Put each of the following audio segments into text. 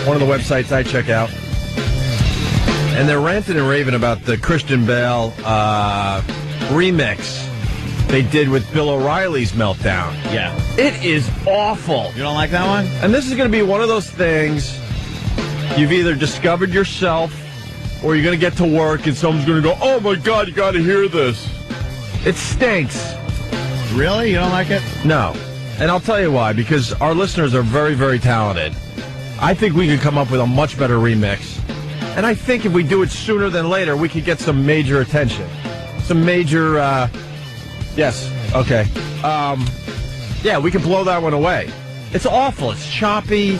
one of the websites I check out. And they're ranting and raving about the Christian Bale remix they did with Bill O'Reilly's Meltdown. Yeah. It is awful. You don't like that one? And this is going to be one of those things you've either discovered yourself or you're going to get to work and someone's going to go, oh, my God, you got to hear this. It stinks. Really? You don't like it? No. And I'll tell you why. Because our listeners are very, very talented. I think we could come up with a much better remix. And I think if we do it sooner than later, we could get some major attention. Some major, yes, okay. Yeah, we can blow that one away. It's awful. It's choppy.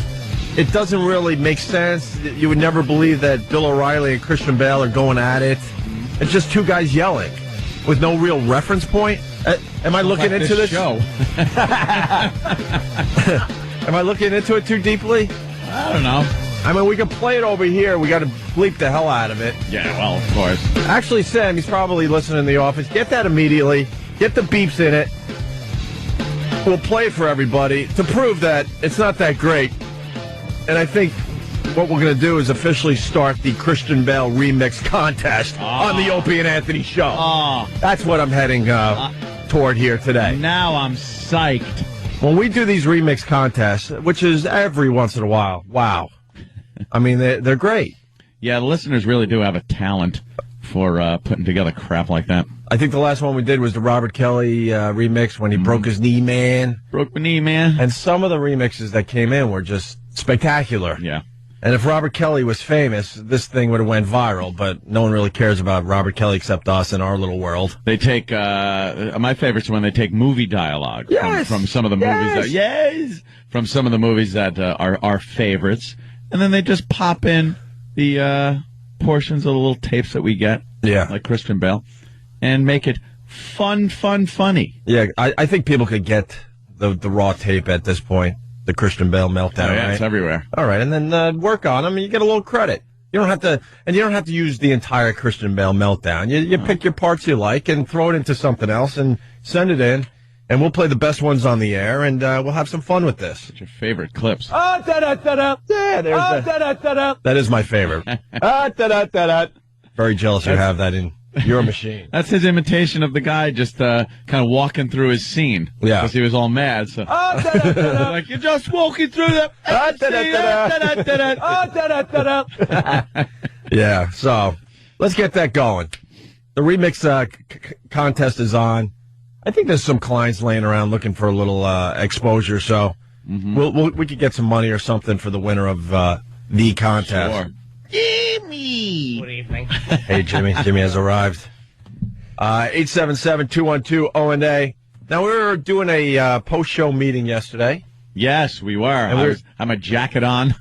It doesn't really make sense. You would never believe that Bill O'Reilly and Christian Bale are going at it. It's just two guys yelling with no real reference point. Am I looking into this show? Am I looking into it too deeply? I don't know. I mean, we can play it over here. We got to bleep the hell out of it. Yeah, well, of course. Actually, Sam, he's probably listening in the office. Get that immediately. Get the beeps in it. We'll play it for everybody to prove that it's not that great. And I think what we're going to do is officially start the Christian Bale remix contest on the Opie and Anthony show. That's what I'm heading toward here today. Now I'm psyched. When we do these remix contests, which is every once in a while, wow. I mean, they're great. Yeah, the listeners really do have a talent for putting together crap like that. I think the last one we did was the Robert Kelly remix when he broke his knee, man. Broke my knee, man. And some of the remixes that came in were just spectacular. Yeah. And if Robert Kelly was famous, this thing would have went viral, but no one really cares about Robert Kelly except us in our little world. They take, my favorites when they take movie dialogue from some of the movies. From some of the movies that are our favorites. And then they just pop in the portions of the little tapes that we get, like Christian Bale, and make it funny. Yeah, I think people could get the raw tape at this point, the Christian Bale meltdown. Oh, yeah, right? it's everywhere. All right, and then work on them, and you get a little credit. You don't have to use the entire Christian Bale meltdown. You pick your parts you like and throw it into something else and send it in. And we'll play the best ones on the air, and we'll have some fun with this. What's your favorite clips? Yeah, that is my favorite. Very jealous you have that in your machine. That's his imitation of the guy just kind of walking through his scene. Yeah. Because he was all mad. So. Like, you're just walking through the... Yeah, so let's get that going. The remix contest is on. I think there's some clients laying around looking for a little exposure, so we could get some money or something for the winner of the contest. Sure. Jimmy! Good evening. Hey, Jimmy. Jimmy has arrived. 877-212-ONA. Now, we were doing a post-show meeting yesterday. Yes, we were. I had my jacket on.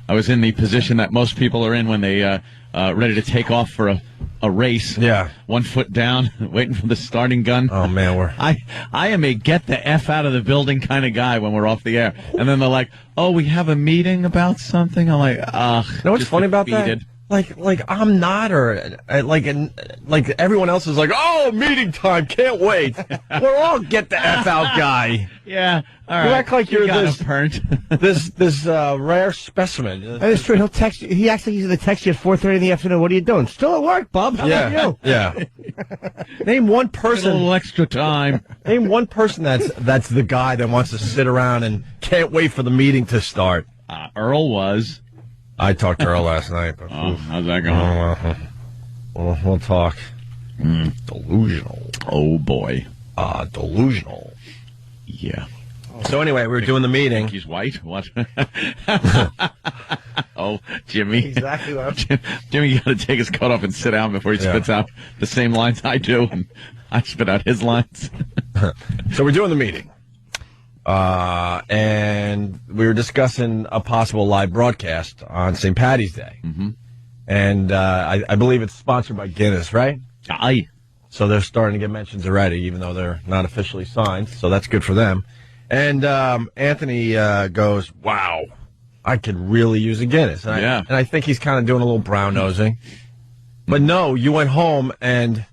I was in the position that most people are in when they ready to take off for a race. Yeah. 1 foot down, waiting for the starting gun. Oh, man. I am a get the F out of the building kind of guy when we're off the air. And then they're like, oh, we have a meeting about something? I'm like, ugh. You know what's funny about that? Like I'm not, or like everyone else is like, oh, meeting time, can't wait. We're all get the F out guy. Yeah, all right. You act like you're this rare specimen. That is true. He'll text you. He actually usually text you at 4:30 in the afternoon. What are you doing? Still at work, bub. How about you? Yeah. Name one person. A little extra time. Name one person that's the guy that wants to sit around and can't wait for the meeting to start. Earl was. I talked to Earl last night. But, how's that going? We'll talk. Delusional. Oh, boy. Delusional. Yeah. So anyway, we were doing the meeting. He's white? What? Oh, Jimmy. Exactly what Jimmy got to take his coat off and sit down before he spits out the same lines I do, and I spit out his lines. So we're doing the meeting. And we were discussing a possible live broadcast on St. Paddy's Day. Mm-hmm. And I believe it's sponsored by Guinness, right? Aye. So they're starting to get mentions already, even though they're not officially signed. So that's good for them. And Anthony goes, wow, I could really use a Guinness. And I think he's kind of doing a little brown-nosing. But no, you went home and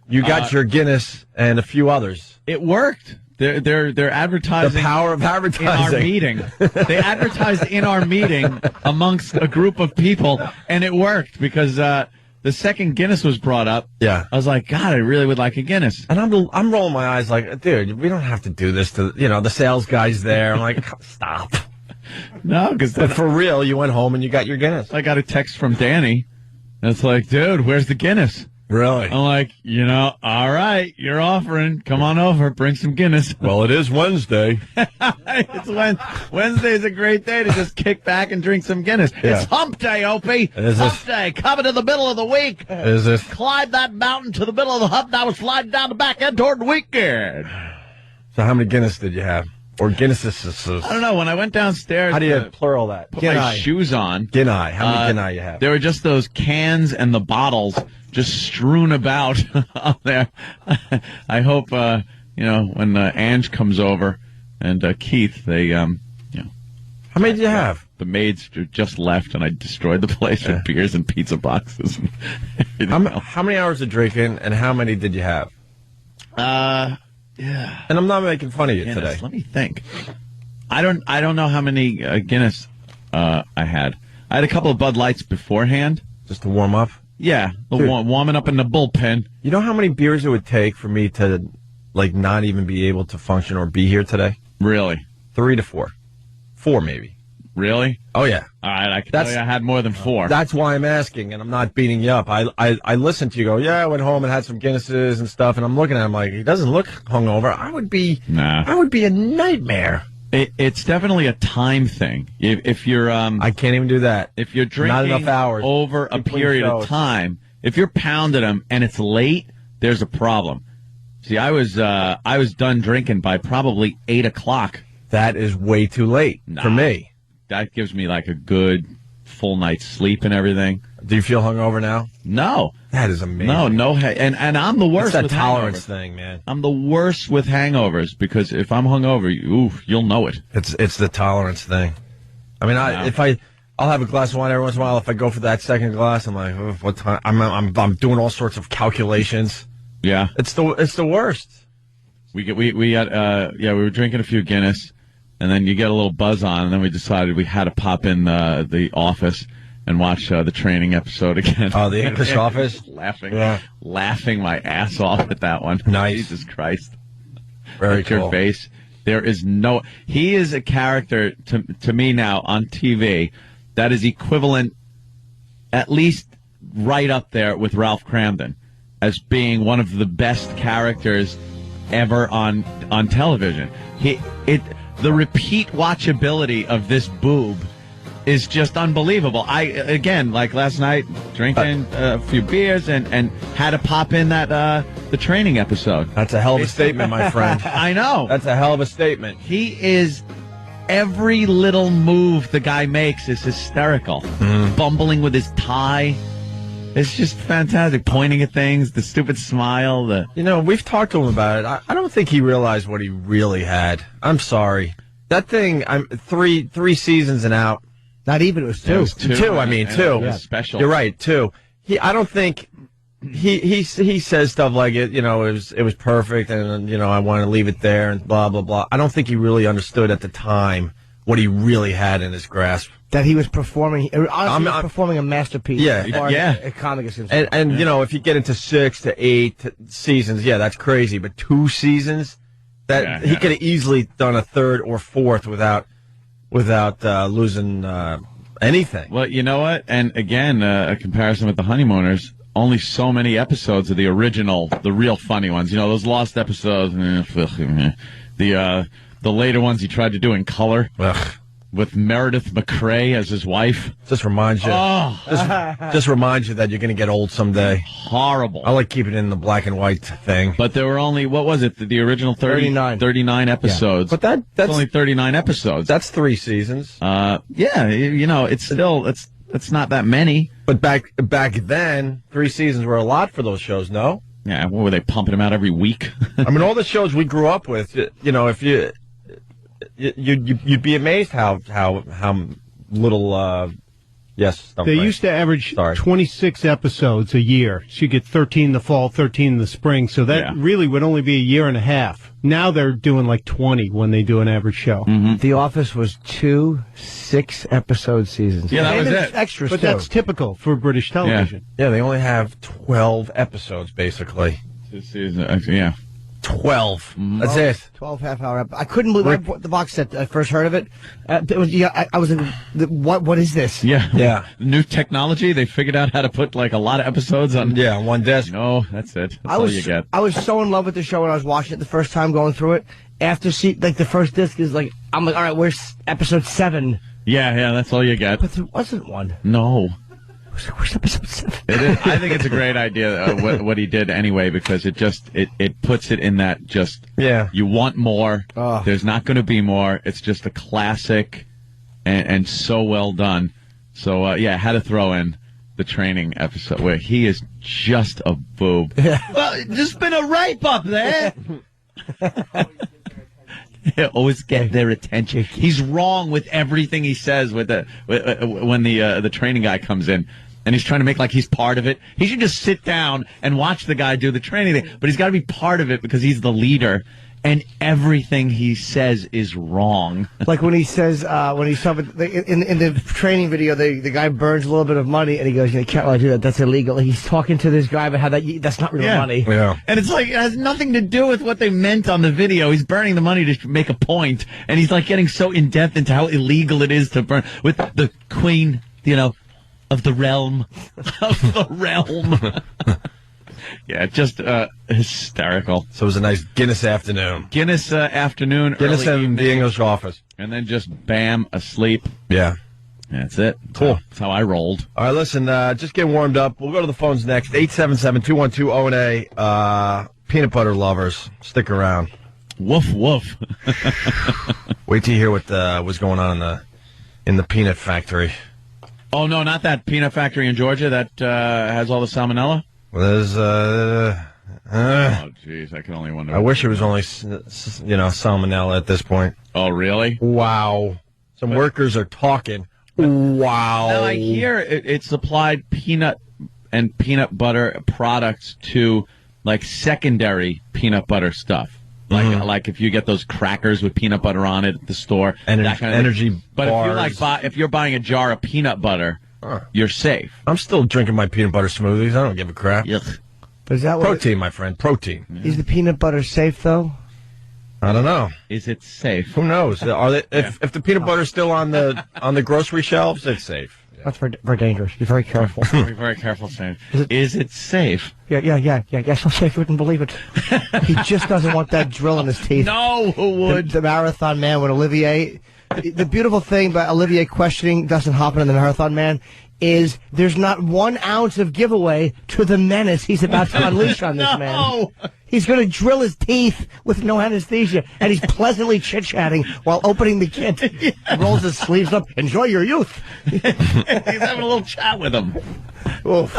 you got your Guinness and a few others. It worked. They're advertising the power of advertising in our meeting. They advertised in our meeting amongst a group of people, and it worked because the second Guinness was brought up. Yeah, I was like, God, I really would like a Guinness. And I'm rolling my eyes like, dude, we don't have to do this to the sales guy's there. I'm like, stop. No, because for real, you went home and you got your Guinness. I got a text from Danny, and it's like, dude, where's the Guinness? Really? I'm like, all right, you're offering. Come on over, bring some Guinness. Well, it is Wednesday. Wednesday's a great day to just kick back and drink some Guinness. Yeah. It's hump day, Opie. Hump day, coming to the middle of the week. Is this? Climb that mountain to the middle of the hump. Now it's sliding down the back end toward the weekend. So how many Guinness did you have? Or Guinnesses? I don't know. When I went downstairs, how do you plural that? Put my shoes on. Guinea. How many Guinea you have? There were just those cans and the bottles just strewn about up there. I hope when Ange comes over and Keith, they How many did you have? The maids just left, and I destroyed the place with beers and pizza boxes. And how many hours of drinking, and how many did you have? Yeah. And I'm not making fun of you Guinness, today. Let me think. I don't know how many Guinness I had. I had a couple of Bud Lights beforehand. Just to warm up? Yeah, warming up in the bullpen. You know how many beers it would take for me to, not even be able to function or be here today? Really? 3 to 4. 4, maybe. Really? Oh, yeah. All right, I can tell you I had more than 4. That's why I'm asking, and I'm not beating you up. I listened to you go, I went home and had some Guinnesses and stuff, and I'm looking at him like, he doesn't look hungover. I would be a nightmare. It's definitely a time thing. If you're, I can't even do that. If you're drinking not enough hours over a period of time, if you're pounding them and it's late, there's a problem. See, I was done drinking by probably 8 o'clock. That is way too late for me. That gives me like a good full night's sleep and everything. Do you feel hungover now? No. That is amazing. No, and I'm the worst with tolerance hangovers. Thing, man. I'm the worst with hangovers because if I'm hungover, you'll know it. It's the tolerance thing. I mean, I'll have a glass of wine every once in a while. If I go for that second glass, I'm like, what time? I'm doing all sorts of calculations. Yeah. It's the worst. We were drinking a few Guinness. And then you get a little buzz on, and then we decided we had to pop in the office and watch the training episode again. Oh, the English Office? Laughing my ass off at that one. Nice. Jesus Christ. Very cool. Your face. There is he is a character to me now on TV that is equivalent, at least right up there with Ralph Cramden, as being one of the best characters ever on television. The repeat watchability of this boob is just unbelievable. Again, like last night, drinking a few beers and had to pop in that the training episode. That's a hell of a statement, my friend. I know. That's a hell of a statement. He is... Every little move the guy makes is hysterical. Bumbling with his tie. It's just fantastic. Pointing at things, the stupid smile. We've talked to him about it. I don't think he realized what he really had. I'm sorry. That thing, I'm three seasons and out. Not even, it was 2. It was 2. 2, I mean, 2. It was special. You're right, 2. I don't think he says stuff like it was perfect and I want to leave it there and blah blah blah. I don't think he really understood at the time what he really had in his grasp. That he was performing, performing a masterpiece. Yeah. And if you get into 6 to 8 seasons, that's crazy. But 2 seasons, he could have easily done a 3rd or 4th without losing anything. Well, you know what? And again, a comparison with the Honeymooners. Only so many episodes of the real funny ones. Those lost episodes. The later ones he tried to do in color. Ugh. With Meredith McRae as his wife. Just reminds you. Just reminds you that you're going to get old someday. Horrible. I like keeping it in the black and white thing. But there were only, what was it? The original 39 episodes. Yeah. But that's only 39 episodes. That's 3 seasons. It's still, it's not that many. But back then, 3 seasons were a lot for those shows, no? Yeah, what were they pumping them out every week? I mean, all the shows we grew up with, if you'd be amazed how little Yes. They used to average 26 episodes a year. So you get 13 in the fall, 13 in the spring. So that really would only be a year and a half. Now they're doing like 20 when they do an average show. Mm-hmm. The Office was 2 6-episode seasons. Yeah, that was it. Extras, but that's typical for British television. Yeah, they only have 12 episodes, basically. This season, yeah. 12. That's it. 12 half-hour. I couldn't believe when I bought the box set. I first heard of it. I was like, what is this? Yeah. New technology. They figured out how to put like a lot of episodes on. Yeah, on one disc. No, that's it. That's all you get. I was so in love with the show when I was watching it the first time going through it. After the first disc is like, I'm like, all right, where's episode 7? Yeah, that's all you get. But there wasn't one. No. Where's episode 7? I think it's a great idea what he did anyway, because it puts it in that you want more. Oh. There's not going to be more. It's just a classic and so well done. So I had to throw in the training episode where he is just a boob. Well, there's been a rape up there. Always get their attention. He's wrong with everything he says when the training guy comes in. And he's trying to make like he's part of it. He should just sit down and watch the guy do the training thing. But he's got to be part of it because he's the leader. And everything he says is wrong. Like when he says, when he's talking, in the training video, the guy burns a little bit of money and he goes, you can't really do that. That's illegal. He's talking to this guy about how that's not real money. Yeah. And it's like, it has nothing to do with what they meant on the video. He's burning the money to make a point. And he's like getting so in depth into how illegal it is to burn with the queen, of the realm. Of the realm. Yeah, just hysterical. So it was a nice Guinness afternoon. Guinness afternoon. Guinness early and evening, the English Office. And then just bam, asleep. Yeah. That's it. Cool. That's how I rolled. All right, listen, just get warmed up. We'll go to the phones next. 877-212-0&A. Peanut butter lovers, stick around. Woof, woof. Wait till you hear what was going on in the peanut factory. Oh, no, not that peanut factory in Georgia that has all the salmonella? Well, there's, oh, jeez, I can only wonder. I wish it was only, salmonella at this point. Oh, really? Wow. Some workers are talking. Wow. Now, I hear it supplied peanut and peanut butter products to, like, secondary peanut butter stuff. Like if you get those crackers with peanut butter on it at the store. That kind of energy thing. But bars. if you're buying a jar of peanut butter, you're safe. I'm still drinking my peanut butter smoothies. I don't give a crap. Yuck. But is that Protein, my friend. Protein. Is the peanut butter safe, though? I don't know. Is it safe? Who knows? Are they? If the peanut butter's still on the grocery shelves, it's safe. Yeah. That's very dangerous. Be very careful. Be very careful, Sam. Is it safe? Yeah. So safe you wouldn't believe it. He just doesn't want that drill in his teeth. No, who would? The Marathon Man with Olivier. The beautiful thing about Olivier questioning Dustin Hoffman and the Marathon Man is there's not 1 ounce of giveaway to the menace he's about to unleash on this man. He's going to drill his teeth with no anesthesia, and he's pleasantly chit-chatting while opening the kit. He rolls his sleeves up. Enjoy your youth. He's having a little chat with him. Oof.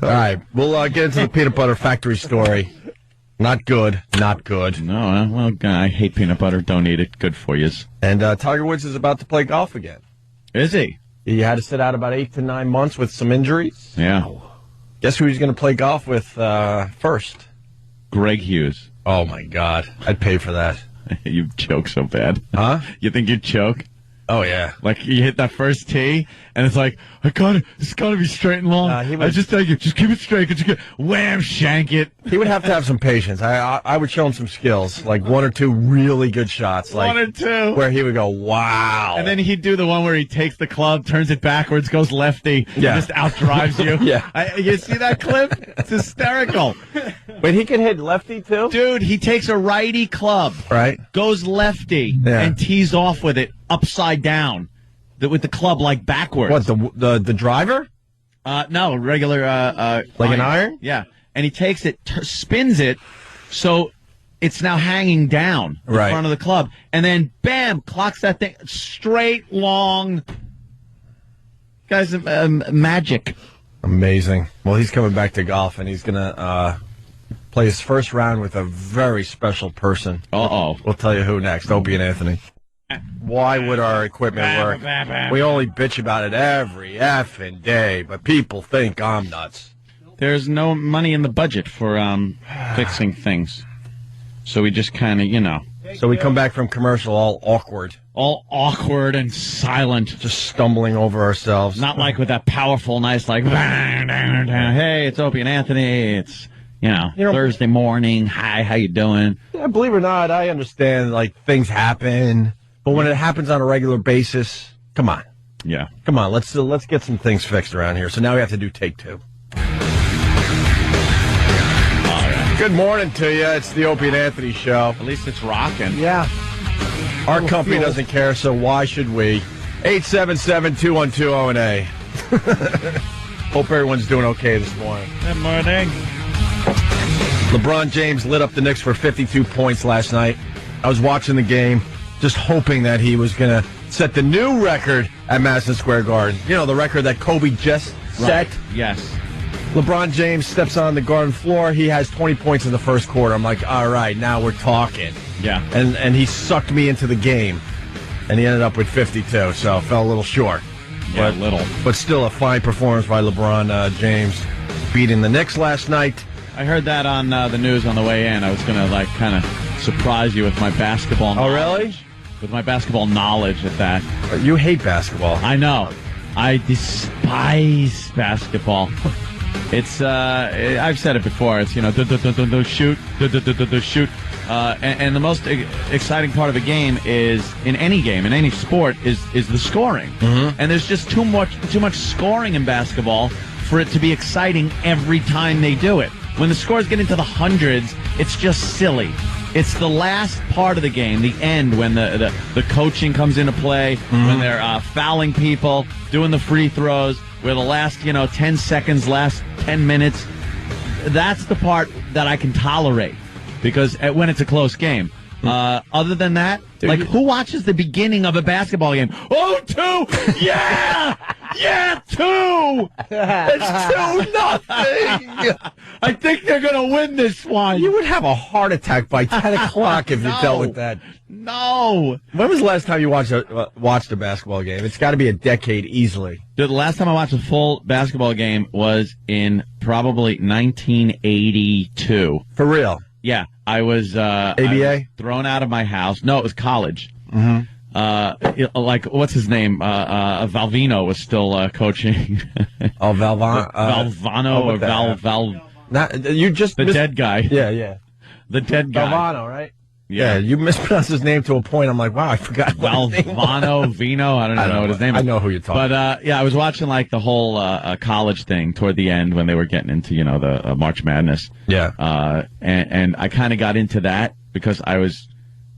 All right, we'll get into the peanut butter factory story. Not good. Not good. No, well, I hate peanut butter. Don't eat it. Good for you. And Tiger Woods is about to play golf again. Is he? He had to sit out about 8 to 9 months with some injuries. Yeah. Guess who he's going to play golf with first? Greg Hughes. Oh, my God. I'd pay for that. You choke so bad. Huh? You think you'd choke? Oh, yeah. Like, you hit that first tee, and it's like, it's got to be straight and long. Just keep it straight. Wham, shank it. He would have to have some patience. I would show him some skills, like 1 or 2 really good shots. Like 1 or 2. Where he would go, wow. And then he'd do the one where he takes the club, turns it backwards, goes lefty, and just outdrives you. Yeah. You see that clip? It's hysterical. Wait, he can hit lefty, too? Dude, he takes a righty club. Right. Goes lefty and tees off with it upside down with the club like backwards. What, the driver? No, regular like an iron? Yeah. And he takes it, spins it, so it's now hanging down in front of the club. And then, bam, clocks that thing straight, long. Guys, magic. Amazing. Well, he's coming back to golf, and he's going to play his first round with a very special person. Uh-oh. We'll tell you who next. Opie and Anthony. Why would our equipment work? We only bitch about it every effing day, but people think I'm nuts. There's no money in the budget for fixing things. So we just kind of, So we come back from commercial all awkward. All awkward and silent. Just stumbling over ourselves. Not like with that powerful, nice, like, hey, it's Opie and Anthony. It's, Thursday morning. Hi, how you doing? Yeah, believe it or not, I understand, things happen. But when it happens on a regular basis, come on. Yeah. Come on, let's get some things fixed around here. So now we have to do take 2. Good morning to you. It's the Opie and Anthony Show. At least it's rocking. Yeah. Our company doesn't care, so why should we? 877-212-0-A. Hope everyone's doing okay this morning. Good morning. LeBron James lit up the Knicks for 52 points last night. I was watching the game, just hoping that he was going to set the new record at Madison Square Garden. The record that Kobe just set. Yes. LeBron James steps on the Garden floor. He has 20 points in the first quarter. I'm like, all right, now we're talking. Yeah. And he sucked me into the game. And he ended up with 52, so fell a little short. Yeah, little. But still a fine performance by LeBron James beating the Knicks last night. I heard that on the news on the way in. I was going to, kind of surprise you with my basketball knowledge. Oh, really? With my basketball knowledge at that. You hate basketball. I know. I despise basketball. It's, I've said it before, it's, shoot, shoot. And the most exciting part of a game is, in any sport, is the scoring. Mm-hmm. And there's just too much scoring in basketball for it to be exciting every time they do it. When the scores get into the hundreds, it's just silly. It's the last part of the game, the end, when the coaching comes into play, when they're fouling people, doing the free throws, where the last, 10 seconds, last 10 minutes. That's the part that I can tolerate, because when it's a close game. Other than that, who watches the beginning of a basketball game? Oh, 2! Yeah! Yeah, 2! It's 2-0! I think they're going to win this one. You would have a heart attack by 10 o'clock if you dealt with that. No. When was the last time you watched a basketball game? It's got to be a decade easily. Dude, the last time I watched a full basketball game was in probably 1982. For real? Yeah. I was ABA? Thrown out of my house. No, it was college. Mm-hmm. What's his name? Valvino was still coaching. Oh, Valvano or Val. You just the dead guy. Yeah. The dead guy. Valvano, right? Yeah, you mispronounced his name to a point. I'm like, wow, I forgot. Valvano, Vino. I don't know what his name is. I know who you're talking. But I was watching the whole college thing toward the end when they were getting into the March Madness. Yeah. And I kind of got into that because I was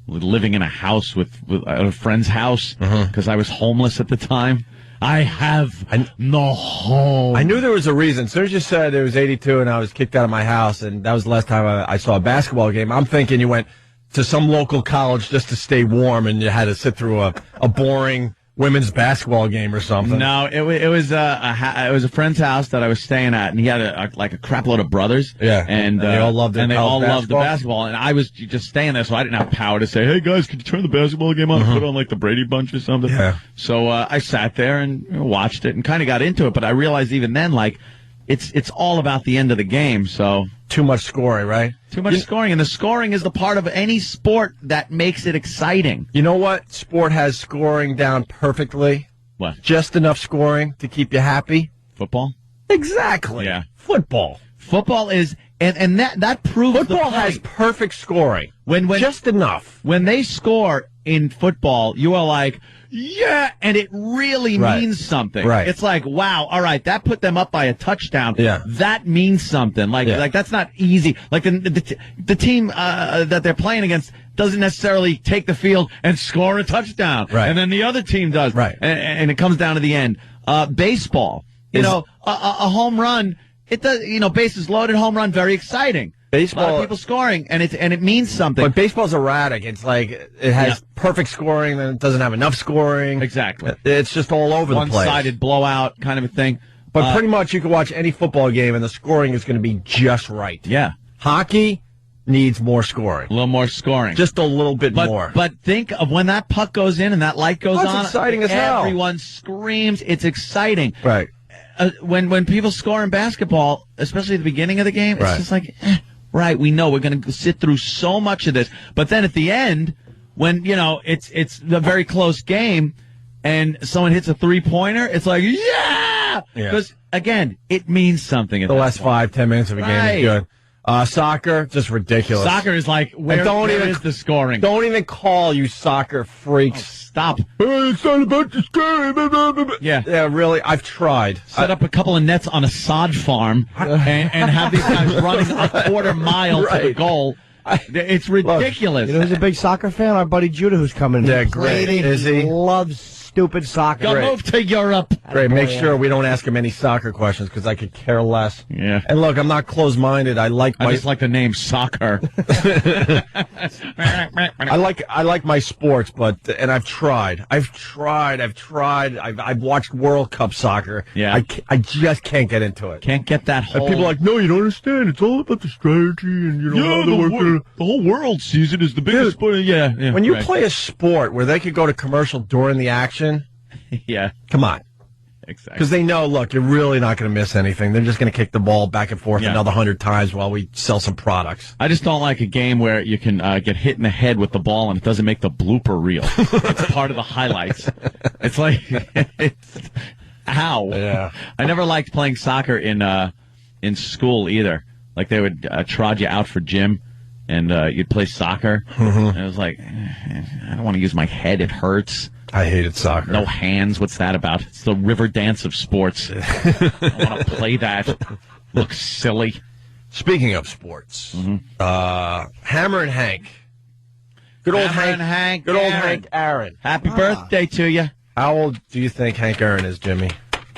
living in a house with a friend's house because I was homeless at the time. I have no home. I knew there was a reason. As soon as you said it was 82 and I was kicked out of my house, and that was the last time I saw a basketball game, I'm thinking you went to some local college just to stay warm and you had to sit through a boring women's basketball game or something. No, it was a friend's house that I was staying at, and he had a crap load of brothers. Yeah, and they all loved it. And they all loved the basketball, and I was just staying there, so I didn't have power to say, "Hey guys, could you turn the basketball game on and put on the Brady Bunch or something?" Yeah. So I sat there and watched it and kind of got into it, but I realized even then, it's all about the end of the game. So too much scoring, right? Too much scoring, and the scoring is the part of any sport that makes it exciting. You know what? Sport has scoring down perfectly. What? Just enough scoring to keep you happy. Football? Exactly. Yeah. Football. Football is, and that proves football has perfect scoring. When just enough. When they score in football, you are like, yeah, and it really means something. Right. It's like, wow, all right, that put them up by a touchdown. Yeah. That means something. Like that's not easy. Like the team that they're playing against doesn't necessarily take the field and score a touchdown. Right. And then the other team does. Right. And it comes down to the end. Baseball, a home run, it does, bases loaded, home run, very exciting. Baseball, a lot of people scoring, and it means something. But baseball's erratic. It's like it has perfect scoring, then it doesn't have enough scoring. Exactly. It's just all over the place. One-sided blowout kind of a thing. But pretty much you can watch any football game, and the scoring is going to be just right. Yeah. Hockey, needs more scoring. A little more scoring. Just a little bit more. But think of when that puck goes in and that light goes on. It's exciting as hell. Everyone screams. It's exciting. Right. When people score in basketball, especially at the beginning of the game, it's just like, right, we know we're going to sit through so much of this. But then at the end, when, it's a very close game and someone hits a three-pointer, it's like, yeah! Because, again, it means something. The last 5-10 minutes of a game is good. Soccer, just ridiculous. Soccer is like, where is the scoring? Don't even call, you soccer freaks. Stop. It's not about the scoring. Yeah, really, I've tried. Set up a couple of nets on a sod farm and have these guys running a quarter mile to the goal. It's ridiculous. Look, who's a big soccer fan? Our buddy Judah, who's coming. Yeah, great. Is he? Loves stupid soccer. Go move to Europe. Great. Make sure we don't ask him any soccer questions because I could care less. Yeah. And look, I'm not closed-minded. I just like the name soccer. I like my sports, and I've tried. I've watched World Cup soccer. Yeah. I just can't get into it. Can't get that whole. And people are like, no, you don't understand. It's all about the strategy and the whole world sees it as the biggest sport. Yeah. When you play a sport where they could go to commercial during the action. Yeah. Come on. Exactly. Because they know, look, you're really not going to miss anything. They're just going to kick the ball back and forth another 100 times while we sell some products. I just don't like a game where you can get hit in the head with the ball and it doesn't make the blooper reel. It's part of the highlights. It's like, how? Yeah. I never liked playing soccer in school either. Like they would trot you out for gym. And you'd play soccer. And it was like, I don't want to use my head. It hurts. I hated soccer. No hands. What's that about? It's the river dance of sports. I don't want to play that. Looks silly. Speaking of sports, Hammer and Hank. Good old Hank. Good old Hank Aaron. Happy birthday to you. How old do you think Hank Aaron is, Jimmy?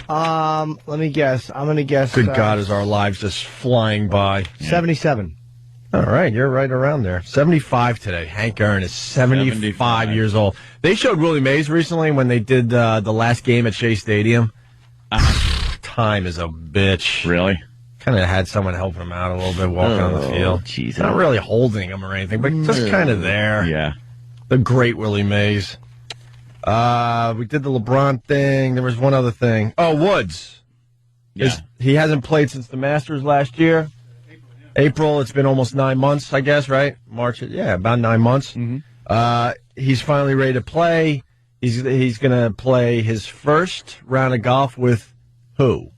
Let me guess. I'm going to guess. Good God, is our lives just flying by. 77. All right, you're right around there. 75 today. Hank Aaron is 75 years old. They showed Willie Mays recently when they did the last game at Shea Stadium. Time is a bitch. Really? Kind of had someone helping him out a little bit walking on the field. Jesus. Not really holding him or anything, but just kind of there. Yeah. The great Willie Mays. We did the LeBron thing. There was one other thing. Oh, Woods. Yeah. He hasn't played since the Masters last year. April, it's been almost 9 months, I guess, right? March, about 9 months. He's finally ready to play. He's going to play his first round of golf with who?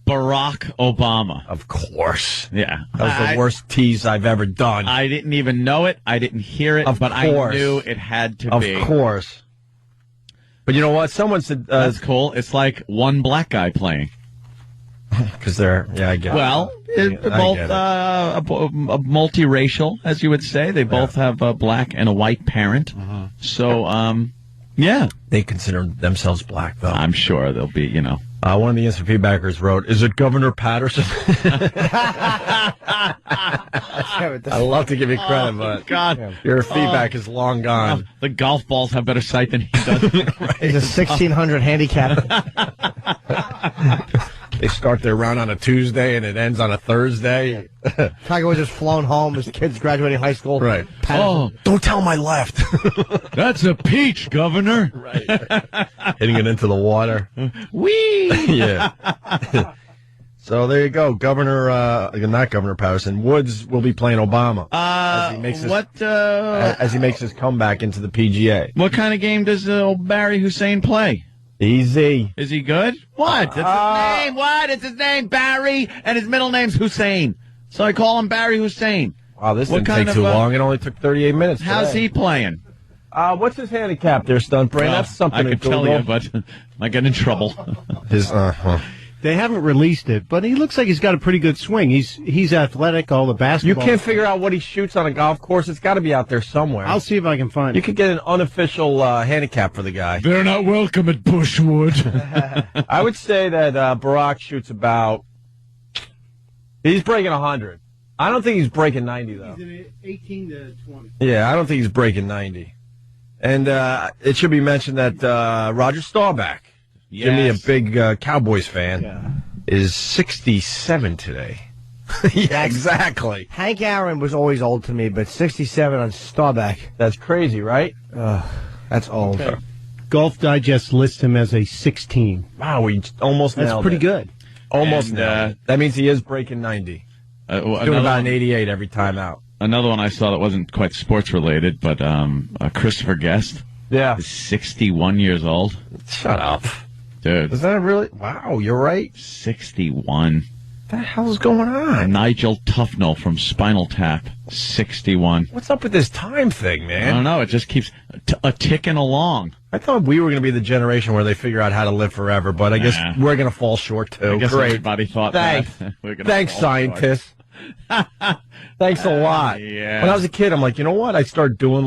Barack Obama. Of course. Yeah. That was the worst tease I've ever done. I didn't even know it. I didn't hear it, but I knew it had to be. Of course. But you know what? Someone said... That's cool. It's like one black guy playing. Because they're... Yeah, I get it. Well... They're both multiracial, as you would say. They both have a black and a white parent. So, yeah. They consider themselves black, though. I'm sure they'll be, one of the instant feedbackers wrote, is it Governor Patterson? I love to give you credit, but God. Your feedback is long gone. The golf balls have better sight than he does. He's a 1600 handicap. They start their round on a Tuesday and it ends on a Thursday. Tiger was just flown home. His kid's graduating high school. Right. Patterson. Don't tell my left. That's a peach, Governor. Right. Hitting it into the water. Whee! Yeah. So there you go. Not Governor Patterson. Woods will be playing Obama as he makes his comeback into the PGA. What kind of game does old Barry Hussein play? Easy. Is he good? What? That's his name. What? It's his name, Barry, and his middle name's Hussein. So I call him Barry Hussein. Wow, this didn't take too long. It only took 38 minutes. How's he playing? What's his handicap there, Stunt Brain? That's something I could tell you, but I get in trouble. They haven't released it, but he looks like he's got a pretty good swing. He's athletic, all the basketball. You can't figure out what he shoots on a golf course. It's got to be out there somewhere. I'll see if I can find it. You could get an unofficial handicap for the guy. They're not welcome at Bushwood. I would say that Barack shoots about... He's breaking 100. I don't think he's breaking 90, though. He's 18 to 20. Yeah, I don't think he's breaking 90. And it should be mentioned that Roger Staubach... Yes. Jimmy, a big Cowboys fan, is 67 today. Yeah, exactly. Hank Aaron was always old to me, but 67 on Staubach. That's crazy, right? That's old. Okay. Golf Digest lists him as a 16. Wow, we almost nailed it. That's pretty good. Almost nailed it. That means he is breaking 90. Doing about an 88 every time out. Another one I saw that wasn't quite sports related, but Christopher Guest. Yeah. Is 61 years old. Shut up. Dude. Is that really? Wow, you're right. 61. What the hell's going on? Nigel Tufnell from Spinal Tap, 61. What's up with this time thing, man? I don't know. It just keeps ticking along. I thought we were going to be the generation where they figure out how to live forever, but I guess we're going to fall short, too. I guess Great. everybody thought Thanks. that. Thanks, scientists. Thanks a lot. Yeah. When I was a kid, I'm like, you know what? I started doing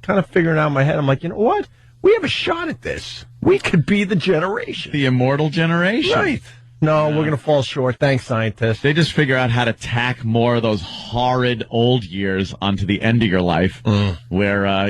kind of figuring out in my head. I'm like, you know what? We have a shot at this. We could be the generation. The immortal generation. Right. No, we're going to fall short. Thanks, scientists. They just figure out how to tack more of those horrid old years onto the end of your life where,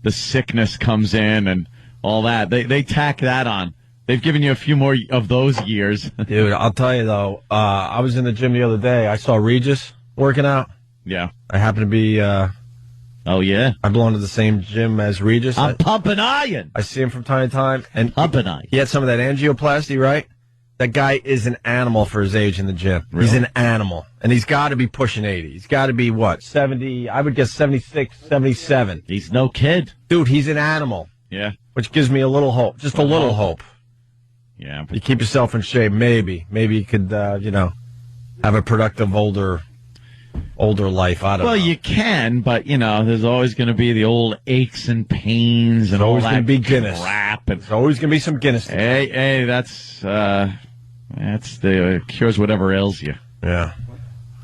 the sickness comes in and all that. They tack that on. They've given you a few more of those years. Dude, I'll tell you, though, I was in the gym the other day. I saw Regis working out. Yeah. I happen to be... oh, yeah? I belong to the same gym as Regis. I'm pumping iron. I see him from time to time. And pumping iron. He had some of that angioplasty, right? That guy is an animal for his age in the gym. Really? He's an animal. And he's got to be pushing 80. He's got to be, 70? I would guess 76, 77. He's no kid. Dude, he's an animal. Yeah. Which gives me a little hope. Just a little hope. Yeah. You keep yourself in shape, maybe. Maybe you could, have a productive older life. I don't know. Well, you can, but, there's always going to be the old aches and pains and all that. There's always going to be Guinness. Crap. There's always going to be some Guinness. Hey, that's the cures whatever ails you. Yeah.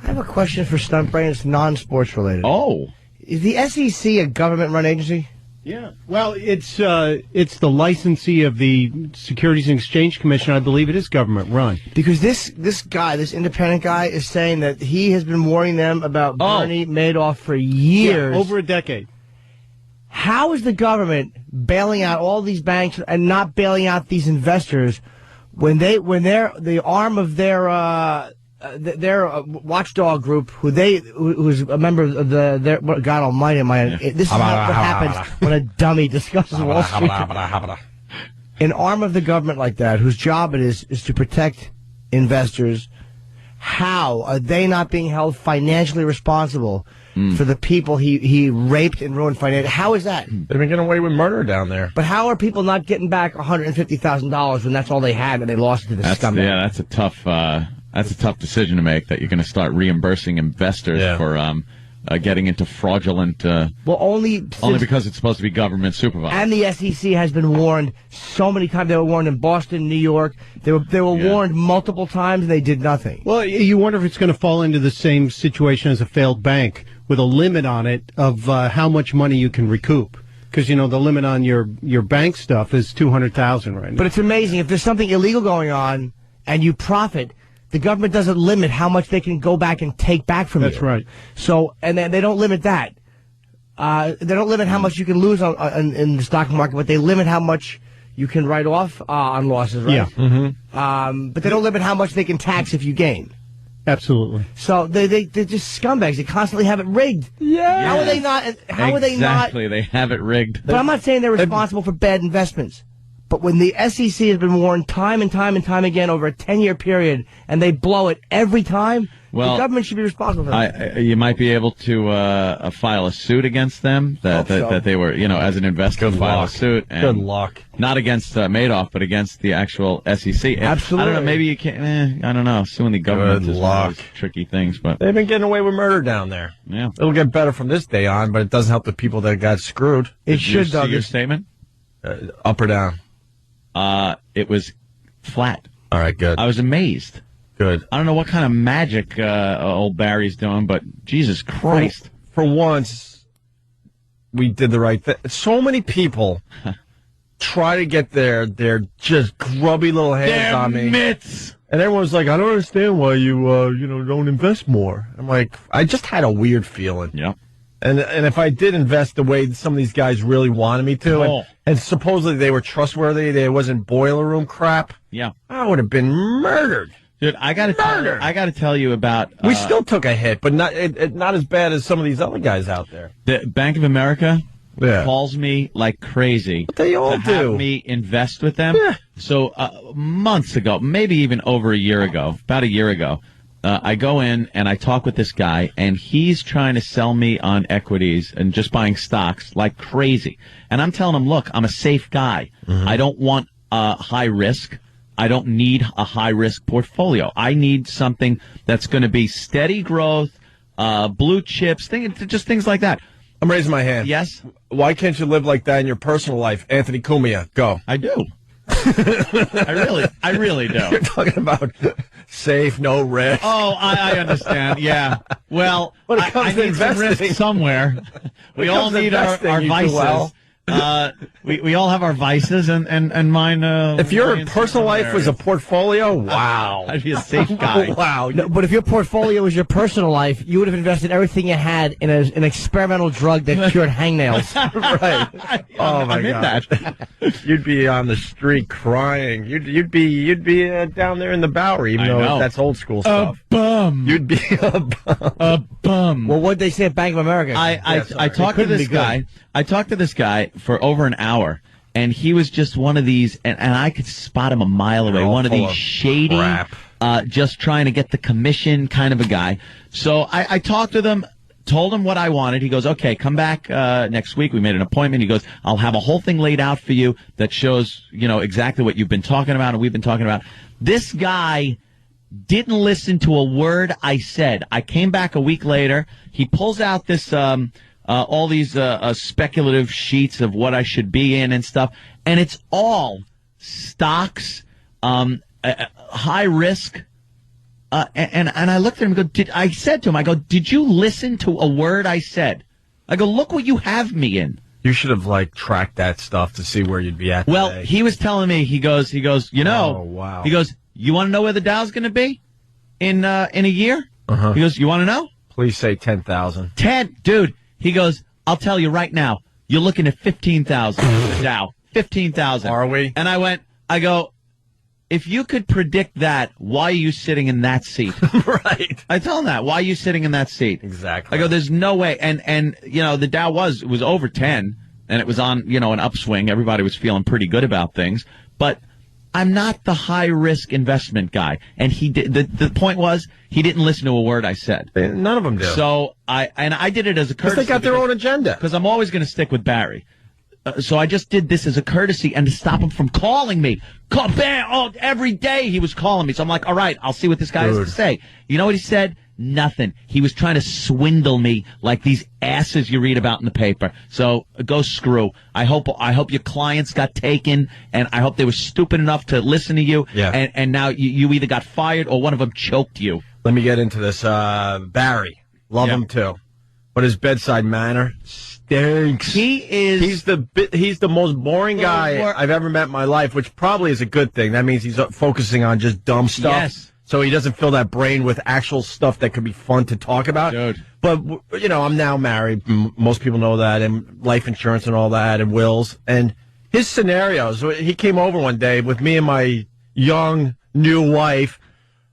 I have a question for Stunt Brain. It's non-sports related. Oh. Is the SEC a government-run agency? Yeah. Well, it's the licensee of the Securities and Exchange Commission. I believe it is government-run. Because this independent guy, is saying that he has been warning them about Bernie Madoff for years. Yeah, over a decade. How is the government bailing out all these banks and not bailing out these investors when they're the arm of their watchdog group, who's a member of their God Almighty, this is what happens when a dummy discusses Wall Street. An arm of the government like that, whose job it is to protect investors. How are they not being held financially responsible for the people he raped and ruined financially? How is that? They've been getting away with murder down there. But how are people not getting back $150,000 when that's all they had and they lost it to the scumbag? Yeah, that's a tough decision to make, that you're going to start reimbursing investors for getting into fraudulent. Only because it's supposed to be government supervised. And the SEC has been warned so many times. They were warned in Boston, New York. They were warned multiple times, and they did nothing. Well, you wonder if it's going to fall into the same situation as a failed bank, with a limit on it of how much money you can recoup. Because, the limit on your bank stuff is $200,000 right now. But it's amazing. If there's something illegal going on and you profit, the government doesn't limit how much they can go back and take back from you. That's right. So, and they don't limit that. They don't limit how much you can lose in the stock market, but they limit how much you can write off on losses, right? Yeah. Mm-hmm. But they don't limit how much they can tax if you gain. Absolutely. So they're just scumbags. They constantly have it rigged. Yeah. How are they not? Exactly. They have it rigged. But I'm not saying they're responsible for bad investments. But when the SEC has been warned time and time and time again over a 10-year period, and they blow it every time, the government should be responsible for that. You might be able to file a suit against them that they were, as an investor, file a suit. And Good luck. Not against Madoff, but against the actual SEC. Absolutely. I don't know. Maybe you can't. I don't know. Suing the government is one of those tricky things, but they've been getting away with murder down there. Yeah, it'll get better from this day on, but it doesn't help the people that got screwed. It should. See your statement? Up or down? It was flat. All right, good. I was amazed. Good. I don't know what kind of magic old Barry's doing, but Jesus Christ. For once, we did the right thing. So many people try to get their just grubby little hands on me. Mitts. And everyone's like, I don't understand why you don't invest more. I'm like, I just had a weird feeling. Yeah. And if I did invest the way some of these guys really wanted me to, and supposedly they were trustworthy, they wasn't boiler room crap, yeah, I would have been murdered. Dude, I gotta tell you about. We still took a hit, but not as bad as some of these other guys out there. The Bank of America calls me like crazy. They all to have me invest with them. Yeah. So months ago, maybe even over a year ago, about a year ago, I go in and I talk with this guy, and he's trying to sell me on equities and just buying stocks like crazy. And I'm telling him, look, I'm a safe guy. Mm-hmm. I don't want high risk. I don't need a high-risk portfolio. I need something that's going to be steady growth, blue chips, just things like that. I'm raising my hand. Yes? Why can't you live like that in your personal life? Anthony Cumia, go. I do. I really do. You're talking about safe, no risk. Oh, I understand. Yeah. Well, I need some risk somewhere. We all need our vices. We all have our vices, and mine. If your personal life was a portfolio, wow, I'd be a safe guy. Wow. No, but if your portfolio was your personal life, you would have invested everything you had in an experimental drug that cured hangnails. Right. Oh my God. That. You'd be on the street crying. You'd be down there in the Bowery, even though that's old school stuff. A bum. You'd be a bum. A bum. Well, what'd they say at Bank of America? I talked to this guy. I talked to this guy for over an hour, and he was just one of these, and I could spot him a mile away. One of these shady, just trying to get the commission kind of a guy. So I talked to them, told him what I wanted. He goes, okay, come back next week. We made an appointment. He goes, I'll have a whole thing laid out for you that shows, exactly what you've been talking about and we've been talking about. This guy didn't listen to a word I said. I came back a week later. He pulls out this all these speculative sheets of what I should be in and stuff, and it's all stocks, high risk. And I looked at him and I said to him, did you listen to a word I said? I go, look what you have me in. You should have tracked that stuff to see where you'd be at. Well, today. He was telling me, he goes, oh, wow. He goes, you want to know where the Dow's going to be in a year? Uh-huh. He goes, you want to know? Please say 10,000. 10, dude. He goes, I'll tell you right now, you're looking at 15,000 for the Dow. 15,000. Are we? And I go, if you could predict that, why are you sitting in that seat? Right. I tell him that. Why are you sitting in that seat? Exactly. I go, there's no way. And the Dow was over 10, and it was on, an upswing. Everybody was feeling pretty good about things. But I'm not the high-risk investment guy. And he did. The point was, he didn't listen to a word I said. None of them do. So I did it as a courtesy. Because they got their own agenda. Because I'm always going to stick with Barry. So I just did this as a courtesy and to stop him from calling me. Every day he was calling me. So I'm like, all right, I'll see what this guy has to say. You know what he said? Nothing. He was trying to swindle me like these asses you read about in the paper. So go screw. I hope your clients got taken, and I hope they were stupid enough to listen to you. Yeah. And now you either got fired or one of them choked you. Let me get into this. Barry, love him too, but his bedside manner stinks. He's the most boring guy I've ever met in my life, which probably is a good thing. That means he's focusing on just dumb stuff. Yes. So he doesn't fill that brain with actual stuff that could be fun to talk about. Dude. But, I'm now married. Most people know that, and life insurance and all that, and wills. And his scenarios, he came over one day with me and my young new wife.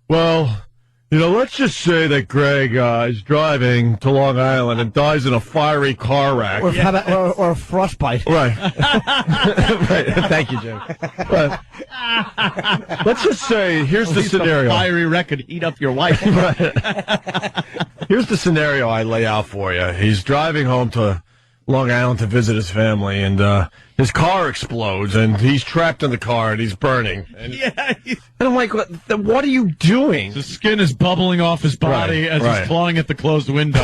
Well, let's just say that Greg is driving to Long Island and dies in a fiery car wreck. Or a frostbite. Right. Right. Thank you, Jim. But, let's just say, here's the scenario. A fiery wreck could eat up your wife. Right. Here's the scenario I lay out for you. He's driving home to Long Island to visit his family, and his car explodes, and he's trapped in the car, and he's burning. And I'm like, what are you doing? The skin is bubbling off his body as he's clawing at the closed window.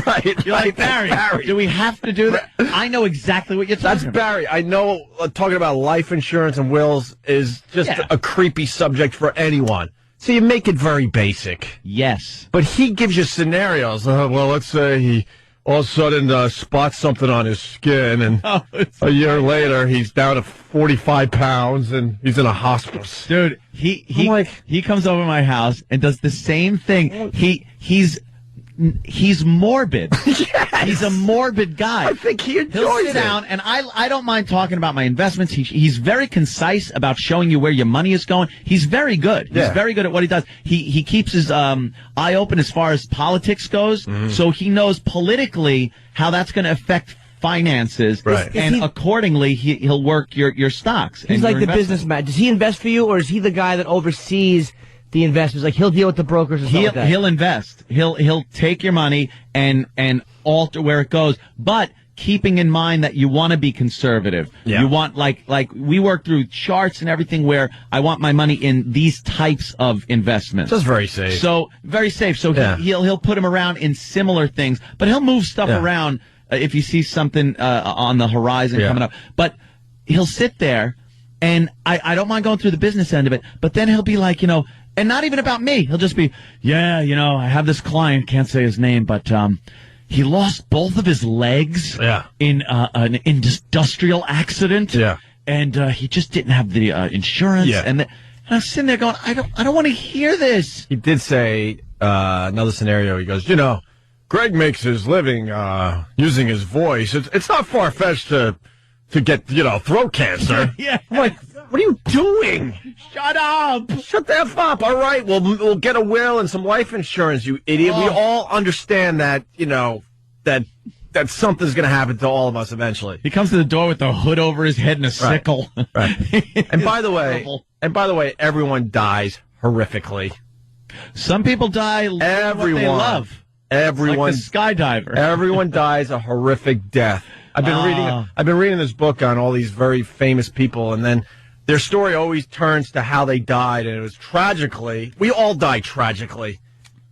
Right. You're like, Barry, do we have to do that? I know exactly what you're talking about. That's Barry. I know talking about life insurance and wills is just a creepy subject for anyone. So you make it very basic. Yes. But he gives you scenarios. Well, let's say he all of a sudden spots something on his skin, and a year later he's down to 45 pounds and he's in a hospice. Dude, he comes over to my house and does the same thing. He's he's morbid. Yes. He's a morbid guy. I think he'll sit down, and I don't mind talking about my investments. He's very concise about showing you where your money is going. He's very good. He's very good at what he does. He keeps his eye open as far as politics goes, so he knows politically how that's going to affect finances, and accordingly he'll work your stocks. He's like the businessman. Does he invest for you, or is he the guy that oversees the investors? Like, he'll deal with the brokers and stuff like that. He'll invest. He'll take your money and alter where it goes, but keeping in mind that you want to be conservative. You want, like we work through charts and everything where I want my money in these types of investments. That's very safe. So very safe. So he'll put him around in similar things, but he'll move stuff around if you see something on the horizon coming up. But he'll sit there, and I don't mind going through the business end of it, but then he'll be like, and not even about me. He'll just be, I have this client, can't say his name, but he lost both of his legs in an industrial accident. And he just didn't have the insurance. And I'm sitting there going, I don't want to hear this. He did say another scenario. He goes, Greg makes his living using his voice. It's not far-fetched to get, throat cancer. I'm like, what are you doing? Shut up. Shut the F up. All right, we'll get a will and some life insurance, you idiot. We all understand that, that something's going to happen to all of us eventually. He comes to the door with a hood over his head and a sickle. And by the way, everyone dies horrificrifically. Some people die what they love. Everyone, like the skydiver. Everyone dies a horrific death. I've been reading this book on all these very famous people, and then their story always turns to how they died, and it was tragically. We all die tragically.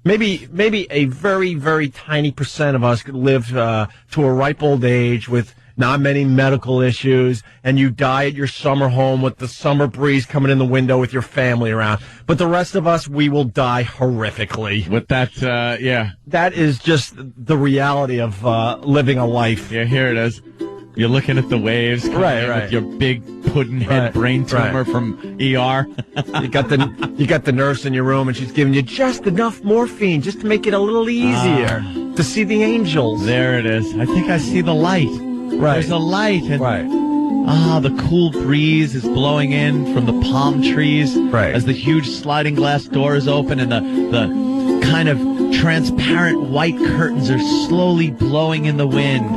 Maybe a very, very tiny percent of us could live to a ripe old age with not many medical issues, and you die at your summer home with the summer breeze coming in the window with your family around. But the rest of us, we will die horrifically. With that, That is just the reality of living a life. Yeah, here it is. You're looking at the waves with your big pudding head brain tumor from ER. You got the nurse in your room, and she's giving you just enough morphine just to make it a little easier to see the angels. There it is. I think I see the light. There's a light. And, the cool breeze is blowing in from the palm trees as the huge sliding glass doors open, and the kind of transparent white curtains are slowly blowing in the wind.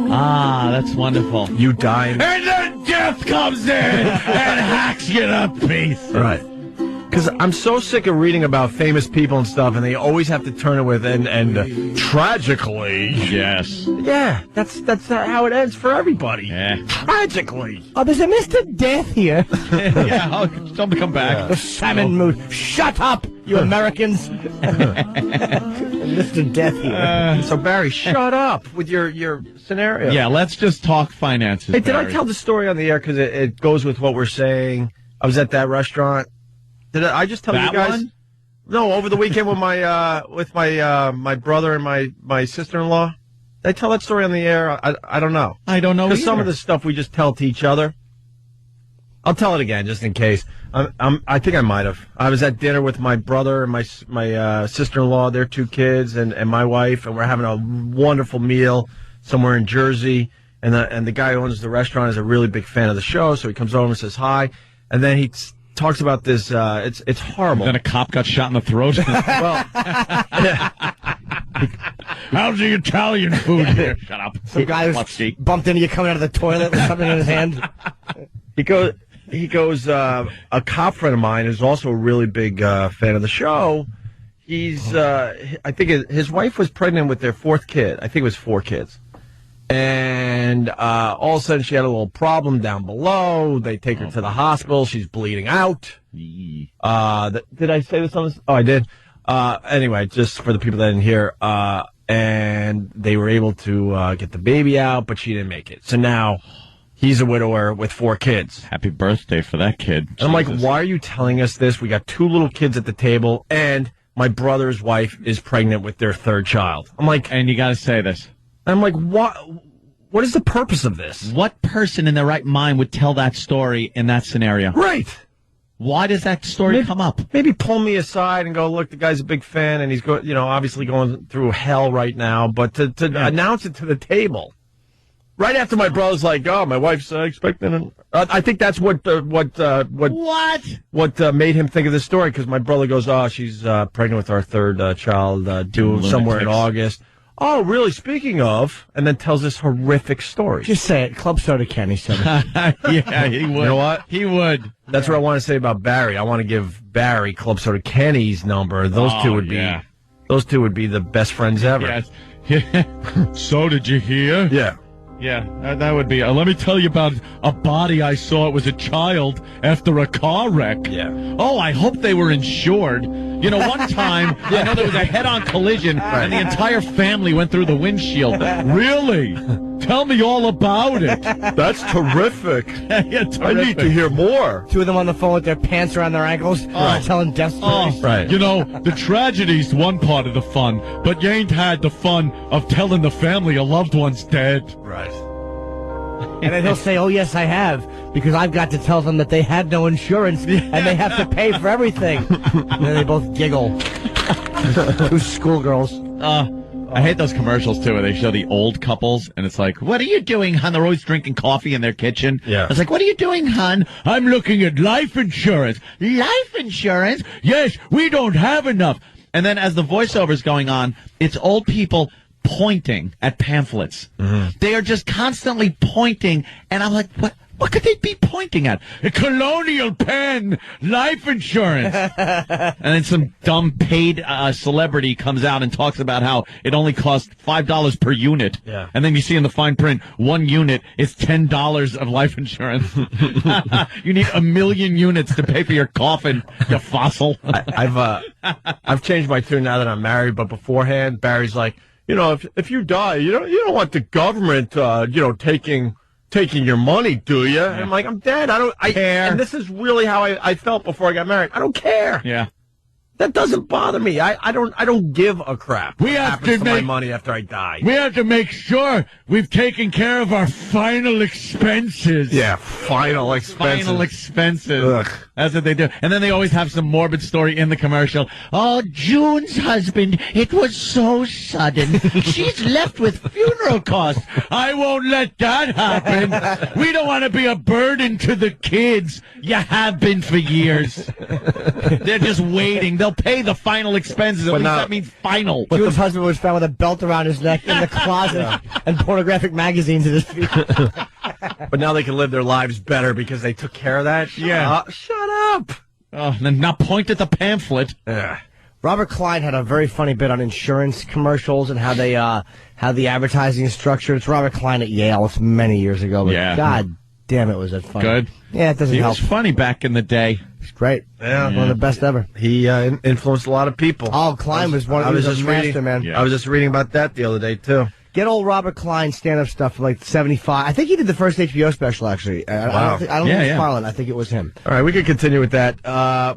That's wonderful. You die. And then death comes in and hacks you to pieces. Right. Because I'm so sick of reading about famous people and stuff, and they always have to turn it with and tragically. Yes. Yeah, that's how it ends for everybody. Yeah. Tragically. Oh, there's a Mr. Death here. Don't come back. The salmon mood. Shut up, you Americans. Mr. Death here. So, Barry, shut up with your scenario. Yeah, let's just talk finances. Hey, did I tell the story on the air? Because it goes with what we're saying. I was at that restaurant. Did I just tell you guys? One? No, over the weekend with my brother and my sister-in-law. Did I tell that story on the air? I don't know. I don't know. Because some of the stuff we just tell to each other. I'll tell it again just in case. I think I might have. I was at dinner with my brother and my sister-in-law, their two kids, and my wife, and we're having a wonderful meal somewhere in Jersey. And the guy who owns the restaurant is a really big fan of the show, so he comes over and says hi, and then he talks about this. It's horrible. Then a cop got shot in the throat. Well, how's the Italian food here? Shut up. Some guy was bumped into you coming out of the toilet with something in his hand. He goes. A cop friend of mine is also a really big fan of the show. He's. I think his wife was pregnant with their fourth kid. I think it was 4 kids. And all of a sudden, she had a little problem down below. They take her to the hospital. She's bleeding out. Did I say this on this? Oh, I did. Anyway, just for the people that didn't hear. And they were able to get the baby out, but she didn't make it. So now he's a widower with 4 kids. Happy birthday for that kid. And I'm like, why are you telling us this? We got 2 little kids at the table, and my brother's wife is pregnant with their 3rd child. I'm like, and you got to say this. I'm like, what is the purpose of this? What person in their right mind would tell that story in that scenario? Right. Why does that story come up? Maybe pull me aside and go, look, the guy's a big fan, and he's obviously going through hell right now. But to announce it to the table, right after my brother's like, "Oh, my wife's expecting," I think that's what made him think of this story, because my brother goes, "Oh, she's pregnant with our third child, due somewhere in August." Oh, really? Speaking of, and then tells this horrific story. Just say it. Club Soda Kenny said it. Yeah, he would. You know what? He would. That's what I want to say about Barry. I want to give Barry Club Soda Kenny's number. Those two would be the best friends ever. Yes. So did you hear? Yeah. Yeah, that would be. Let me tell you about a body I saw. It was a child after a car wreck. Yeah. Oh, I hope they were insured. You know, one time, I know there was a head-on collision, and the entire family went through the windshield. Really? Tell me all about it. That's terrific. Yeah, terrific. I need to hear more. Two of them on the phone with their pants around their ankles, telling death stories. Right. You know, the tragedy's one part of the fun, but you ain't had the fun of telling the family a loved one's dead. Right. And then he'll say, "Oh, yes, I have, because I've got to tell them that they had no insurance and they have to pay for everything." And then they both giggle. Two schoolgirls. I hate those commercials, too, where they show the old couples, and it's like, "What are you doing, hon?" They're always drinking coffee in their kitchen. Yeah. It's like, "What are you doing, hon?" "I'm looking at life insurance." "Life insurance?" "Yes, we don't have enough." And then as the voiceover's going on, it's old people pointing at pamphlets. Mm-hmm. They are just constantly pointing, and I'm like, what could they be pointing at? A Colonial Penn, life insurance. And then some dumb paid celebrity comes out and talks about how it only costs $5 per unit. Yeah. And then you see in the fine print, 1 unit is $10 of life insurance. You need 1 million units to pay for your coffin, you fossil. I've changed my tune now that I'm married, but beforehand, Barry's like, if you die, you don't want the government, taking your money, do you? Yeah. And I'm like, I'm dead. I don't care. And this is really how I felt before I got married. I don't care. Yeah. That doesn't bother me. I don't give a crap. We have to make my money after I die. We have to make sure we've taken care of our final expenses. Yeah, final expenses. Final expenses. Ugh. That's what they do. And then they always have some morbid story in the commercial. "Oh, June's husband, it was so sudden. She's left with funeral costs." "I won't let that happen. We don't want to be a burden to the kids." "You have been for years." They're just waiting. They'll pay the final expenses. At least that means final. June's husband was found with a belt around his neck in the closet and pornographic magazines at his feet. But now they can live their lives better because they took care of that. Yeah. Shut up. Oh, and now point at the pamphlet. Yeah. Robert Klein had a very funny bit on insurance commercials and how they how the advertising is structured. It's Robert Klein at Yale. It's many years ago, but God damn it, was it funny. Good. Yeah, it doesn't help. He was funny back in the day. It's great. Yeah. One of the best ever. He influenced a lot of people. Oh, Klein was one of the master, man. Yeah. I was just reading about that the other day, too. Get old Robert Klein stand-up stuff from like 75. I think he did the first HBO special, actually. Wow. I don't think it's Marlon. I think it was him. All right, we could continue with that.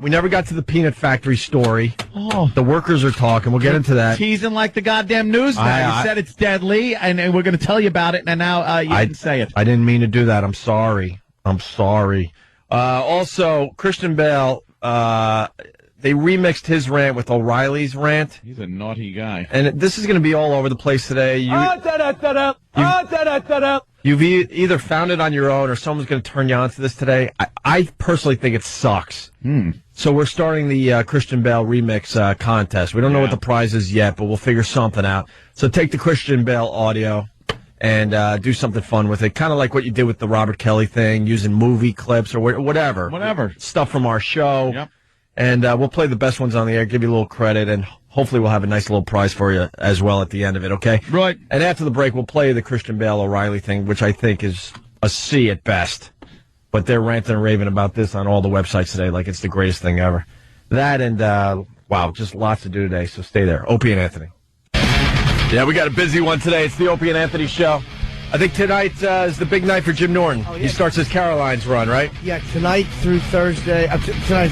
We never got to the peanut factory story. Oh. The workers are talking. We'll get into that. Teasing like the goddamn news now. You said it's deadly, and we're going to tell you about it, and now you didn't say it. I didn't mean to do that. I'm sorry. Also, Christian Bale, they remixed his rant with O'Reilly's rant. He's a naughty guy. And this is going to be all over the place today. You've either found it on your own or someone's going to turn you on to this today. I personally think it sucks. So we're starting the Christian Bale remix contest. We don't know what the prize is yet, but we'll figure something out. So take the Christian Bale audio and do something fun with it. Kind of like what you did with the Robert Kelly thing, using movie clips or whatever. Stuff from our show. Yep. And we'll play the best ones on the air, give you a little credit, and hopefully we'll have a nice little prize for you as well at the end of it, okay? Right. And after the break, we'll play the Christian Bale O'Reilly thing, which I think is a C at best. But they're ranting and raving about this on all the websites today like it's the greatest thing ever. That and, wow, just lots to do today, so stay there. Opie and Anthony. Yeah, we got a busy one today. It's the Opie and Anthony show. I think tonight is the big night for Jim Norton. Oh, yeah. He starts his Caroline's run, right? Yeah, tonight through Thursday. Tonight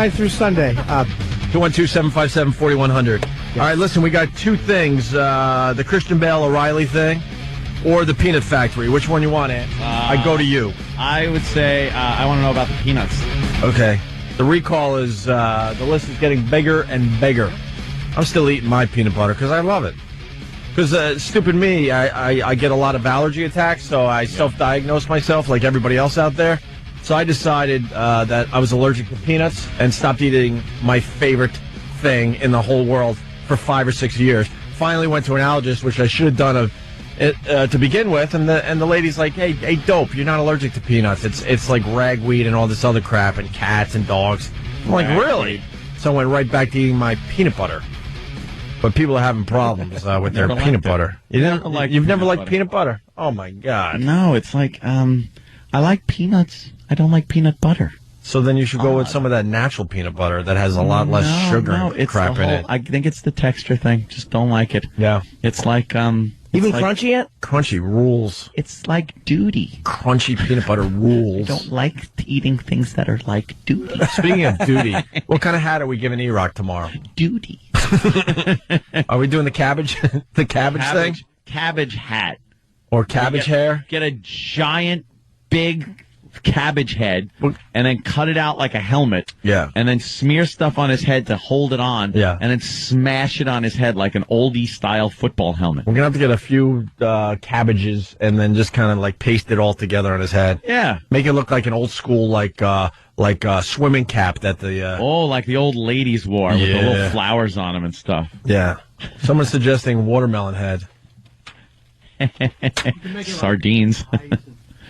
through Sunday. 212-757-4100. Yes. All right, listen, we got two things. The Christian Bale O'Reilly thing or the Peanut Factory. Which one you want, Ant? I go to you. I would say I want to know about the peanuts. Okay. The recall is, the list is getting bigger and bigger. I'm still eating my peanut butter because I love it. Because, stupid me, I get a lot of allergy attacks, so I self-diagnose myself like everybody else out there. So I decided that I was allergic to peanuts and stopped eating my favorite thing in the whole world for 5 or 6 years. Finally went to an allergist, which I should have done to begin with, and the lady's like, hey, dope, you're not allergic to peanuts. It's like ragweed and all this other crap and cats and dogs. I'm like, really? So I went right back to eating my peanut butter. But people are having problems with their peanut butter. You've never liked peanut butter? Oh, my God. No, it's like, I like peanuts. I don't like peanut butter. So then you should go with some of that natural peanut butter that has a lot less sugar and crap in it. I think it's the texture thing. Just don't like it. Yeah. It's like, Even crunchy yet? Crunchy rules. It's like duty. Crunchy peanut butter rules. I don't like eating things that are like duty. Speaking of duty, what kind of hat are we giving E-Rock tomorrow? Duty. Are we doing the cabbage? The cabbage thing? Cabbage hat. Or cabbage hair? Get a giant, big cabbage head and then cut it out like a helmet. Yeah. And then smear stuff on his head to hold it on. Yeah. And then smash it on his head like an oldie-style football helmet. We're going to have to get a few cabbages and then just kind of like paste it all together on his head. Yeah. Make it look like an old school like swimming cap that the... like the old ladies wore with the little flowers on them and stuff. Yeah. Someone's suggesting watermelon head. Sardines.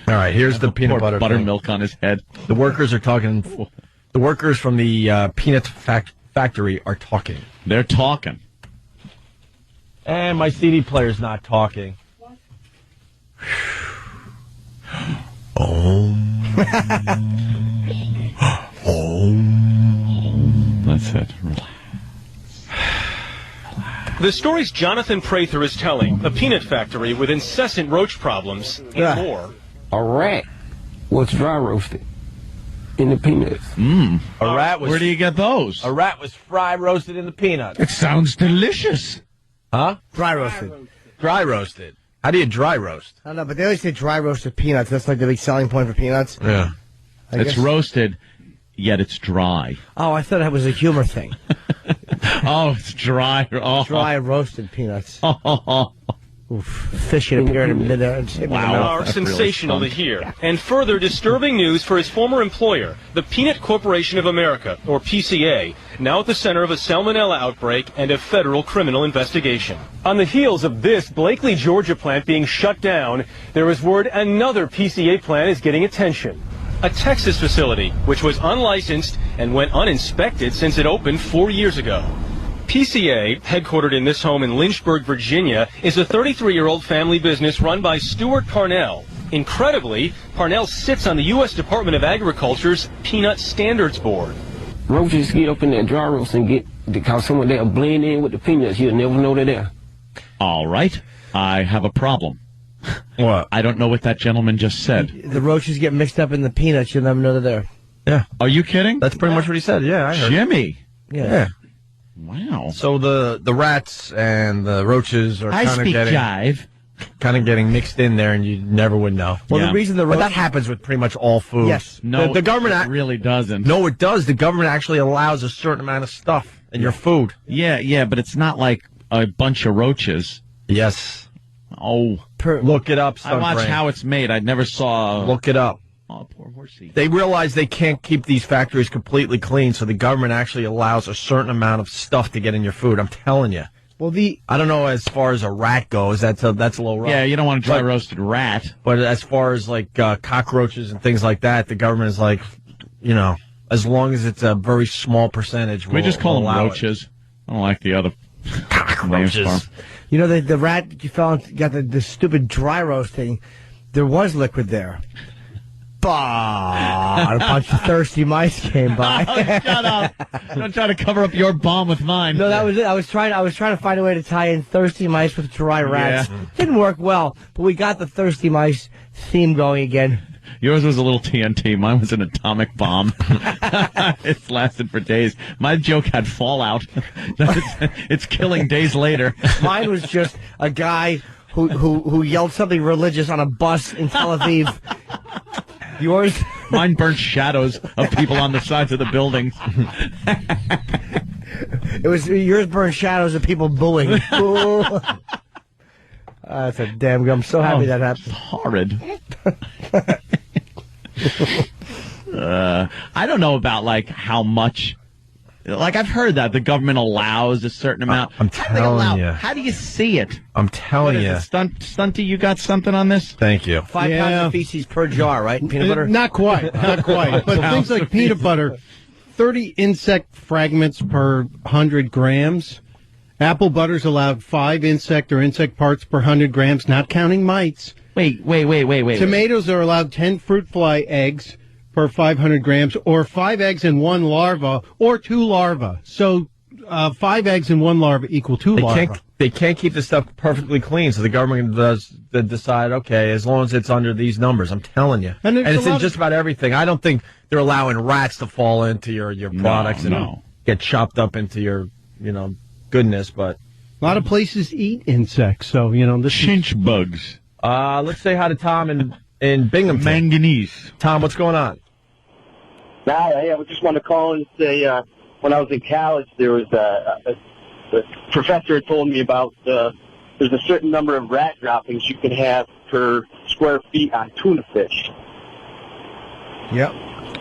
All right, here's the peanut butter buttermilk on his head. The workers are talking. The workers from the peanut factory are talking. They're talking. And my CD player's not talking. That's it. Relax. The stories Jonathan Prather is telling, a peanut factory with incessant roach problems and more. A rat was dry roasted in the peanuts. A rat was. Where do you get those? A rat was fry roasted in the peanuts. It sounds delicious. Huh? Dry roasted. Dry roasted. How do you dry roast? I don't know, but they always say dry roasted peanuts. That's like the big selling point for peanuts. Yeah. It's roasted, yet it's dry. Oh, I thought it was a humor thing. Oh, it's dry. Oh. Dry roasted peanuts. Oof, fish in a pyramid in midair. Wow, sensational to hear. And further disturbing news for his former employer, the Peanut Corporation of America, or PCA, now at the center of a salmonella outbreak and a federal criminal investigation. On the heels of this Blakely, Georgia plant being shut down, there is word another PCA plant is getting attention. A Texas facility, which was unlicensed and went uninspected since it opened 4 years ago. PCA, headquartered in this home in Lynchburg, Virginia, is a 33-year-old family business run by Stuart Parnell. Incredibly, Parnell sits on the U.S. Department of Agriculture's Peanut Standards Board. Roaches get up in that dry roast and because some of them blend in with the peanuts. You'll never know they're there. All right. I have a problem. What? I don't know what that gentleman just said. The roaches get mixed up in the peanuts. You'll never know they're there. Yeah. Are you kidding? That's pretty much what he said. Yeah, I heard. Jimmy. Yeah. Wow. So the rats and the roaches are kind of getting mixed in there, and you never would know. Well, the reason but that happens with pretty much all food. Yes. No, the government it really doesn't. No, it does. The government actually allows a certain amount of stuff in your food. Yeah, but it's not like a bunch of roaches. Yes. Oh. Look it up, I watched how it's made. I never saw... Look it up. Oh, poor horsey. They realize they can't keep these factories completely clean, so the government actually allows a certain amount of stuff to get in your food. I'm telling you. Well, I don't know as far as a rat goes. That's a little rough. Yeah, you don't want a dry roasted rat. But as far as like cockroaches and things like that, the government is like, as long as it's a very small percentage, we just call them roaches. I don't like the other cockroaches. The rat you found got the stupid dry roast thing. There was liquid there. A bunch of thirsty mice came by. Oh, shut up! Don't try to cover up your bomb with mine. No, that was it. I was trying to find a way to tie in thirsty mice with dry rats. Yeah. Didn't work well, but we got the thirsty mice theme going again. Yours was a little TNT. Mine was an atomic bomb. It's lasted for days. My joke had fallout. It's killing days later. Mine was just a guy who yelled something religious on a bus in Tel Aviv. Yours? Mine burnt shadows of people on the sides of the buildings. It was yours burned shadows of people booing. That's a damn good. I'm so happy that happened. Horrid. I don't know about like how much. Like I've heard that the government allows a certain amount. I'm telling you. How do you see it? I'm telling you. Stunty, you got something on this? Thank you. 5 pounds of feces per jar, right? Peanut butter? Not quite. But things like peanut butter, 30 insect fragments per 100 grams. Apple butter's allowed 5 insect or insect parts per 100 grams, not counting mites. Wait. Tomatoes are allowed 10 fruit fly eggs per 500 grams, or 5 eggs and 1 larva, or 2 larvae. So 5 eggs and 1 larva equal 2 larvae. They can't keep this stuff perfectly clean, so the government does decide, okay, as long as it's under these numbers, I'm telling you. And it's in just about everything. I don't think they're allowing rats to fall into your products and get chopped up into your, goodness, but... A lot of places eat insects, so, the chinch bugs. Let's say hi to Tom in Binghamton. Manganese. Tom, what's going on? Hey, I just want to call and say, when I was in college, there was a professor told me about there's a certain number of rat droppings you can have per square feet on tuna fish. Yep.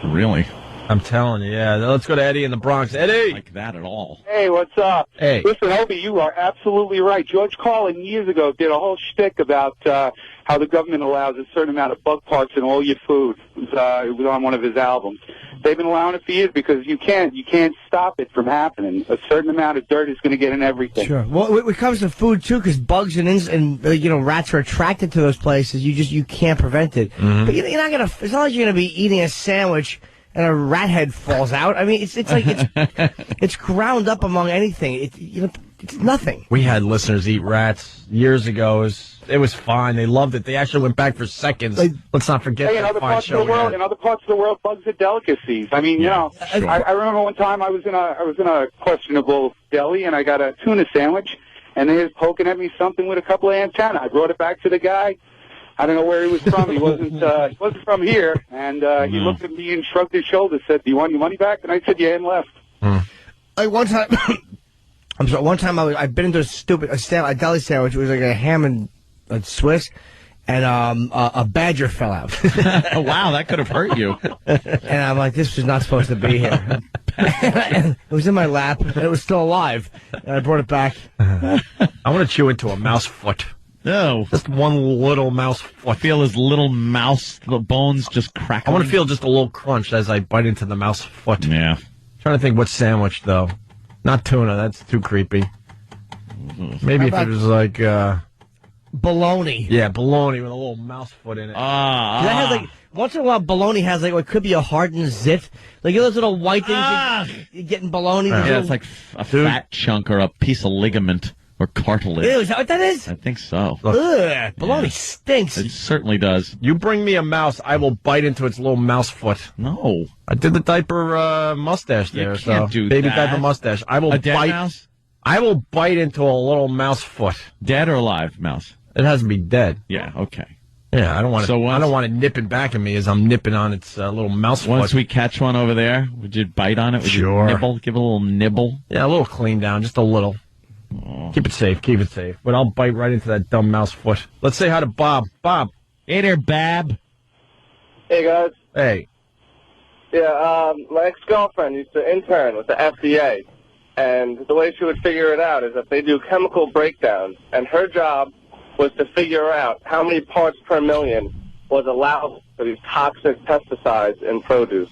Really? I'm telling you, yeah. Let's go to Eddie in the Bronx. Eddie! Like that at all. Hey, what's up? Hey. Listen, Opie, you are absolutely right. George Carlin years ago did a whole shtick about how the government allows a certain amount of bug parts in all your food. It was on one of his albums. They've been allowing it for years because you can't stop it from happening. A certain amount of dirt is going to get in everything. Sure. Well, when it comes to food too, because bugs and rats are attracted to those places. You can't prevent it. Mm-hmm. But you're not gonna. It's not like you're gonna be eating a sandwich and a rat head falls out. I mean, it's like it's ground up among anything. It's nothing. We had listeners eat rats years ago. It was fine. They loved it. They actually went back for seconds. Let's not forget in other parts of the world, bugs are delicacies. I mean, sure. I remember one time I was in a questionable deli and I got a tuna sandwich, and they was poking at me something with a couple of antennae. I brought it back to the guy. I don't know where he was from. He wasn't from here, and he looked at me and shrugged his shoulders. Said, "Do you want your money back?" And I said, "Yeah," and left. One time, I'm sorry. One time I've been into a deli sandwich. It was like a ham and a Swiss, and a badger fell out. Wow, that could have hurt you. And I'm like, this was not supposed to be here. It was in my lap, and it was still alive. And I brought it back. I want to chew into a mouse foot. No. Just one little mouse foot. Feel his little mouse, the bones just crackling. I want to feel just a little crunch as I bite into the mouse foot. Yeah. Trying to think what sandwich, though. Not tuna. That's too creepy. Maybe if it was like... bologna. Yeah, bologna with a little mouse foot in it. That has like once in a while bologna has like what could be a hardened zit. Like those little white things you get in bologna. Yeah, it's like a fat chunk or a piece of ligament or cartilage. Ew, is that what that is? I think so. Ugh, bologna stinks. It certainly does. You bring me a mouse, I will bite into its little mouse foot. No. I did the diaper mustache there. You can't do baby that. diaper mustache. I will a dead bite. Mouse? I will bite into a little mouse foot. Dead or alive mouse? It has to be dead. Yeah. Okay. Yeah, I don't want I don't want it nipping back at me as I'm nipping on its little mouse foot. Once we catch one over there, would you bite on it? Would you nibble? Give it a little nibble? Yeah, a little clean down, just a little. Oh. Keep it safe. But I'll bite right into that dumb mouse foot. Let's say hi to Bob. Bob. Hey there, Bab. Hey, guys. Hey. Yeah, my ex-girlfriend used to intern with the FDA, and the way she would figure it out is that they do chemical breakdowns, and her job was to figure out how many parts per million was allowed for these toxic pesticides in produce.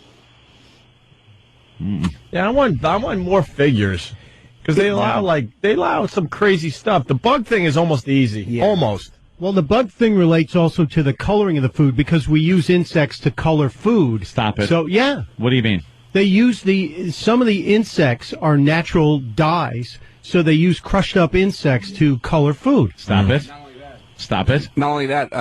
Yeah, I want more figures. Because they allow some crazy stuff. The bug thing is almost easy. Yeah. Almost. Well, the bug thing relates also to the coloring of the food because we use insects to color food. Stop it. So, yeah. What do you mean? They use some of the insects are natural dyes, so they use crushed up insects to color food. Stop it. Stop it. Not only that,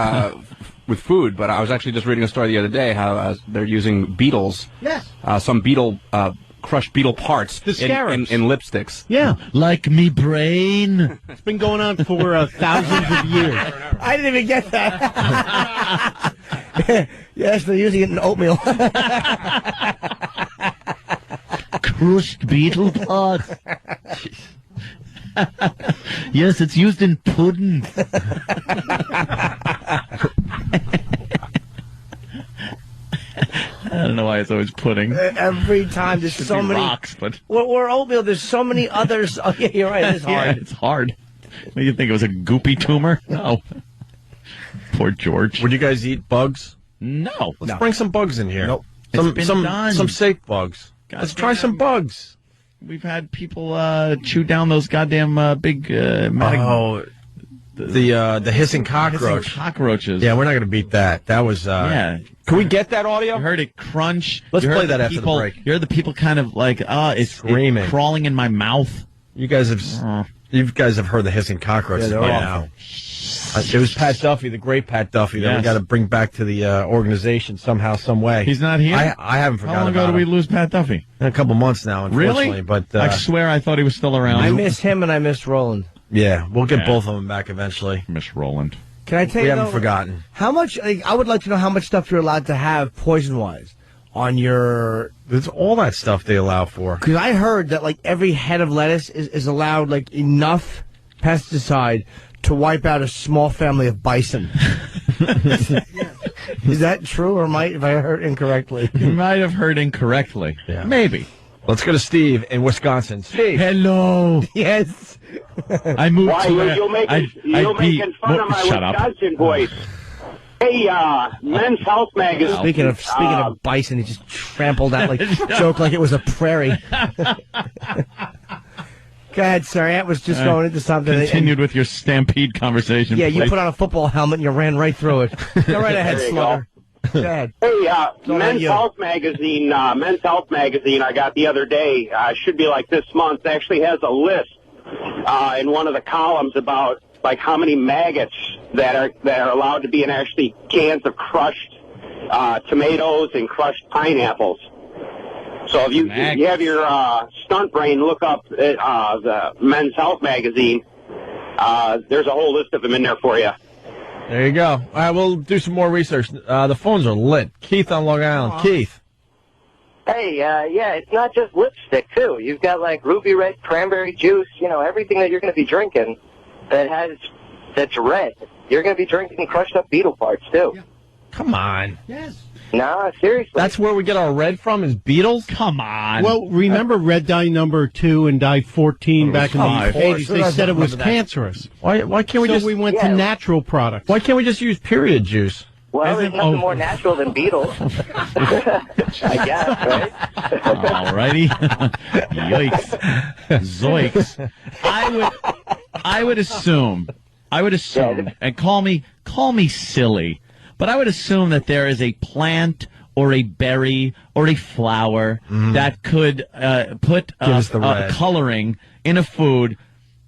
with food, but I was actually just reading a story the other day how they're using beetles. Yes. Some beetle crushed beetle parts The scarabs. in lipsticks. Yeah. Like me brain. It's been going on for thousands of years. I didn't even get that. Yes, they're using it in oatmeal. Crushed beetle parts. Yes, it's used in pudding. I don't know why it's always pudding. Every time there's so many rocks, but or oatmeal. There's so many others. Oh, yeah, you're right. It's hard. Yeah, it's hard. What, you think it was a goopy tumor? No. Poor George. Would you guys eat bugs? No. Let's bring some bugs in here. Nope. Some safe bugs. Let's try some bugs. We've had people chew down those goddamn big the hissing cockroach. Hissing cockroaches. Yeah, we're not going to beat that. That was yeah. Can we get that audio? You heard it crunch. Let's play that after the break. You heard the people kind of like it's screaming, crawling in my mouth. You guys have heard the hissing cockroaches by now. It was Pat Duffy, the great Pat Duffy, that we got to bring back to the organization somehow, some way. He's not here? I haven't forgotten. How long ago did we lose Pat Duffy? In a couple months now, unfortunately. Really? But I swear I thought he was still around. I miss him and I miss Roland. Yeah, we'll get both of them back eventually. Miss Roland. Can I tell you? We haven't forgotten. How much? I would like to know how much stuff you're allowed to have poison-wise on your. There's all that stuff they allow for. Because I heard that like every head of lettuce is allowed like enough pesticide to wipe out a small family of bison. Is that true, or have I heard incorrectly? You might have heard incorrectly. Yeah. Maybe. Let's go to Steve in Wisconsin. Steve. Hello. Yes. I moved Why, to you're making fun of my Wisconsin voice. Hey, Men's Health Magazine. Speaking of bison, he just trampled that joke like it was a prairie. Go ahead, sir. Aunt was just going into something. Continued with your stampede conversation. Yeah, please. you put on a football helmet and you ran right through it. Go right ahead, Slaughter. Go ahead. Hey, Men's Health Magazine. I got the other day. Should be like this month. Actually has a list in one of the columns about like how many maggots that are allowed to be in actually cans of crushed tomatoes and crushed pineapples. So if you have your stunt brain, look up the Men's Health Magazine. There's a whole list of them in there for you. There you go. All right, we'll do some more research. The phones are lit. Keith on Long Island. Aww. Keith. Hey, yeah, it's not just lipstick, too. You've got, like, ruby red cranberry juice, everything that you're going to be drinking that's red. You're going to be drinking crushed up beetle parts, too. Yeah. Come on. Yes. Nah, seriously. That's where we get our red from, is beetles? Come on. Well, remember red dye number 2 and dye 14 back in the 80s? They said it was cancerous. Why can't we so just... we went to natural products. Why can't we just use period juice? Well, there's nothing more natural than beetles. I guess, right? Alrighty. Yikes. Zoiks. I would assume, and call me silly, but I would assume that there is a plant or a berry or a flower that could put coloring in a food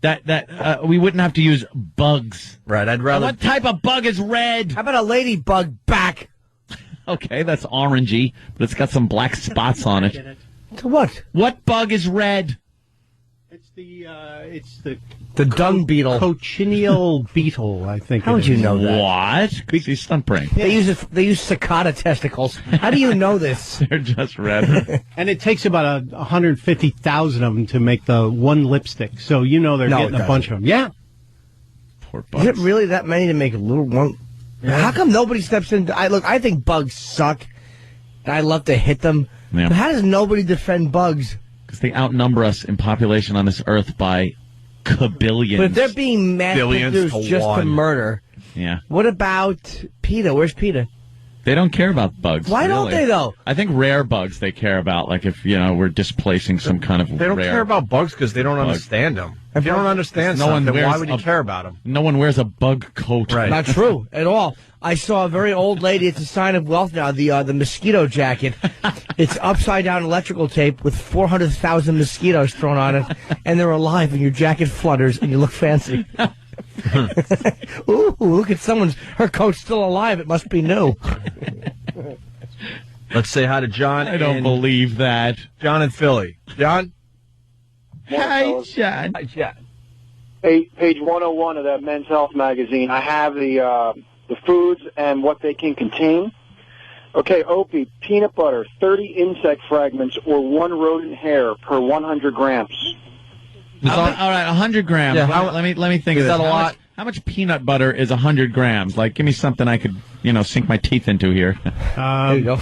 that we wouldn't have to use bugs. Right, I'd rather... What type of bug is red? How about a ladybug back? Okay, that's orangey, but it's got some black spots on it. To what? What bug is red? It's the dung beetle. Cochineal beetle, I think. How would you know that? What? Because he's stunt brain. They use cicada testicles. How do you know this? They're just red. And it takes about 150,000 of them to make the one lipstick. So they're getting a bunch of them. Yeah. Poor bugs. Is it really that many to make a little one? Yeah. How come nobody steps in? I think bugs suck. And I love to hit them. Yeah. But how does nobody defend bugs? Because they outnumber us in population on this earth by kabillions. But if they're being mass-produced just to murder, what about PETA? Where's PETA? They don't care about bugs. Why don't they, though? I think rare bugs they care about, like if, we're displacing some kind of They don't care about bugs because they don't understand them. If you don't understand something, why would you care about them? No one wears a bug coat. Right. Not true at all. I saw a very old lady. It's a sign of wealth now. The mosquito jacket. It's upside down electrical tape with 400,000 mosquitoes thrown on it, and they're alive. And your jacket flutters, and you look fancy. Ooh, look at her coat's still alive. It must be new. Let's say hi to John. I don't believe that. John in Philly. John? Hi, John. Hi, John. Page 101 of that Men's Health magazine. I have the foods and what they can contain. Okay, Opie, peanut butter, 30 insect fragments or 1 rodent hair per 100 grams. All right, 100 grams. Yeah, let me think of this. Is that a lot? How much peanut butter is 100 grams? Like, give me something I could, sink my teeth into here. There you go.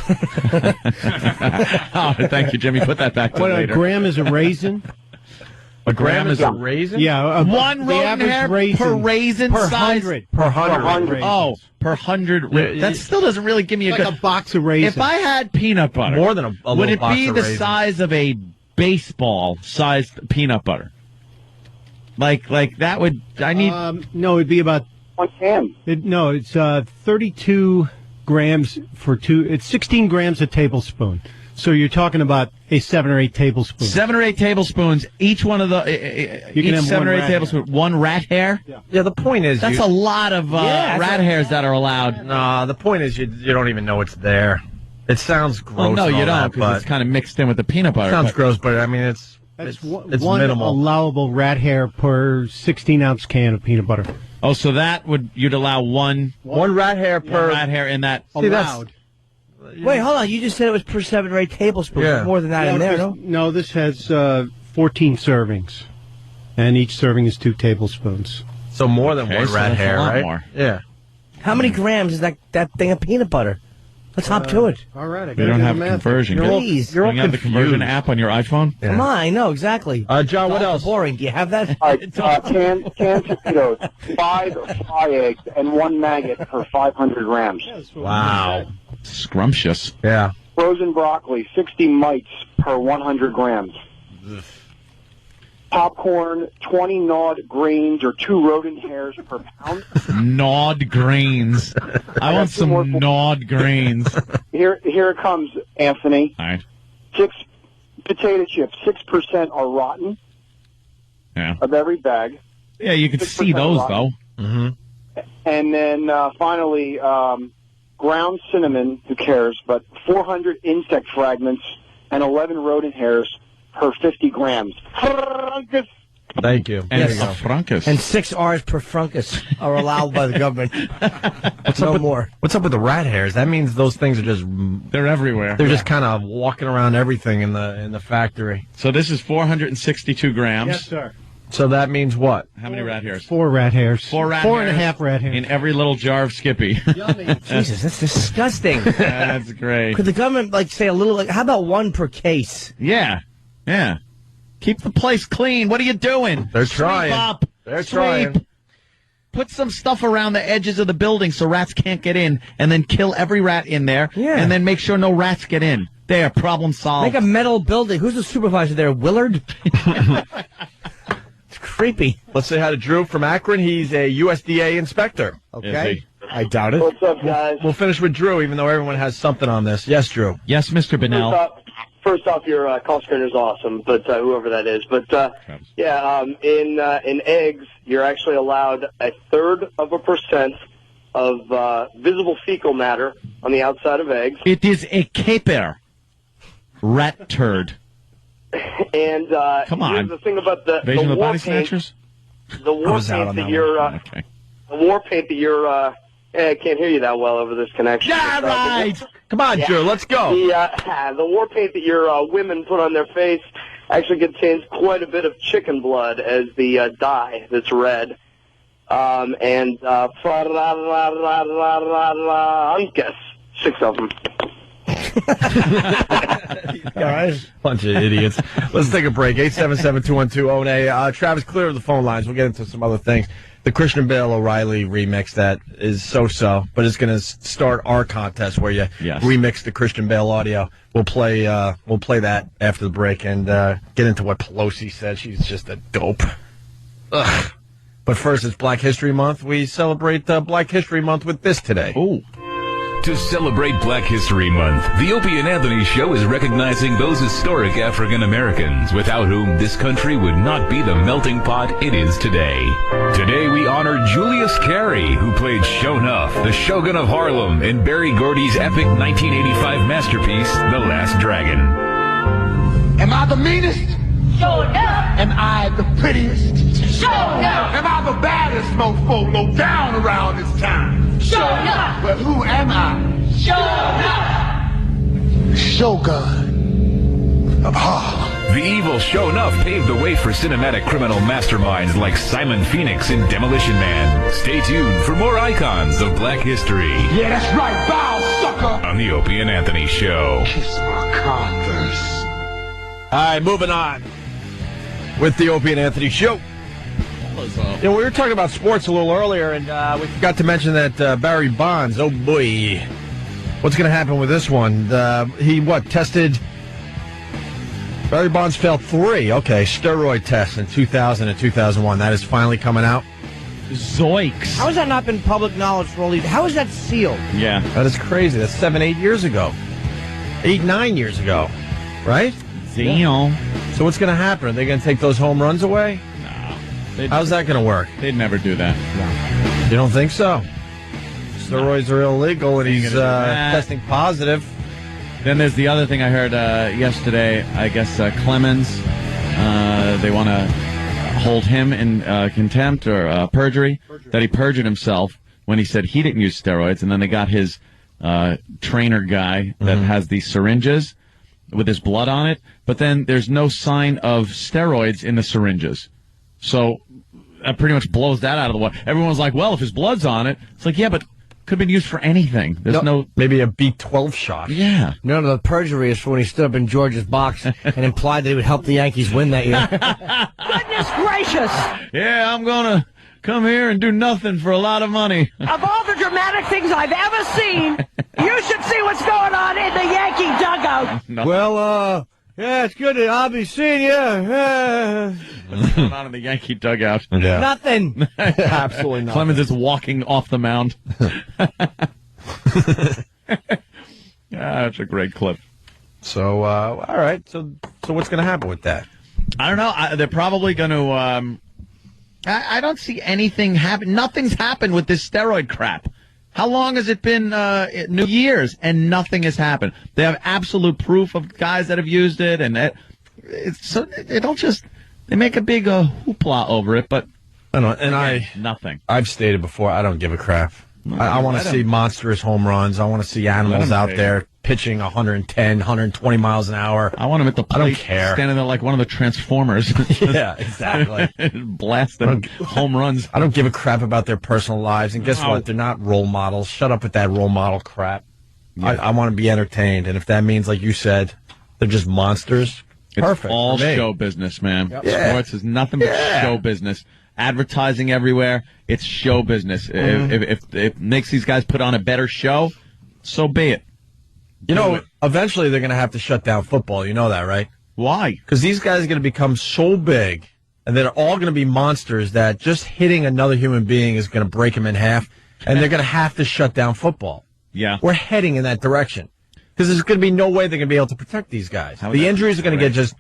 Oh, thank you, Jimmy. Put that back to later. A gram is a raisin? A gram is a raisin? Yeah. One rodent hair per raisin per size? 100. Per 100. Oh, per 100. That still doesn't really give me a like good... a box of raisins. If I had peanut butter... More than a would little it box be of the raisins. size of a baseball-sized peanut butter? Like that would... I need... no, it'd be about... 1 can. It's 32 grams for 2... It's 16 grams a tablespoon. So you're talking about a 7 or 8 tablespoons. 7 or 8 tablespoons. Each one of the... You can each have 7 or 8 rat tablespoons. One rat hair? Yeah, the point is... That's a lot of rat hairs that are allowed. No, the point is you don't even know it's there. It sounds gross. Well, no, and you all don't, that, because it's kind of mixed in with the peanut butter. It sounds gross, but I mean, it's one minimal. allowable rat hair per 16-ounce can of peanut butter. Oh, so that you'd allow one rat hair per... rat hair in that... Allowed. Wait, hold on. You just said it was per 7 or 8 tablespoons. Yeah. There's more than that in there, no? No, this has 14 servings, and each serving is 2 tablespoons. So more than Okay, one so rat that's a hair, lot right? more. Yeah. How many grams is that thing of peanut butter? Let's hop to it. All right, I They don't have conversion. Please. You have the conversion app on your iPhone? Come on, I know, exactly. John, what else? Boring. Do you have that? All right, canned potatoes, 5 fry eggs, and 1 maggot per 500 grams. Wow. Scrumptious. Yeah. Frozen broccoli, 60 mites per 100 grams. Popcorn, 20 gnawed grains or 2 rodent hairs per pound. Gnawed grains. I want some gnawed grains. Here it comes, Anthony. All right. 6 potato chips, 6% are rotten Yeah. of every bag. Yeah, you could see those, though. Mm-hmm. And then finally, ground cinnamon, who cares, but 400 insect fragments and 11 rodent hairs per 50 grams. Thank you. And Yes. a frunkus. And 6 R's per frunkus are allowed by the government. No more. What's up with the rat hairs? That means those things are just... They're everywhere. They're just kind of walking around everything in the factory. So this is 462 grams. Yes, sir. So that means what? How many rat hairs? 4 rat hairs. 4 rat Four hairs. and a half rat hairs. In every little jar of Skippy. Jesus, that's disgusting. That's great. Could the government say a little? How about 1 per case? Yeah. Keep the place clean. What are you doing? They're Sweep trying. up. They're Sweep. trying. Put some stuff around the edges of the building so rats can't get in, and then kill every rat in there, and then make sure no rats get in. There, problem solved. Make a metal building. Who's the supervisor there? Willard? It's creepy. Let's say hi to Drew from Akron. He's a USDA inspector. Okay. I doubt it. What's up, guys? We'll finish with Drew, even though everyone has something on this. Yes, Drew. Yes, Mr. Bennell. First off, your call screener's awesome, but whoever that is. But in eggs, you're actually allowed 1/3% of visible fecal matter on the outside of eggs. It is a caper. Rat turd. And Come on. here's the thing about the Invasion of the war Body paint. Snatchers? The war paint that you're Okay. the war paint that you're I can't hear you that well over this connection. Yeah, right. Come on, Drew, let's go. The war paint that your women put on their face actually contains quite a bit of chicken blood as the dye that's red. And Uncas, 6 of them. All right. Bunch of idiots. Let's take a break. 877-212-ONA. Travis, clear of the phone lines. We'll get into some other things. The Christian Bale O'Reilly remix that is so-so, but it's going to start our contest where you remix the Christian Bale audio. We'll play that after the break and get into what Pelosi said. She's just a dope. Ugh. But first, it's Black History Month. We celebrate Black History Month with this today. Ooh. To celebrate Black History Month, the Opie and Anthony Show is recognizing those historic African Americans without whom this country would not be the melting pot it is today. Today we honor Julius Carey, who played Sho'nuff, the Shogun of Harlem, in Berry Gordy's epic 1985 masterpiece, The Last Dragon. Am I the meanest? Sure enough. Am I the prettiest? Sure enough. Am I the baddest mofo low down around this town? Sure enough. Well, who am I? Sure enough. Shogun of Harlem. The evil Sho'nuff paved the way for cinematic criminal masterminds like Simon Phoenix in Demolition Man. Stay tuned for more icons of Black history. Yeah, that's right, bow, sucker. On the Opie and Anthony Show. Kiss my Converse. All right, moving on with the Opie and Anthony Show. We were talking about sports a little earlier, and we forgot to mention that Barry Bonds, oh boy, what's going to happen with this one? Tested? Barry Bonds failed 3, steroid tests in 2000 and 2001. That is finally coming out. Zoinks. How has that not been public knowledge for all these? How is that sealed? Yeah. That is crazy. That's 7-8 years ago. 8-9 years ago, right? Damn. So what's going to happen? Are they going to take those home runs away? No. How's that going to work? They'd never do that. No. You don't think so? Steroids are illegal, and he's testing positive. Then there's the other thing I heard yesterday. I guess Clemens, they want to hold him in contempt or perjury, that he perjured himself when he said he didn't use steroids, and then they got his trainer guy that has these syringes with his blood on it, but then there's no sign of steroids in the syringes. So that pretty much blows that out of the water. Everyone's like, well, if his blood's on it, it's like, yeah, but could have been used for anything. There's no maybe a B12 shot. Yeah. No, the perjury is for when he stood up in George's box and implied that he would help the Yankees win that year. Goodness gracious! Yeah, I'm going to come here and do nothing for a lot of money. Of all the dramatic things I've ever seen, you should see what's going on in the Yankee dugout. No. Well, yeah, it's good that I'll be seeing you. What's going on in the Yankee dugout? Yeah. Nothing. Absolutely nothing. Clemens is walking off the mound. That's a great clip. So, all right. So what's going to happen with that? I don't know. They're probably going to... I don't see anything happen. Nothing's happened with this steroid crap. How long has it been? New years, and nothing has happened. They have absolute proof of guys that have used it, and they don't just they make a big hoopla over it. But I don't know, and nothing. I've stated before, I don't give a crap. I want to see monstrous home runs. I want to see animals out there pitching 110, 120 miles an hour. I want him at the plate. I don't care. Standing there like one of the Transformers. Yeah, exactly. Blasting home runs. I don't give a crap about their personal lives. And guess what? They're not role models. Shut up with that role model crap. Yeah. I want to be entertained. And if that means, like you said, they're just monsters, perfect. It's all show business, man. Yep. Yeah. Sports is nothing but show business. Advertising everywhere. It's show business. If it makes these guys put on a better show, so be it. You know, eventually they're going to have to shut down football. You know that, right? Why? Because these guys are going to become so big, and they're all going to be monsters that just hitting another human being is going to break them in half, and they're going to have to shut down football. Yeah. We're heading in that direction. Because there's going to be no way they're going to be able to protect these guys. The injuries are going to get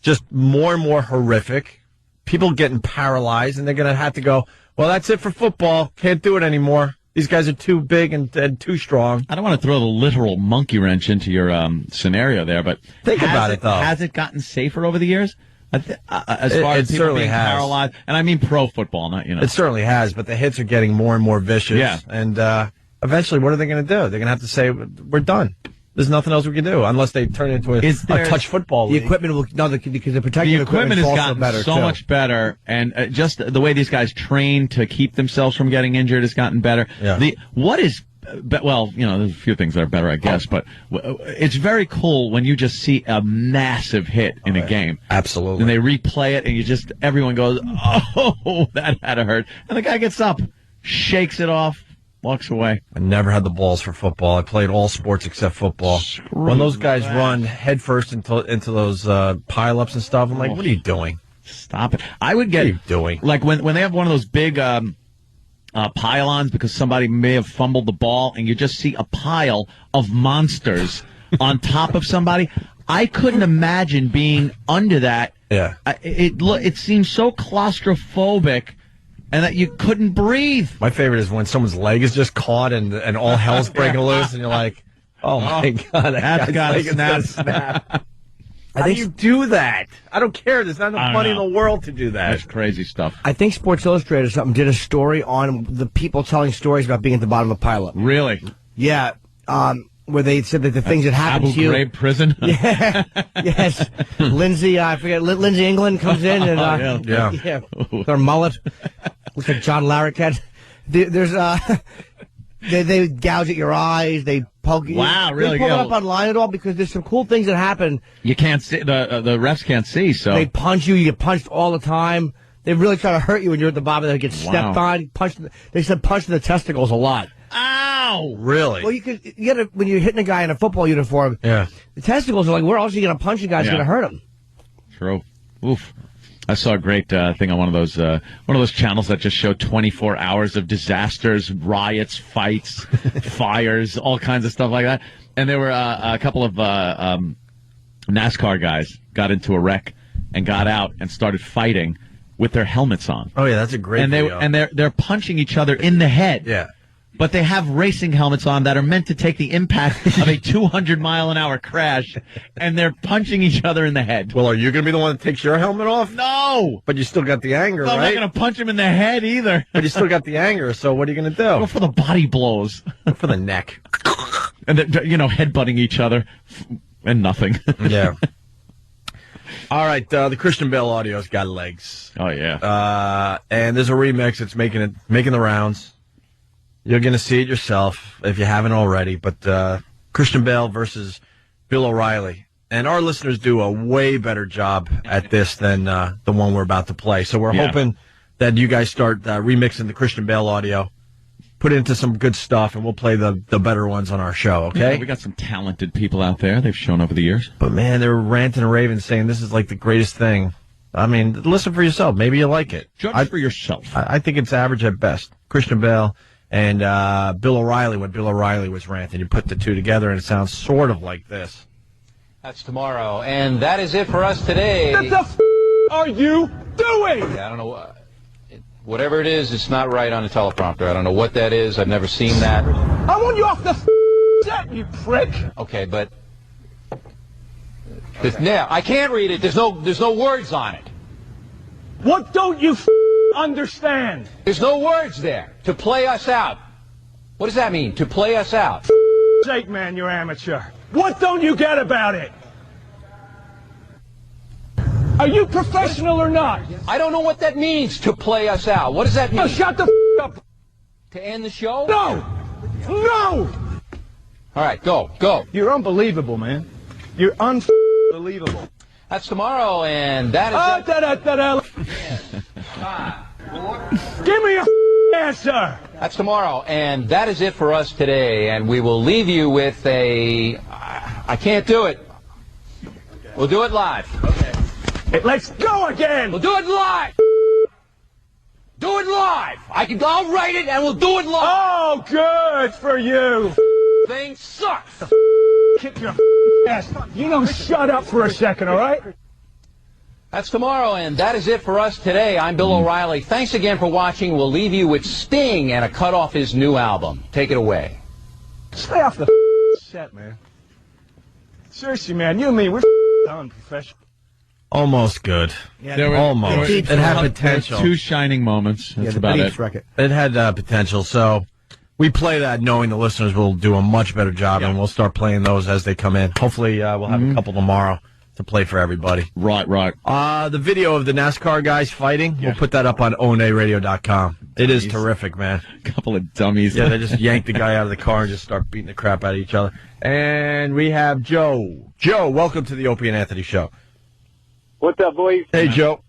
just more and more horrific. People getting paralyzed, and they're going to have to go, well, that's it for football. Can't do it anymore. These guys are too big and too strong. I don't want to throw the literal monkey wrench into your scenario there, but think about it, though. Has it gotten safer over the years? As far as people being paralyzed, and I mean pro football, not It certainly has, but the hits are getting more and more vicious. Yeah. And eventually, what are they going to do? They're going to have to say, we're done. There's nothing else we can do unless they turn it into a touch football league. The equipment will because the protective equipment has gotten better so much better, and just the way these guys train to keep themselves from getting injured has gotten better. Yeah. There's a few things that are better, I guess, but it's very cool when you just see a massive hit in a game. Absolutely. And they replay it, and everyone goes, oh, that had to hurt. And the guy gets up, shakes it off, walks away. I never had the balls for football. I played all sports except football. When those guys run headfirst into those pile-ups and stuff, I'm like, what are you doing? Stop it. I would get... What are you doing? Like when they have one of those big pylons because somebody may have fumbled the ball, and you just see a pile of monsters on top of somebody. I couldn't imagine being under that. Yeah. It seems so claustrophobic, and that you couldn't breathe. My favorite is when someone's leg is just caught and all hell's breaking loose, and you're like, oh, my God. That's got to snap. How do you do that? I don't care. There's not enough money in the world to do that. That's crazy stuff. I think Sports Illustrated or something did a story on the people telling stories about being at the bottom of a pilot. Really? Yeah. Where they said that the things that happened to you. Abu Ghraib prison? Yeah. Yes. Lindsay, I forget, Lindsay England comes in and, yeah. Their mullet. Looks like John Larroquette. There's, they gouge at your eyes, they poke you. Wow, really? They pull it up online at all because there's some cool things that happen. You can't see, the refs can't see, so. They punch you, you get punched all the time. They really try to hurt you when you're at the bottom. They get stepped on, they said punch in the testicles a lot. Ow! Really? Well, when you're hitting a guy in a football uniform, the testicles are like, where else are you going to punch a guy that's going to hurt him? True. Oof. I saw a great thing on one of those channels that just show 24 hours of disasters, riots, fights, fires, all kinds of stuff like that. And there were a couple of NASCAR guys got into a wreck and got out and started fighting with their helmets on. Oh yeah, that's a great video. And they're punching each other in the head. Yeah. But they have racing helmets on that are meant to take the impact of a 200-mile-an-hour crash, and they're punching each other in the head. Well, are you going to be the one that takes your helmet off? No! But you still got the anger, right? I'm not going to punch him in the head either. But you still got the anger, so what are you going to do? Go for the body blows. Go for the neck. And they're, headbutting each other, and nothing. Yeah. All right, the Christian Bale audio's got legs. Oh, yeah. And there's a remix that's making the rounds. You're going to see it yourself if you haven't already. But Christian Bale versus Bill O'Reilly. And our listeners do a way better job at this than the one we're about to play. So we're hoping that you guys start remixing the Christian Bale audio, put it into some good stuff, and we'll play the better ones on our show, okay? Yeah, we got some talented people out there. They've shown over the years. But, man, they're ranting and raving saying this is like the greatest thing. I mean, listen for yourself. Maybe you like it. Judge for yourself. I think it's average at best. Christian Bale and Bill O'Reilly, when Bill O'Reilly was ranting. You put the two together, and it sounds sort of like this. That's tomorrow, and that is it for us today. What the are you doing? I don't know. Whatever it is, it's not right on the teleprompter. I don't know what that is. I've never seen that. I want you off the set, you prick. Okay, but now I can't read it. There's no words on it. What don't you understand? There's no words there. To play us out. What does that mean? To play us out. Sake, man, you're amateur. What don't you get about it? Are you professional or not? I don't know what that means, to play us out. What does that mean? Oh, shut the up. To end the show? No! No! All right, go. You're unbelievable, man. You're unbelievable. That's tomorrow, and that is... Give me a answer! That's tomorrow, and that is it for us today, and we will leave you with a... I can't do it. We'll do it live. Okay. Hey, let's go again! We'll do it live! Do it live! I'll write it, and we'll do it live! Oh, good for you! Thing sucks! Kick your ass. You know, shut up for a second, all right? That's tomorrow, and that is it for us today. I'm Bill O'Reilly. Thanks again for watching. We'll leave you with Sting and a cut off his new album. Take it away. Stay off the set, man. Seriously, man, you and me, we're done, professional. Almost good. Yeah, almost. It had potential. Two shining moments. That's about it. It had potential. So we play that knowing the listeners will do a much better job, and we'll start playing those as they come in. Hopefully we'll have a couple tomorrow to play for everybody. Right. The video of the NASCAR guys fighting, we'll put that up on onaradio.com. It is terrific, man. A couple of dummies. Yeah, they just yank the guy out of the car and just start beating the crap out of each other. And we have Joe. Joe, welcome to the Opie and Anthony Show. What's up, boys? Hey, Joe.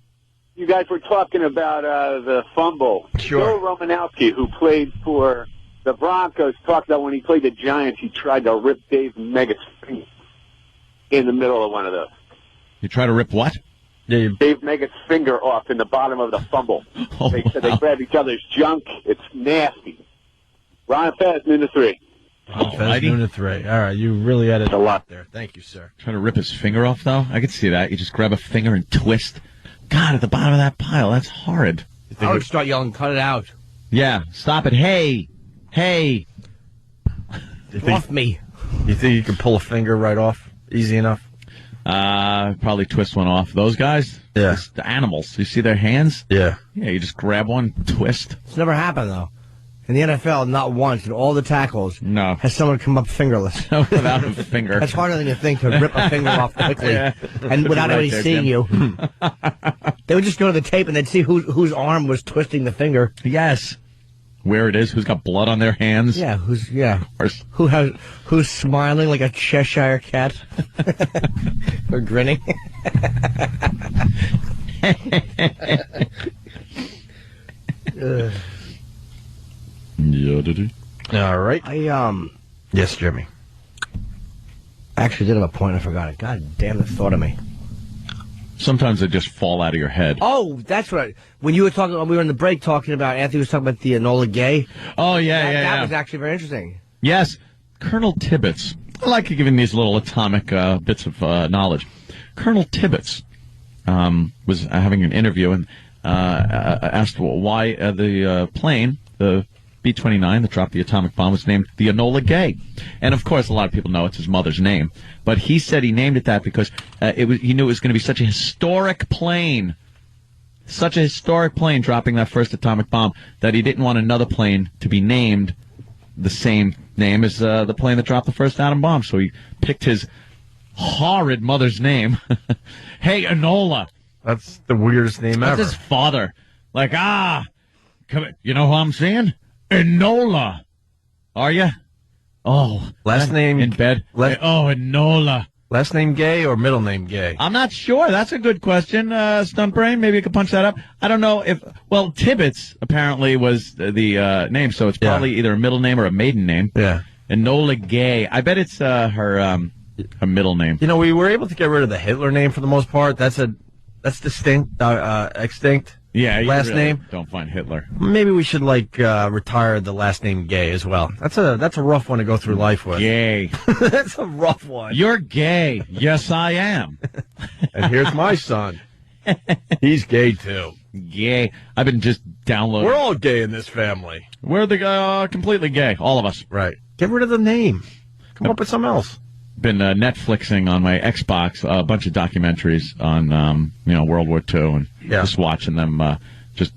You guys were talking about the fumble. Sure. Joe Romanowski, who played for the Broncos, talked about when he played the Giants, he tried to rip Dave Mega's finger in the middle of one of those. You try to rip what? Dave Meggett's finger off in the bottom of the fumble. They said they grab each other's junk. It's nasty. Ron Fez, noon to 3. Fez, noon to 3. All right, you really added a lot there. Thank you, sir. Trying to rip his finger off, though? I could see that. You just grab a finger and twist. God, at the bottom of that pile, that's horrid. I would start yelling, cut it out. Yeah, stop it. Hey. Off me. You think you can pull a finger right off easy enough? Probably twist one off. Those guys? Yeah. The animals. You see their hands? Yeah. Yeah, you just grab one, twist. It's never happened, though. In the NFL, not once in all the tackles has someone come up fingerless. Without a finger. That's harder than you think to rip a finger off quickly and without anybody seeing you. They would just go to the tape and they'd see whose arm was twisting the finger. Yes. Where it is, who's got blood on their hands. Yeah, who's smiling like a Cheshire cat. Or grinning. All right. Yes, Jimmy. I actually did have a point. I forgot it. God damn, the thought of me. Sometimes they just fall out of your head. Oh, that's right. When you were talking, when we were in the break talking about, Anthony was talking about the Enola Gay. Oh, yeah, That was actually very interesting. Yes. Colonel Tibbets. I like giving these little atomic bits of knowledge. Colonel Tibbets was having an interview and asked why the plane, the B-29 that dropped the atomic bomb, was named the Enola Gay. And, of course, a lot of people know it's his mother's name. But he said he named it that because he knew it was going to be such a historic plane. Such a historic plane dropping that first atomic bomb that he didn't want another plane to be named the same name as the plane that dropped the first atom bomb. So he picked his horrid mother's name. Hey, Enola. That's the weirdest name ever. That's his father. Like, you know who I'm saying? Enola. Are you? Oh. Last name in bed. Enola. Last name Gay or middle name Gay? I'm not sure. That's a good question, Stunt Brain. Maybe you could punch that up. I don't know if... Well, Tibbets apparently was the name, so it's probably either a middle name or a maiden name. Yeah. Enola Gay. I bet it's her middle name. You know, we were able to get rid of the Hitler name for the most part. That's distinct, extinct. Yeah, last really name. Don't find Hitler. Maybe we should retire the last name Gay as well. That's a rough one to go through life with. Gay. That's a rough one. You're gay. Yes, I am. And here's my son. He's gay too. Gay. I've been just downloading. We're all gay in this family. We're the completely gay. All of us. Right. Get rid of the name. Come up with something else. Been Netflixing on my Xbox a bunch of documentaries on World War II and just watching them just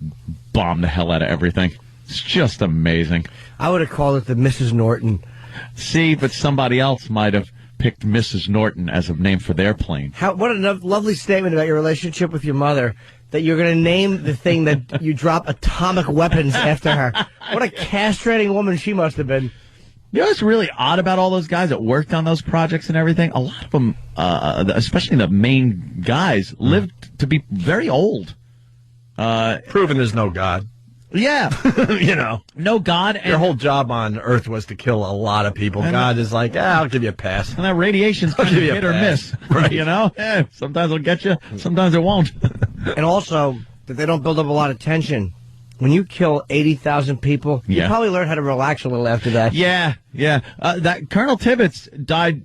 bomb the hell out of everything. It's just amazing. I would have called it the Mrs. Norton. See, but somebody else might have picked Mrs. Norton as a name for their plane. What a lovely statement about your relationship with your mother, that you're going to name the thing that you drop atomic weapons after her. What a castrating woman she must have been. You know what's really odd about all those guys that worked on those projects and everything? A lot of them, especially the main guys, lived to be very old. Proving there's no God. Yeah. No God. And their whole job on Earth was to kill a lot of people. God is like, I'll give you a pass. And that radiation's kind of hit or miss. Right. Yeah, sometimes it'll get you, sometimes it won't. And also, that they don't build up a lot of tension. When you kill 80,000 people, you probably learn how to relax a little after that. Yeah. That Colonel Tibbets died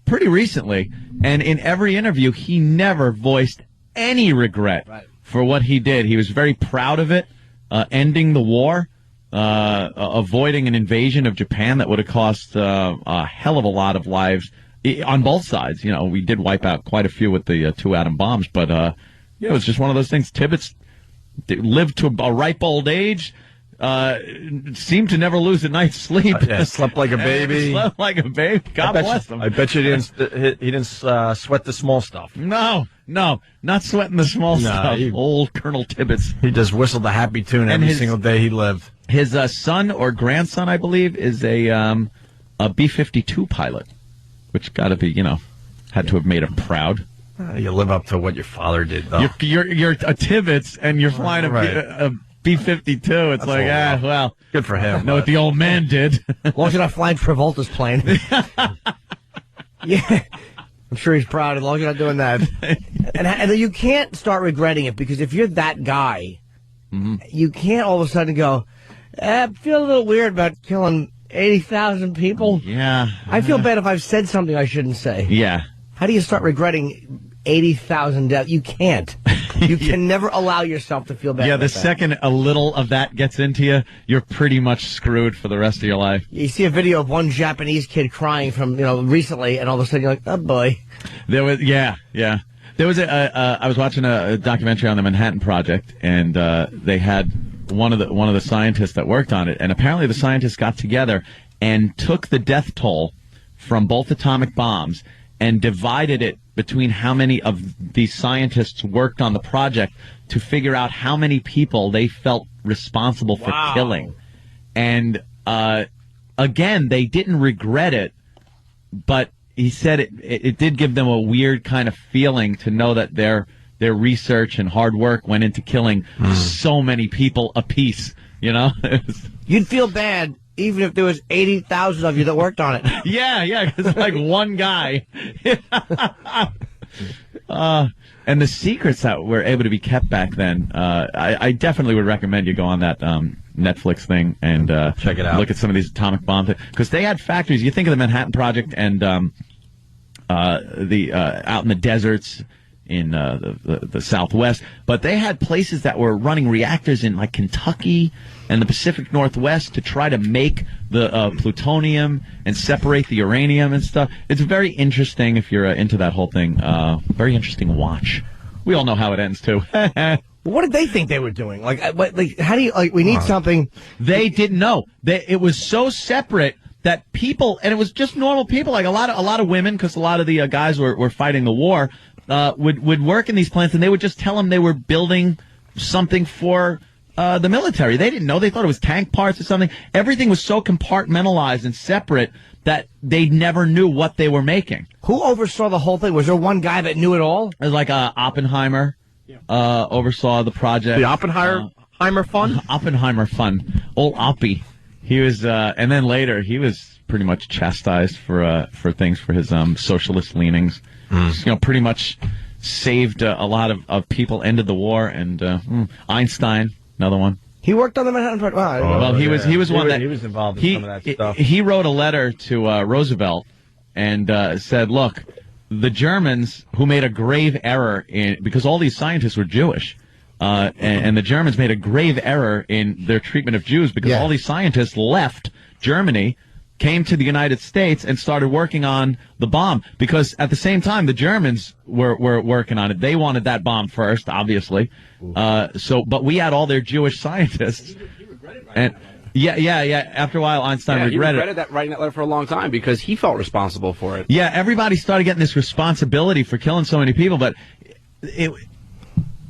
pretty recently, and in every interview, he never voiced any regret for what he did. He was very proud of it, ending the war, avoiding an invasion of Japan that would have cost a hell of a lot of lives on both sides. We did wipe out quite a few with the 2 atom bombs, but it was just one of those things. Tibbets lived to a ripe old age, seemed to never lose a night's sleep. Slept like a baby. Slept like a baby. God bless him. I bet you he didn't sweat the small stuff. No, not sweating the small stuff. Old Colonel Tibbets. He just whistled a happy tune every single day he lived. His son or grandson, I believe, is a B-52 pilot, which got to be, had to have made him proud. You live up to what your father did, though. You're a Tibbets, and you're flying a B-52. It's well. Good for him. Know what the old man did. As long as you're not flying Travolta's plane. Yeah. I'm sure he's proud as long as you're not doing that. and you can't start regretting it, because if you're that guy, you can't all of a sudden go, I feel a little weird about killing 80,000 people. Yeah. I feel bad if I've said something I shouldn't say. Yeah. How do you start regretting 80,000 deaths? You can't. You can never allow yourself to feel bad. Yeah, the second a little of that gets into you, you're pretty much screwed for the rest of your life. You see a video of one Japanese kid crying from, recently, and all of a sudden you're like, oh boy. There was, yeah. There was I was watching a documentary on the Manhattan Project, and they had one of the scientists that worked on it, and apparently the scientists got together and took the death toll from both atomic bombs and divided it between how many of these scientists worked on the project to figure out how many people they felt responsible for killing. And again, they didn't regret it, but he said it did give them a weird kind of feeling to know that their research and hard work went into killing so many people apiece, You'd feel bad even if there was 80,000 of you that worked on it. Yeah, because like one guy. And the secrets that were able to be kept back then, I definitely would recommend you go on that Netflix thing and check it out. Look at some of these atomic bombs, because they had factories. You think of the Manhattan Project and out in the deserts in the Southwest, but they had places that were running reactors in like Kentucky and the Pacific Northwest to try to make the plutonium and separate the uranium and stuff. It's very interesting if you're into that whole thing. Very interesting watch. We all know how it ends too. What did they think they were doing? Like how do you we need something? They didn't know. It was so separate that people, and it was just normal people, like a lot of women, because a lot of the guys were fighting the war. Would work in these plants, and they would just tell them they were building something for the military. They didn't know. They thought it was tank parts or something. Everything was so compartmentalized and separate that they never knew what they were making. Who oversaw the whole thing? Was there one guy that knew it all? It was like Oppenheimer oversaw the project. The Oppenheimer Fund? Oppenheimer Fund. Old Opie. He was, and then later he was pretty much chastised for things for his socialist leanings. Pretty much saved a lot of people, ended the war, and Einstein, another one. He worked on the Manhattan Project. Well, he was one that he was involved in some of that stuff. He wrote a letter to Roosevelt and said, "Look, the Germans who made a grave error because all these scientists were Jewish." And the Germans made a grave error in their treatment of Jews because all these scientists left Germany, came to the United States, and started working on the bomb. Because at the same time, the Germans were working on it. They wanted that bomb first, obviously. But we had all their Jewish scientists. And after a while, Einstein regretted He regretted writing that letter for a long time because he felt responsible for it. Yeah, everybody started getting this responsibility for killing so many people, but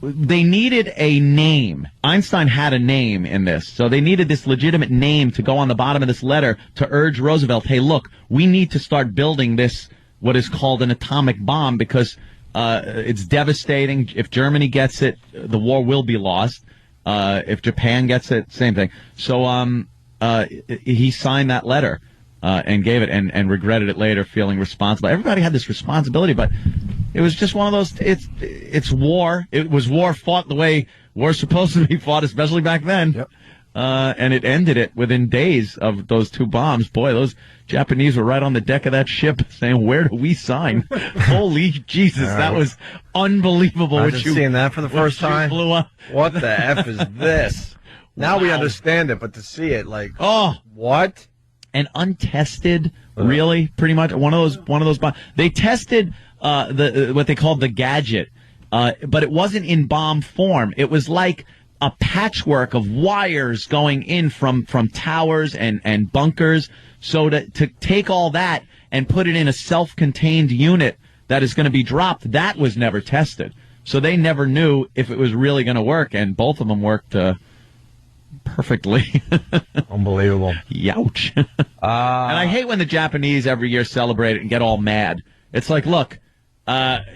they needed a name. Einstein had a name in this, so they needed this legitimate name to go on the bottom of this letter to urge Roosevelt, hey, look, we need to start building this, what is called an atomic bomb, because it's devastating. If Germany gets it, the war will be lost. If Japan gets it, same thing. So he signed that letter and gave it, and regretted it later, feeling responsible. Everybody had this responsibility, but it was just one of those, it's war. It was war fought the way war's supposed to be fought, especially back then. Yep. And it ended it within days of those two bombs. Boy, those Japanese were right on the deck of that ship saying, where do we sign? Holy Jesus, that was unbelievable. I was seeing that for the first time. Blew up. What the F is this? Now we understand it, but to see it, like, what? And untested, really, pretty much one of those bombs. They tested what they called the gadget, but it wasn't in bomb form. It was like a patchwork of wires going in from towers and bunkers. So to take all that and put it in a self-contained unit that is going to be dropped, that was never tested. So they never knew if it was really going to work, and both of them worked perfectly. Unbelievable. Youch. And I hate when the Japanese every year celebrate it and get all mad. It's like, look,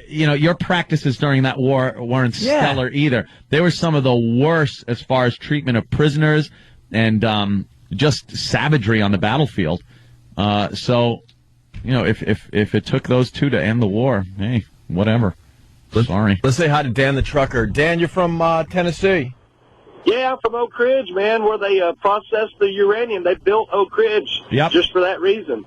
your practices during that war weren't stellar either. They were some of the worst as far as treatment of prisoners and just savagery on the battlefield. So if it took those two to end the war, hey, whatever. Sorry. Let's say hi to Dan the trucker. Dan, you're from Tennessee. Yeah, I'm from Oak Ridge, man, where they processed the uranium. They built Oak Ridge just for that reason.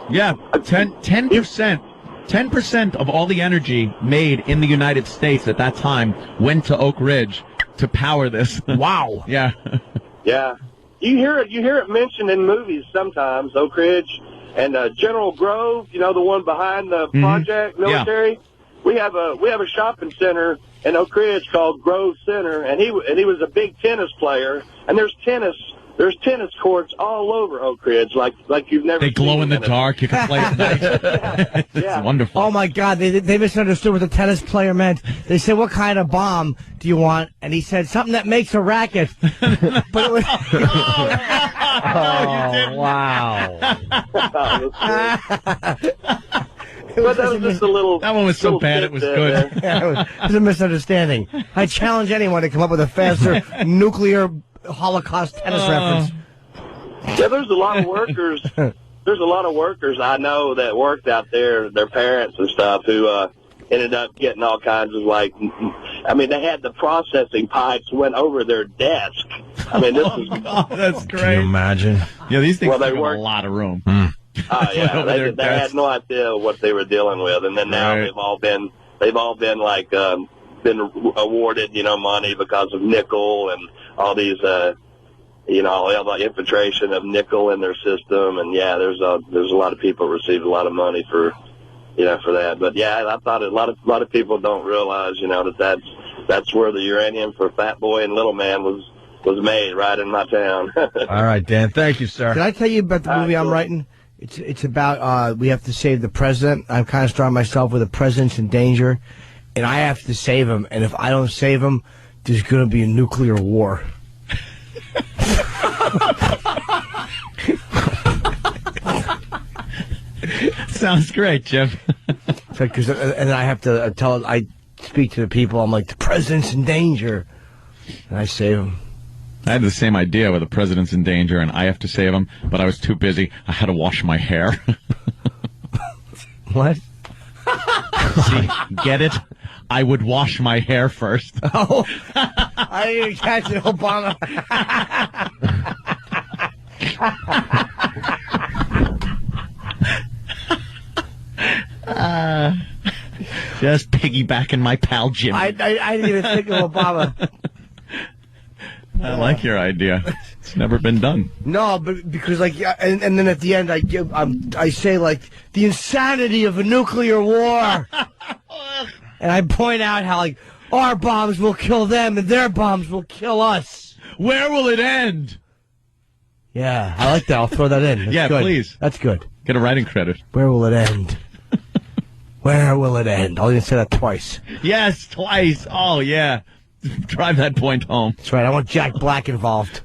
Yeah, 10%. 10% of all the energy made in the United States at that time went to Oak Ridge to power this. Wow. Yeah. Yeah. You hear it mentioned in movies sometimes, Oak Ridge. And General Grove, the one behind the project military. Yeah. We have a shopping center in Oak Ridge called Grove Center, and he was a big tennis player. And there's tennis courts all over Oak Ridge, like you've never. They glow in the dark. You can play at night. It's wonderful. Oh my God, they misunderstood what the tennis player meant. They said, "What kind of bomb do you want?" And he said, "Something that makes a racket." But it was. Wow. But that was just a little. That one was so bad it was good. Yeah, it was a misunderstanding. I challenge anyone to come up with a faster nuclear Holocaust tennis reference. Yeah, there's a lot of workers. There's a lot of workers I know that worked out there, their parents and stuff, who ended up getting all kinds of they had the processing pipes went over their desk. I mean, this is. God, that's great. Can you imagine? Yeah, these things take a lot of room. Oh yeah, they had no idea what they were dealing with, and then now they've all been been awarded money because of nickel and all these all the infiltration of nickel in their system, and there's a lot of people received a lot of money for that. But I thought a lot of people don't realize that's where the uranium for Fat Boy and Little Man was made, right in my town. All right, Dan, thank you, sir. Can I tell you about the movie I'm writing? It's about we have to save the president. I'm kind of starting myself with the president's in danger, and I have to save him. And if I don't save him, there's going to be a nuclear war. Sounds great, Jim. And I have to I speak to the people. I'm like, the president's in danger, and I save him. I had the same idea where the president's in danger and I have to save him, but I was too busy. I had to wash my hair. What? See, get it? I would wash my hair first. Oh, I didn't even catch it, Obama. Just piggybacking my pal Jim. I didn't even think of Obama. I like your idea. It's never been done. No, but because and then at the end I say the insanity of a nuclear war, and I point out how our bombs will kill them and their bombs will kill us. Where will it end? Yeah, I like that. I'll throw that in. That's good. Please. That's good. Get a writing credit. Where will it end? Where will it end? I'll even say that twice. Yes, twice. Oh yeah. Drive that point home. That's right. I want Jack Black involved.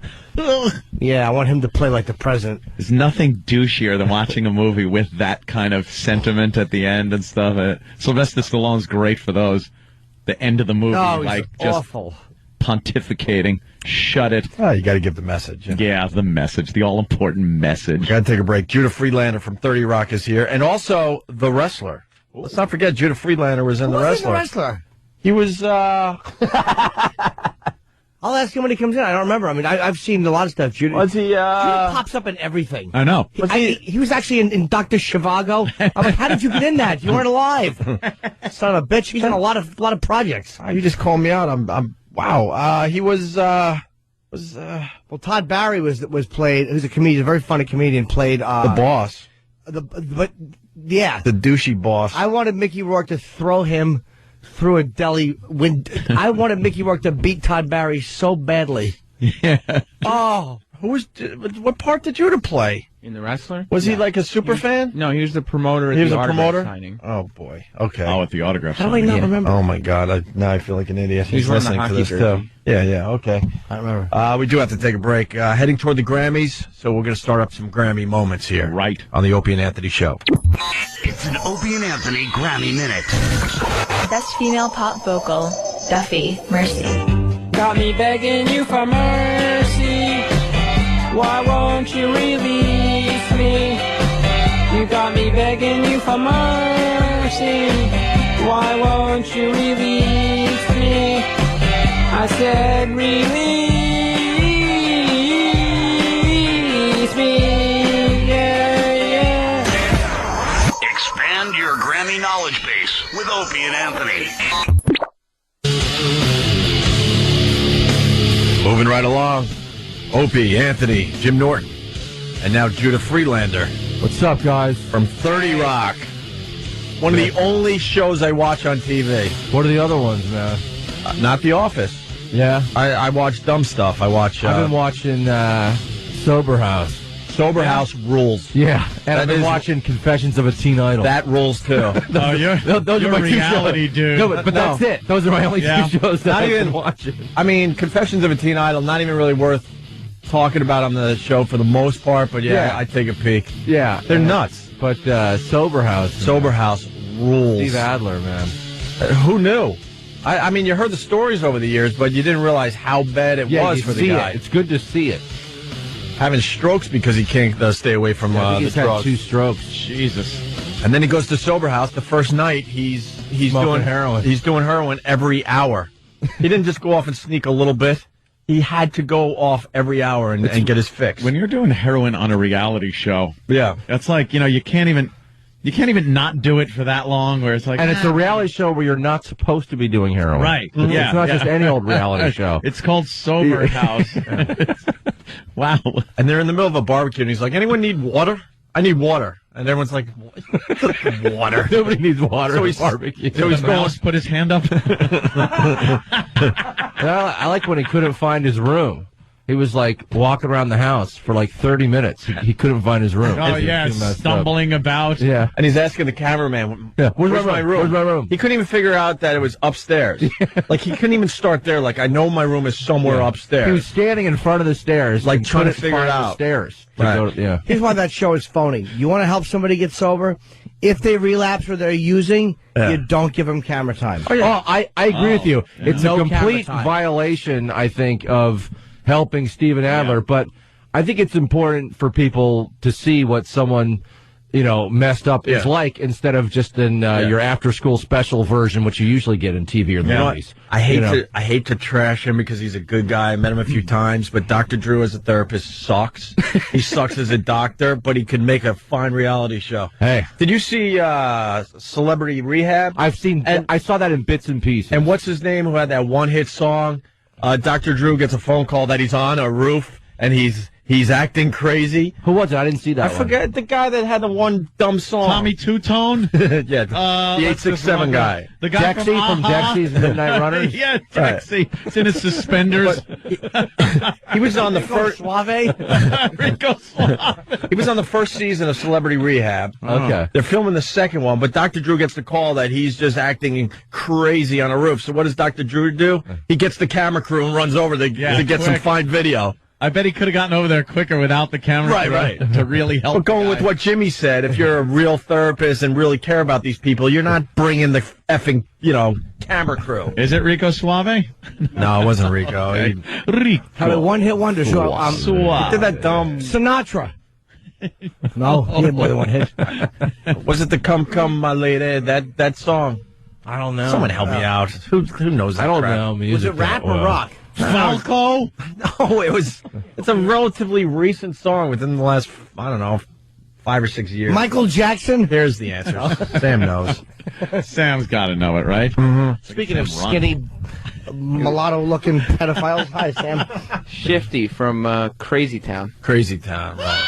Yeah, I want him to play like the president. There's nothing douchier than watching a movie with that kind of sentiment at the end and stuff. Sylvester Stallone's great for those. The end of the movie, just awful, pontificating. Shut it. Oh, you got to give the message. Yeah, the message, the all-important message. We got to take a break. Judah Friedlander from 30 Rock is here, and also The Wrestler. Ooh. Let's not forget Judah Friedlander was in The Wrestler. The Wrestler? He was, I'll ask him when he comes in. I don't remember. I mean, I've seen a lot of stuff. Judah, was he, Judah pops up in everything. I know. He was actually in Dr. Zhivago. I'm like, how did you get in that? You weren't alive. Son of a bitch. He's in a lot of projects. You just called me out. Wow. He was, well, Todd Barry was played, who's a comedian, a very funny comedian, played, the boss. Yeah. The douchey boss. I wanted Mickey Rourke to throw him through a deli window. I wanted Mickey Rourke to beat Todd Barry so badly. Yeah. Oh. What part did Judah play? In The Wrestler? Was he like a super fan? No, he was the promoter at the autograph signing. Oh, boy. Okay. Oh, at the autograph signing. How do I not remember? Oh, my God. Now I feel like an idiot. He's listening to this, too. Yeah, okay. I remember. We do have to take a break. Heading toward the Grammys, so we're going to start up some Grammy moments here. Right. On the Opie and Anthony Show. It's an Opie and Anthony Grammy Minute. Best female pop vocal, Duffy, Mercy. Got me begging you for mercy. Why won't you release me? You got me begging you for mercy. Why won't you release me? I said release me. Yeah. Expand your Grammy knowledge base with Opie and Anthony. Moving right along. Opie, Anthony, Jim Norton, and now Judah Friedlander. What's up, guys? From 30 Rock. One of the only shows I watch on TV. What are the other ones, man? Not The Office. Yeah? I watch dumb stuff. I've been watching Sober House. Sober House rules. Yeah, and I've been watching Confessions of a Teen Idol. That rules, too. Those are my reality, dude. No, but that's it. Those are my only two shows that I've been watching. I mean, Confessions of a Teen Idol, not even really worth talking about on the show for the most part, but I take a peek. Yeah. They're nuts. But Sober House. Sober House rules. Steve Adler, man. Who knew? I mean, you heard the stories over the years, but you didn't realize how bad it was for the guy. It's good to see it. Having strokes because he can't stay away from the drugs. He's had 2 strokes. Jesus. And then he goes to Sober House. The first night, he's doing heroin. He's doing heroin every hour. He didn't just go off and sneak a little bit. He had to go off every hour and get his fix. When you're doing heroin on a reality show, yeah, that's like, you can't even not do it for that long. Where it's like, and it's a reality show where you're not supposed to be doing heroin, right? Mm-hmm. Yeah, it's not just any old reality show. It's called Sober House. Wow. And they're in the middle of a barbecue, and he's like, "Anyone need water? I need water." And everyone's like, "Water? Nobody needs water." So he's barbecue. So he's going to put his hand up. I like when he couldn't find his room. He was like walking around the house for like 30 minutes. He couldn't find his room. Oh, yeah, stumbling about. Yeah. And he's asking the cameraman, where's my room? Where's my room? He couldn't even figure out that it was upstairs. Like, he couldn't even start there. Like, I know my room is somewhere upstairs. He was standing in front of the stairs. Like, trying to figure it out. The stairs. Right. Here's why that show is phony. You want to help somebody get sober? If they relapse or they're using, you don't give them camera time. Oh, I agree with you. Yeah. It's a complete violation, I think, of helping Steven Adler, but I think it's important for people to see what someone, messed up is like, instead of just in your after-school special version, which you usually get in TV or the movies. I hate to trash him because he's a good guy. I met him a few times, but Dr. Drew as a therapist sucks. He sucks as a doctor, but he could make a fine reality show. Hey, did you see Celebrity Rehab? I've seen, and I saw that in bits and pieces. And what's his name who had that one-hit song? Dr. Drew gets a phone call that he's on a roof and he's acting crazy. Who was it? I didn't see that. I forget the guy that had the one dumb song. Tommy Two-Tone? Yeah, the 867 guy. The guy from Dexy's Midnight Runners? Yeah, Dexy. It's in his suspenders. He was on the first... Suave? Rico Suave. He was on the first season of Celebrity Rehab. Okay. They're filming the second one, but Dr. Drew gets the call that he's just acting crazy on a roof. So what does Dr. Drew do? He gets the camera crew and runs over to get some fine video. I bet he could have gotten over there quicker without the camera to really help. But going with what Jimmy said, if you're a real therapist and really care about these people, you're not bringing the effing, camera crew. Is it Rico Suave? No, it wasn't Rico. Rico. Had a one-hit wonder. He did that dumb... Sinatra. No, he had more than one hit. Was it the Come My Lady, that song? I don't know. Someone help me out. Who knows that I don't crap? know music. Was it rap or rock? Falco? No, it's a relatively recent song within the last, 5 or 6 years. Michael Jackson? Here's the answer. Sam knows. Sam's got to know it, right? Mm-hmm. Speaking of skinny, mulatto-looking pedophiles, hi, Sam. Shifty from Crazy Town. Crazy Town, right.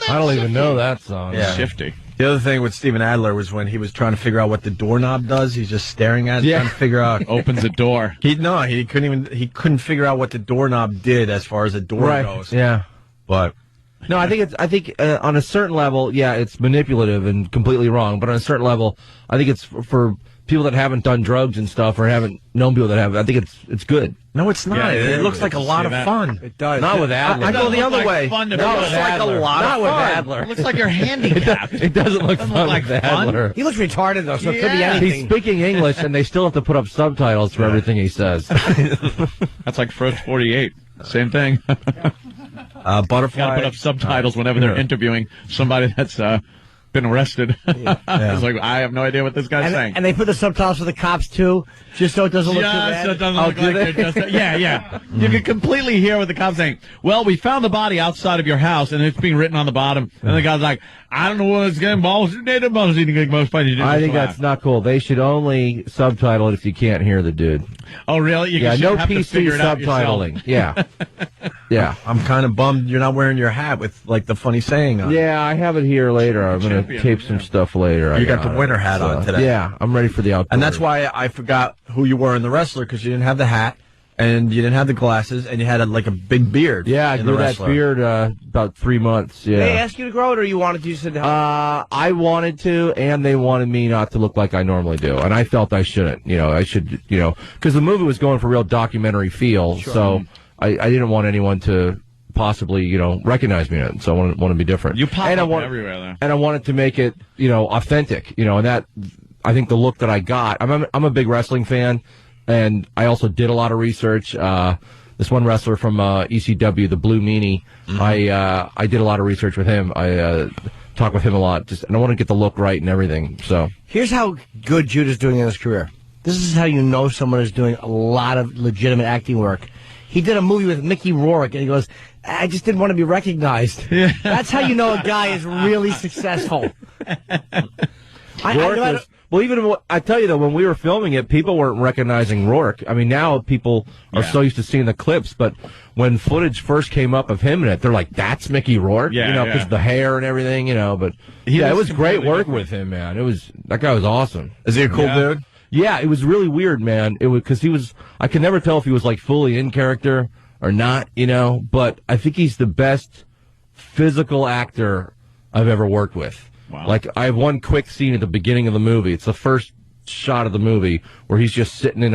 I don't even know that song. Yeah. Shifty. The other thing with Steven Adler was when he was trying to figure out what the doorknob does. He's just staring at it, trying to figure out. Opens a door. He couldn't figure out what the doorknob did as far as the door goes. Yeah. But no, I think on a certain level, it's manipulative and completely wrong. But on a certain level, I think it's for people that haven't done drugs and stuff or haven't known people that have. I think it's good. No, it's not. Yeah, it looks like a lot of fun. It does. Not with Adler. I go the other way. Fun to Not with Adler. Like a lot not of with fun. Adler. It looks like you're handicapped. It doesn't look fun like with fun. Adler. He looks retarded, though, so it could be anything. He's speaking English, and they still have to put up subtitles for everything he says. That's like First 48. Same thing. Butterfly. Got to put up subtitles whenever they're interviewing somebody that's been arrested. I was like, I have no idea what this guy's saying. And they put the subtitles for the cops, too, just so it doesn't look too bad. So it doesn't look like they're just... Yeah. You can completely hear what the cop's saying. Well, we found the body outside of your house, and it's being written on the bottom. And the guy's like, I don't know what's getting balls. I think that's not cool. They should only subtitle it if you can't hear the dude. Oh, really? No PC subtitling. Yeah. Yeah. I'm kind of bummed you're not wearing your hat with, like, the funny saying on it. Yeah, I have it here later. I'm going to tape some stuff later. You got the winter hat on today. Yeah, I'm ready for the outdoors. And that's why I forgot who you were in The Wrestler, because you didn't have the hat, and you didn't have the glasses, and you had, like, a big beard. Yeah, I grew that beard about 3 months, yeah. Did they ask you to grow it, or you wanted to? You said, I wanted to, and they wanted me not to look like I normally do, and I felt I shouldn't. I should, because the movie was going for a real documentary feel, so I didn't want anyone to possibly, recognize me in it, so I want to be different. You pop up everywhere, though. And I wanted to make it, authentic, and that, I think the look that I got, I'm a big wrestling fan, and I also did a lot of research. This one wrestler from ECW, the Blue Meanie, I did a lot of research with him. I talked with him a lot, and I want to get the look right and everything. So here's how good Judah's doing in his career. This is how you know someone is doing a lot of legitimate acting work. He did a movie with Mickey Rourke, and he goes, I just didn't want to be recognized. Yeah. That's how you know a guy is really successful. I tell you, though, when we were filming it, people weren't recognizing Rourke. I mean, now people are so used to seeing the clips, but when footage first came up of him in it, they're like, that's Mickey Rourke? Because the hair and everything, but it was great working with him, man. That guy was awesome. Is he a cool dude? Yeah, it was really weird, man. Because I could never tell if he was, like, fully in character or not, but I think he's the best physical actor I've ever worked with. Wow. Like, I have one quick scene at the beginning of the movie. It's the first shot of the movie where he's just sitting in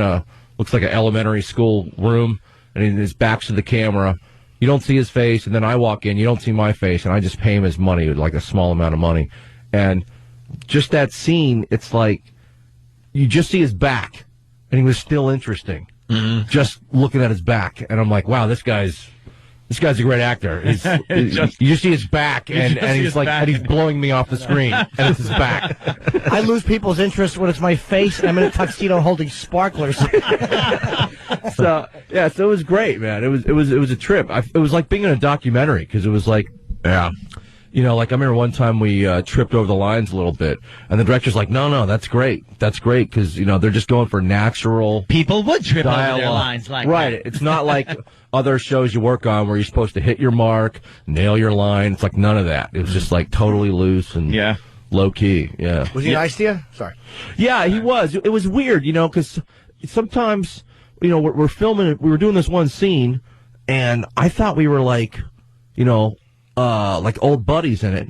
looks like an elementary school room, and his back's to the camera. You don't see his face, and then I walk in, you don't see my face, and I just pay him his money, like a small amount of money. And just that scene, it's like, you just see his back, and he was still interesting. Mm-hmm. Just looking at his back, and I'm like, wow, this guy's a great actor. You just see his back, and he's blowing me off the screen, and it's his back. I lose people's interest when it's my face, and I'm in a tuxedo holding sparklers. So it was great, man. It was a trip. It was like being in a documentary, because it was like, like I remember one time we tripped over the lines a little bit, and the director's like, no, that's great, because they're just going for natural. People would trip dialogue. over their lines like right. that. It's not like other shows you work on where you're supposed to hit your mark, nail your line. It's like none of that. It was just like totally loose and low key. Yeah. Was he nice to you? Sorry. Yeah, he was. It was weird, because sometimes we're filming it. We were doing this one scene, and I thought we were like, like old buddies in it,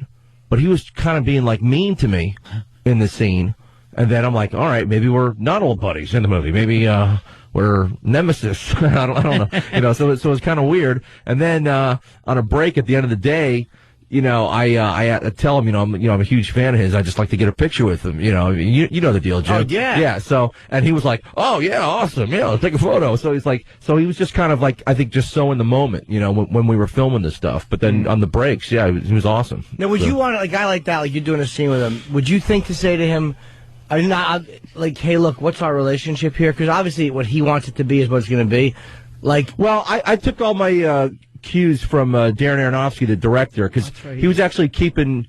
but he was kind of being like mean to me in the scene, and then I'm like, all right, maybe we're not old buddies in the movie, maybe we're nemesis. I don't know, so it was kind of weird. And then on a break at the end of the day, I tell him, I'm a huge fan of his. I just like to get a picture with him. You know the deal, Jim. Oh yeah, yeah. So, and he was like, "Oh yeah, awesome. Yeah, let's take a photo." So he was just kind of like, I think, just so in the moment, when we were filming this stuff. But then on the breaks, yeah, he was awesome. Now, would you want a guy like that, like you're doing a scene with him? Would you think to say to him, "Hey, look, what's our relationship here?" Because obviously, what he wants it to be is what it's going to be. Well, I took all my cues from Darren Aronofsky, the director, because he was actually keeping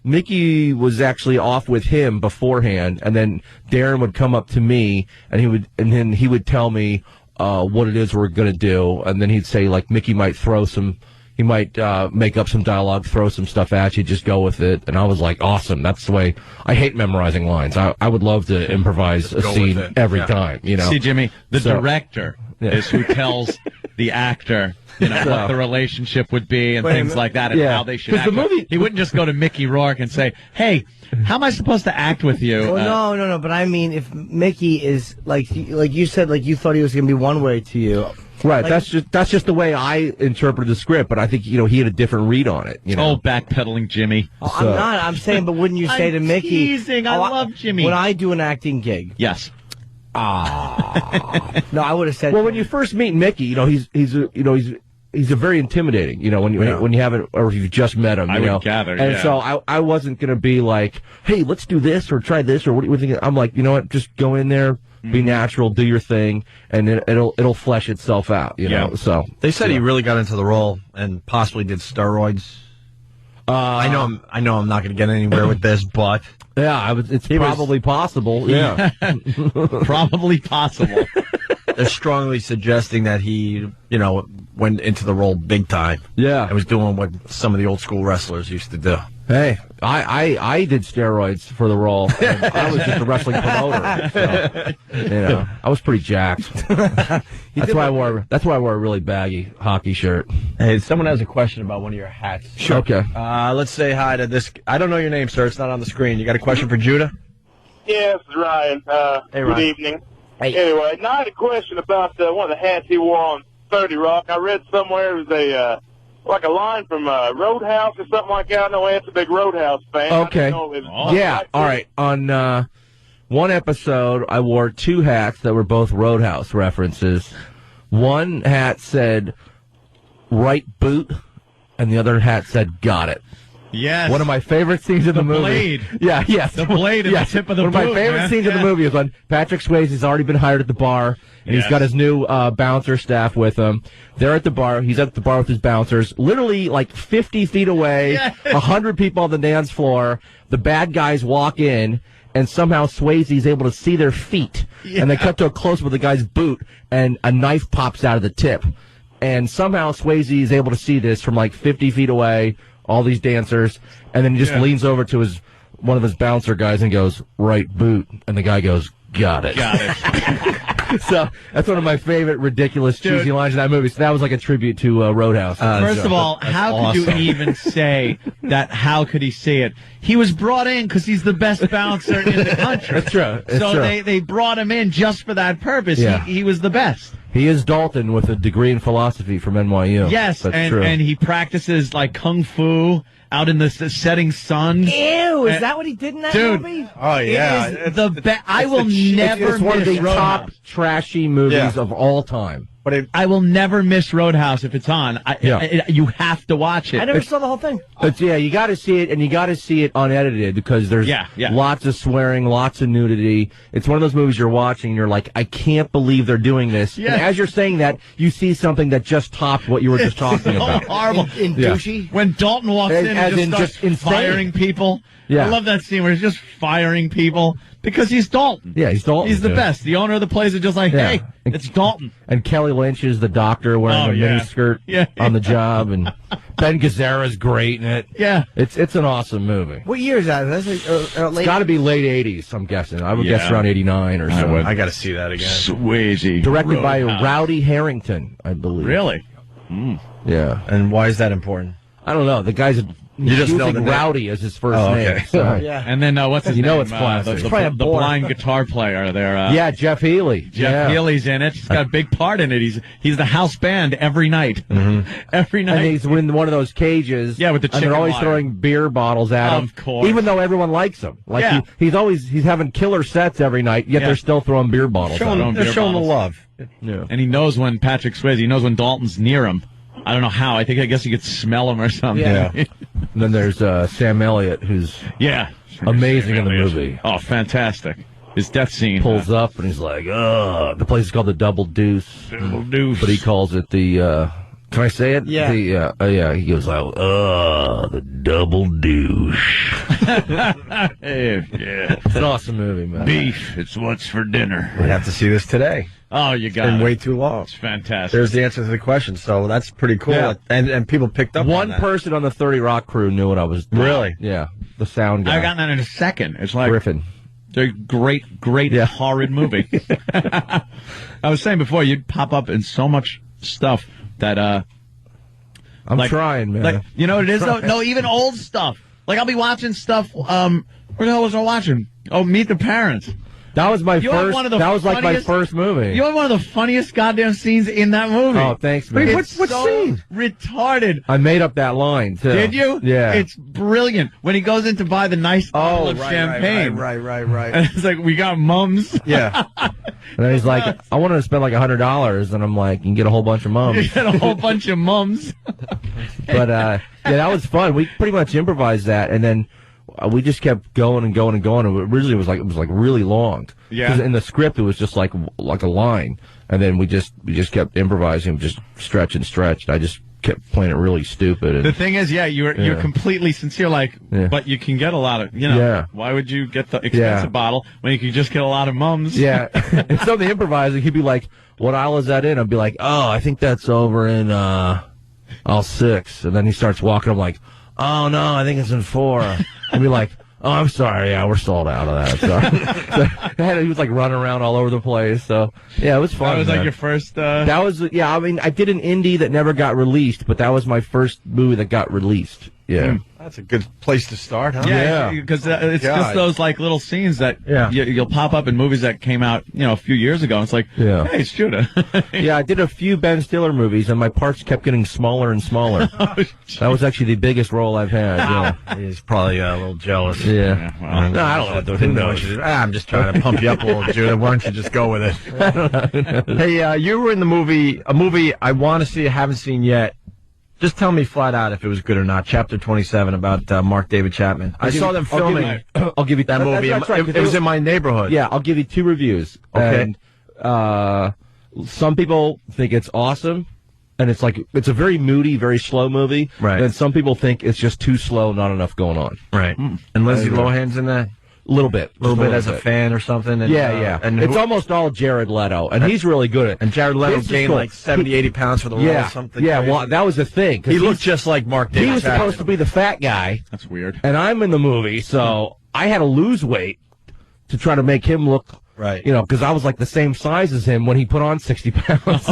Mickey was actually off with him beforehand, and then Darren would come up to me, and then he would tell me what it is we're going to do, and then he'd say, like, Mickey might he might make up some dialogue, throw some stuff at you, just go with it. And I was like, awesome. That's the way. I hate memorizing lines. I would love to improvise a scene every time. See, Jimmy, the director is who tells the actor what the relationship would be and things like that, and how they should act. He wouldn't just go to Mickey Rourke and say, "Hey, how am I supposed to act with you?" Well, no. But I mean, if Mickey is like you said, like you thought he was going to be one way to you. Right, that's just the way I interpreted the script, but I think he had a different read on it. Oh, backpedaling, Jimmy. I'm not. I'm saying, but wouldn't you say to Mickey? Teasing. I love Jimmy. When I do an acting gig, yes. No, I would have said. Well, when you first meet Mickey, he's he's a very intimidating, when you haven't, or if you've just met him, I would gather, and so I wasn't going to be like, hey, let's do this or try this or what do you think? I'm like, you know what, just go in there, be natural, do your thing, and it'll flesh itself out, you know. So they said he really got into the role and possibly did steroids. I know I'm not going to get anywhere with this, but it's probably possible. Yeah, probably possible. They're strongly suggesting that he, went into the role big time. Yeah, and was doing what some of the old school wrestlers used to do. Hey, I did steroids for the role. And I was just a wrestling promoter. So, I was pretty jacked. That's why I wore a really baggy hockey shirt. Hey, someone has a question about one of your hats. Sure. Okay. Let's say hi to this. I don't know your name, sir. It's not on the screen. You got a question for Judah? Yes, Ryan. Hey, Ryan. Good evening. Hey. Anyway, I had a question about one of the hats he wore on 30 Rock. I read somewhere it was like a line from Roadhouse or something like that. I know Ant's a big Roadhouse fan. Okay. Yeah. All right. On one episode, I wore two hats that were both Roadhouse references. One hat said "right boot," and the other hat said "got it." Yes. One of my favorite scenes in the movie. Blade. Yeah, yes. The blade at the tip of the boot. One of my favorite scenes in the movie is when Patrick Swayze's already been hired at the bar, and he's got his new bouncer staff with him. They're at the bar. He's at the bar with his bouncers, literally like 50 feet away, 100 people on the dance floor. The bad guys walk in, and somehow Swayze's able to see their feet. Yeah. And they cut to a close-up with the guy's boot, and a knife pops out of the tip. And somehow Swayze is able to see this from like 50 feet away, all these dancers, and then he just leans over to one of his bouncer guys and goes, "Right boot," and the guy goes, "Got it." Got it. So that's one of my favorite ridiculous cheesy lines in that movie. So that was like a tribute to Roadhouse. First of all, how could you even say that? How could he say it? He was brought in because he's the best bouncer in the country. That's true. They brought him in just for that purpose. Yeah. He was the best. He is Dalton with a degree in philosophy from NYU. Yes, that's true. And he practices like kung fu out in the setting sun. Ew, is that what he did in that movie? Oh, yeah. It is the best. I will never it's one of miss the Roadhouse. top trashy movies of all time. But I will never miss Roadhouse if it's on. You have to watch it. I never saw the whole thing. You got to see it, and you got to see it unedited because there's lots of swearing, lots of nudity. It's one of those movies you're watching, and you're like, I can't believe they're doing this. Yeah. And as you're saying that, you see something that just topped what you were just talking about. Horrible. In douchey? When Dalton walks in and just starts firing people. Yeah. I love that scene where he's just firing people because he's Dalton. Yeah, he's Dalton. He's the best. The owner of the place is just like, hey, it's Dalton. And Kelly Lynch is the doctor wearing a miniskirt on the job, and Ben Gazzara's great in it. Yeah. It's an awesome movie. What year is that? That's It's got to be late 80s, I'm guessing. I would guess around 89 or so. I got to see that again. Swayze. Directed by Rowdy Harrington, I believe. Really? Yeah. And why is that important? I don't know. The guy's using Rowdy as his first name. So. And then what's his name? It's classic. The blind guitar player there. Jeff Healy. Jeff Healy's in it. He's got a big part in it. He's the house band every night. Every night. And he's in one of those cages. Yeah, with the chicken and they're always wire. throwing beer bottles at him. Of course. Even though everyone likes him. Like he's having killer sets every night, yet they're still throwing beer bottles at him. They're showing the love. Yeah. And he knows when Patrick Swayze, he knows when Dalton's near him. I don't know how. I guess he could smell him or something. Yeah. And then there's Sam Elliott, who's amazing in the movie. Oh, fantastic. His death scene. Pulls up and he's like, the place is called the Double Deuce. Double Deuce. But he calls it the, can I say it? Yeah. He goes like, the Double Douche. It's an awesome movie, man. Beef. It's what's for dinner. We have to see this today. Oh, you got it. It's been way too long. It's fantastic. There's the answer to the question, so that's pretty cool. Yeah. And people picked up One on that. person on the 30 Rock crew knew what I was doing. Really? Yeah. The sound guy. I've gotten that in a second. It's like Griffin. It's a great, horrid movie. I was saying before, you'd pop up in so much stuff that I'm trying, man. Like, you know what it is though? No, even old stuff. Like I'll be watching stuff. What the hell was I watching? Oh, Meet the Parents. That was my first. That was like my first movie. You have one of the funniest goddamn scenes in that movie. Oh, thanks, man. What scene? Retarded. I made up that line too. Did you? Yeah. It's brilliant when he goes in to buy the nice bottle of champagne. Right. And it's like, we got mums. Yeah. And then he's like, I wanted to spend like $100, and I'm like, you can get a whole bunch of mums. You get a whole bunch of mums. But yeah, that was fun. We pretty much improvised that, and then we just kept going and going and going. And originally it was like really long. Yeah. 'Cause in the script it was just like a line, and then we just kept improvising, just stretch and stretch. And I just kept playing it really stupid. And, the thing is, you're completely sincere, but you can get a lot of, why would you get the expensive bottle when you can just get a lot of mums? Yeah. And so the improvising, he'd be like, what aisle is that in? I'd be like, oh, I think that's over in aisle 6. And then he starts walking. I'm like, oh, no, I think it's in 4. I'd be like, oh, I'm sorry. Yeah, we're sold out of that. So he was like running around all over the place. So, yeah, it was fun. That was like your first... That was, I mean, I did an indie that never got released, but that was my first movie that got released. Yeah. That's a good place to start, huh? Yeah, because it's just those like little scenes that you'll pop up in movies that came out, a few years ago. And it's like, hey, it's Judah. Yeah, I did a few Ben Stiller movies, and my parts kept getting smaller and smaller. That was actually the biggest role I've had. Yeah. He's probably a little jealous. Yeah. Well, no, I don't know. Who knows? I'm just trying to pump you up a little, Judah. Why don't you just go with it? I don't know. Hey, you were in a movie I want to see, I haven't seen yet. Just tell me flat out if it was good or not. Chapter 27 about Mark David Chapman. I saw them filming. I'll give you that movie. That's right, it was in my neighborhood. Yeah, I'll give you 2 reviews. Okay. And, some people think it's awesome, and it's a very moody, very slow movie. Right. And some people think it's just too slow, not enough going on. Right. And Lindsay Lohan's in that? A little bit as a fan or something. And, And it's almost all Jared Leto, and he's really good at it. And Jared Leto gained like 70, 80 pounds for the role or something. Yeah, crazy. well, that was the thing. He looked just like Mark David. He was supposed to be the fat guy. That's weird. And I'm in the movie, so I had to lose weight to try to make him look... Right. Because I was like the same size as him when he put on 60 pounds.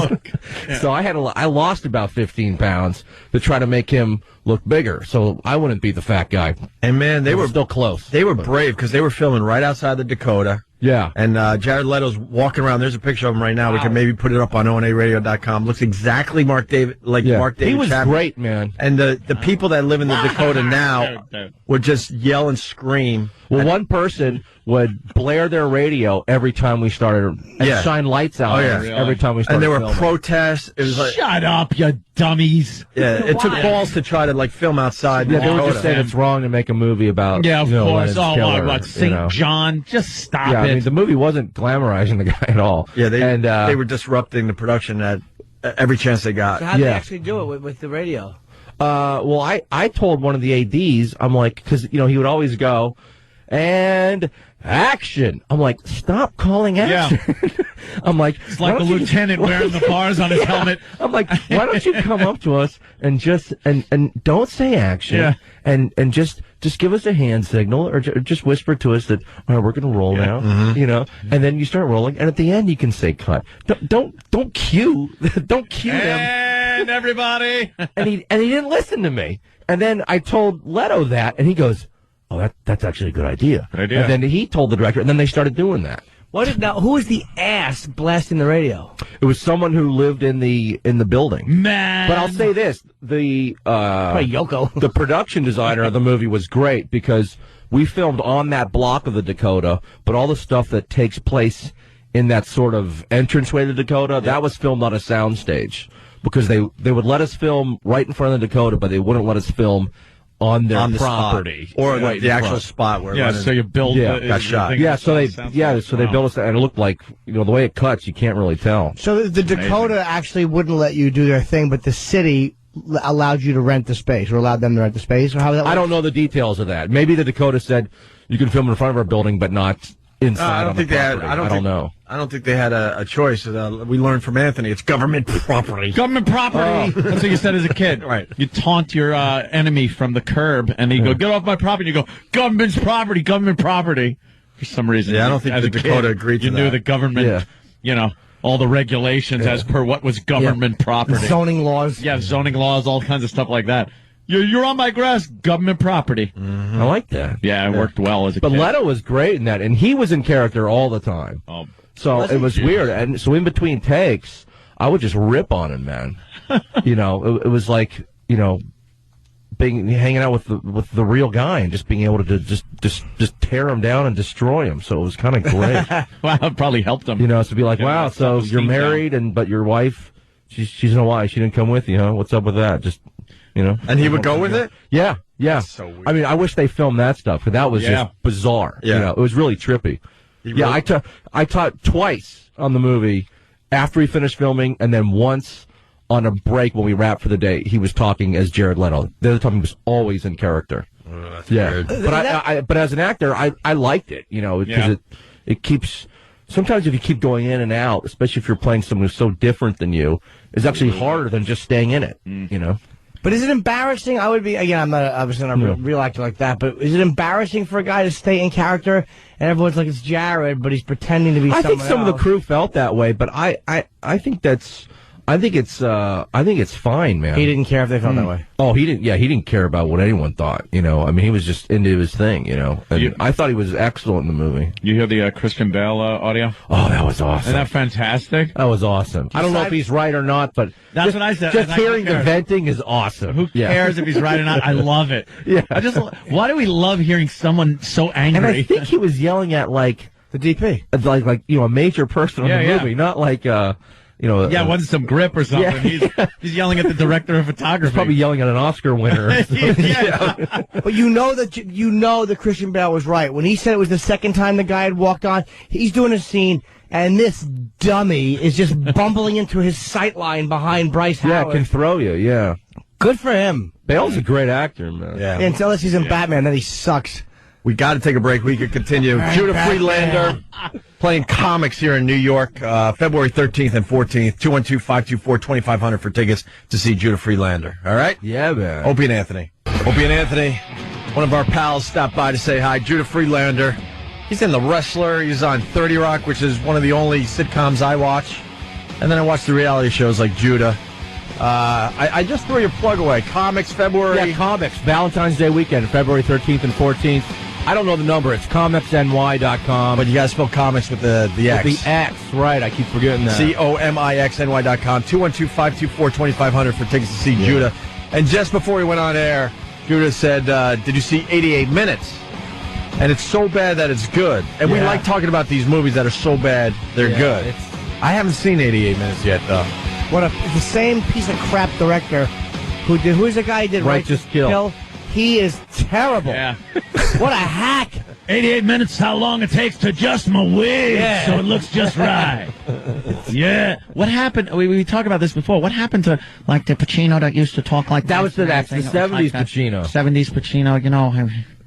So I lost about 15 pounds to try to make him look bigger. So I wouldn't be the fat guy. And man, they were still close. They were brave because they were filming right outside the Dakota. Yeah. And Jared Leto's walking around. There's a picture of him right now. Wow. We can maybe put it up on onaradio.com. Looks exactly Mark David Mark David. He was Chapman. great, man. And the people that live in the Dakota now would just yell and scream. Well, one person would blare their radio every time we started and shine lights out every time we started. And there were filming. protests. It was like, shut up, you dummies. Yeah, it took balls to try to film outside. Yeah, they were just saying it's wrong to make a movie about. Yeah, of course. What St. John? Just stop it. I mean, the movie wasn't glamorizing the guy at all. Yeah, they were disrupting the production at every chance they got. So how did they actually do it with the radio? Well, I told one of the ADs, I'm like, because he would always go, and action. I'm like, stop calling action. Yeah. I'm like, it's like the lieutenant wearing the bars on his helmet. I'm like, why don't you come up to us and just and don't say action and just give us a hand signal or just whisper to us that all right, we're going to roll now, and then you start rolling, and at the end you can say cut. Don't cue them. And everybody. and he didn't listen to me. And then I told Leto that, and he goes, oh, that's actually a good idea. Good idea. And then he told the director, and then they started doing that. Who was the ass blasting the radio? It was someone who lived in the building. Man. But I'll say this: the Yoko, the production designer of the movie was great because we filmed on that block of the Dakota, but all the stuff that takes place in that sort of entranceway to the Dakota, that was filmed on a soundstage because they would let us film right in front of the Dakota, but they wouldn't let us film on their property spot. Or the actual spot where so you build got shot. Yeah, so they built us, and it looked like the way it cuts, you can't really tell. So the Dakota actually wouldn't let you do their thing, but the city allowed you to rent the space, or allowed them to rent the space, or how that works? I don't know the details of that. Maybe the Dakota said you can film in front of our building, but not inside. I don't think they had. I don't know. I don't think they had a choice. We learned from Anthony. It's government property. Government property. That's what you said as a kid. Right. You taunt your enemy from the curb, and they go, "Get off my property." You go, "Government's property. Government property." For some reason, I don't think the Dakota agreed to that. You knew the government. All the regulations as per what was government property. Zoning laws. Yeah, zoning laws, all kinds of stuff like that. You're on my grass, government property. I like that. Yeah, it worked well as a But kid. Leto was great in that, and he was in character all the time. Oh, so it was weird. And so in between takes, I would just rip on him, man. It was like, hanging out with the real guy and just being able to just tear him down and destroy him. So it was kind of great. Wow, it probably helped him. To be like, wow, so you're married, but your wife, she's in Hawaii. She didn't come with you, huh? What's up with that? Just, And he would go with it? Yeah. That's so weird. I mean, I wish they filmed that stuff, because that was just bizarre. Yeah. It was really trippy. I taught twice on the movie after we finished filming, and then once on a break when we wrapped for the day. He was talking as Jared Leto. The other time he was always in character. That's weird. But as an actor, I liked it, because it keeps. Sometimes if you keep going in and out, especially if you're playing someone who's so different than you, it's actually harder than just staying in it. But is it embarrassing? I would be, again, I'm not obviously not a real actor like that, but is it embarrassing for a guy to stay in character and everyone's like, it's Jared, but he's pretending to be someone else? I think some of the crew felt that way, but I think it's fine, man. He didn't care if they felt that way. Oh, he didn't. Yeah, he didn't care about what anyone thought. I mean, he was just into his thing. And I thought he was excellent in the movie. You hear the Christian Bale audio? Oh, that was awesome. Isn't that fantastic? That was awesome. I don't know if he's right or not, but that's what I said. Just hearing the venting is awesome. Who cares if he's right or not? I love it. Yeah. Why do we love hearing someone so angry? And I think he was yelling at the DP, like a major person in the movie, not like. It wasn't some grip or something. Yeah. He's yelling at the director of photography. He's probably yelling at an Oscar winner. But that Christian Bale was right. When he said it was the second time the guy had walked on, he's doing a scene, and this dummy is just bumbling into his sight line behind Bryce Howard. Yeah, can throw you, yeah. Good for him. Bale's a great actor, man. Yeah. Until he's in Batman, then he sucks. We got to take a break. We could continue. Judah Friedlander playing comics here in New York, February 13th and 14th. 212-524-2500 for tickets to see Judah Friedlander. All right? Yeah, man. Opie and Anthony. Opie and Anthony, one of our pals, stopped by to say hi. Judah Friedlander. He's in The Wrestler. He's on 30 Rock, which is one of the only sitcoms I watch. And then I watch the reality shows like Judah. I just threw your plug away. Comics, February. Yeah, comics. Valentine's Day weekend, February 13th and 14th. I don't know the number. It's comicsny.com. But you got to spell comics with the X. With the X, right. I keep forgetting that. COMIXNY.com. 212-524-2500 for tickets to see Judah. And just before we went on air, Judah said, did you see 88 Minutes? And it's so bad that it's good. And we like talking about these movies that are so bad they're good. I haven't seen 88 Minutes yet, though. The same piece of crap director who's the guy who did Righteous Kill? He is terrible. Yeah. What a hack. 88 minutes, how long it takes to adjust my wig so it looks just right. Yeah. What happened? We talked about this before. What happened to, the Pacino that used to talk like that? That was the 70s Pacino. 70s Pacino,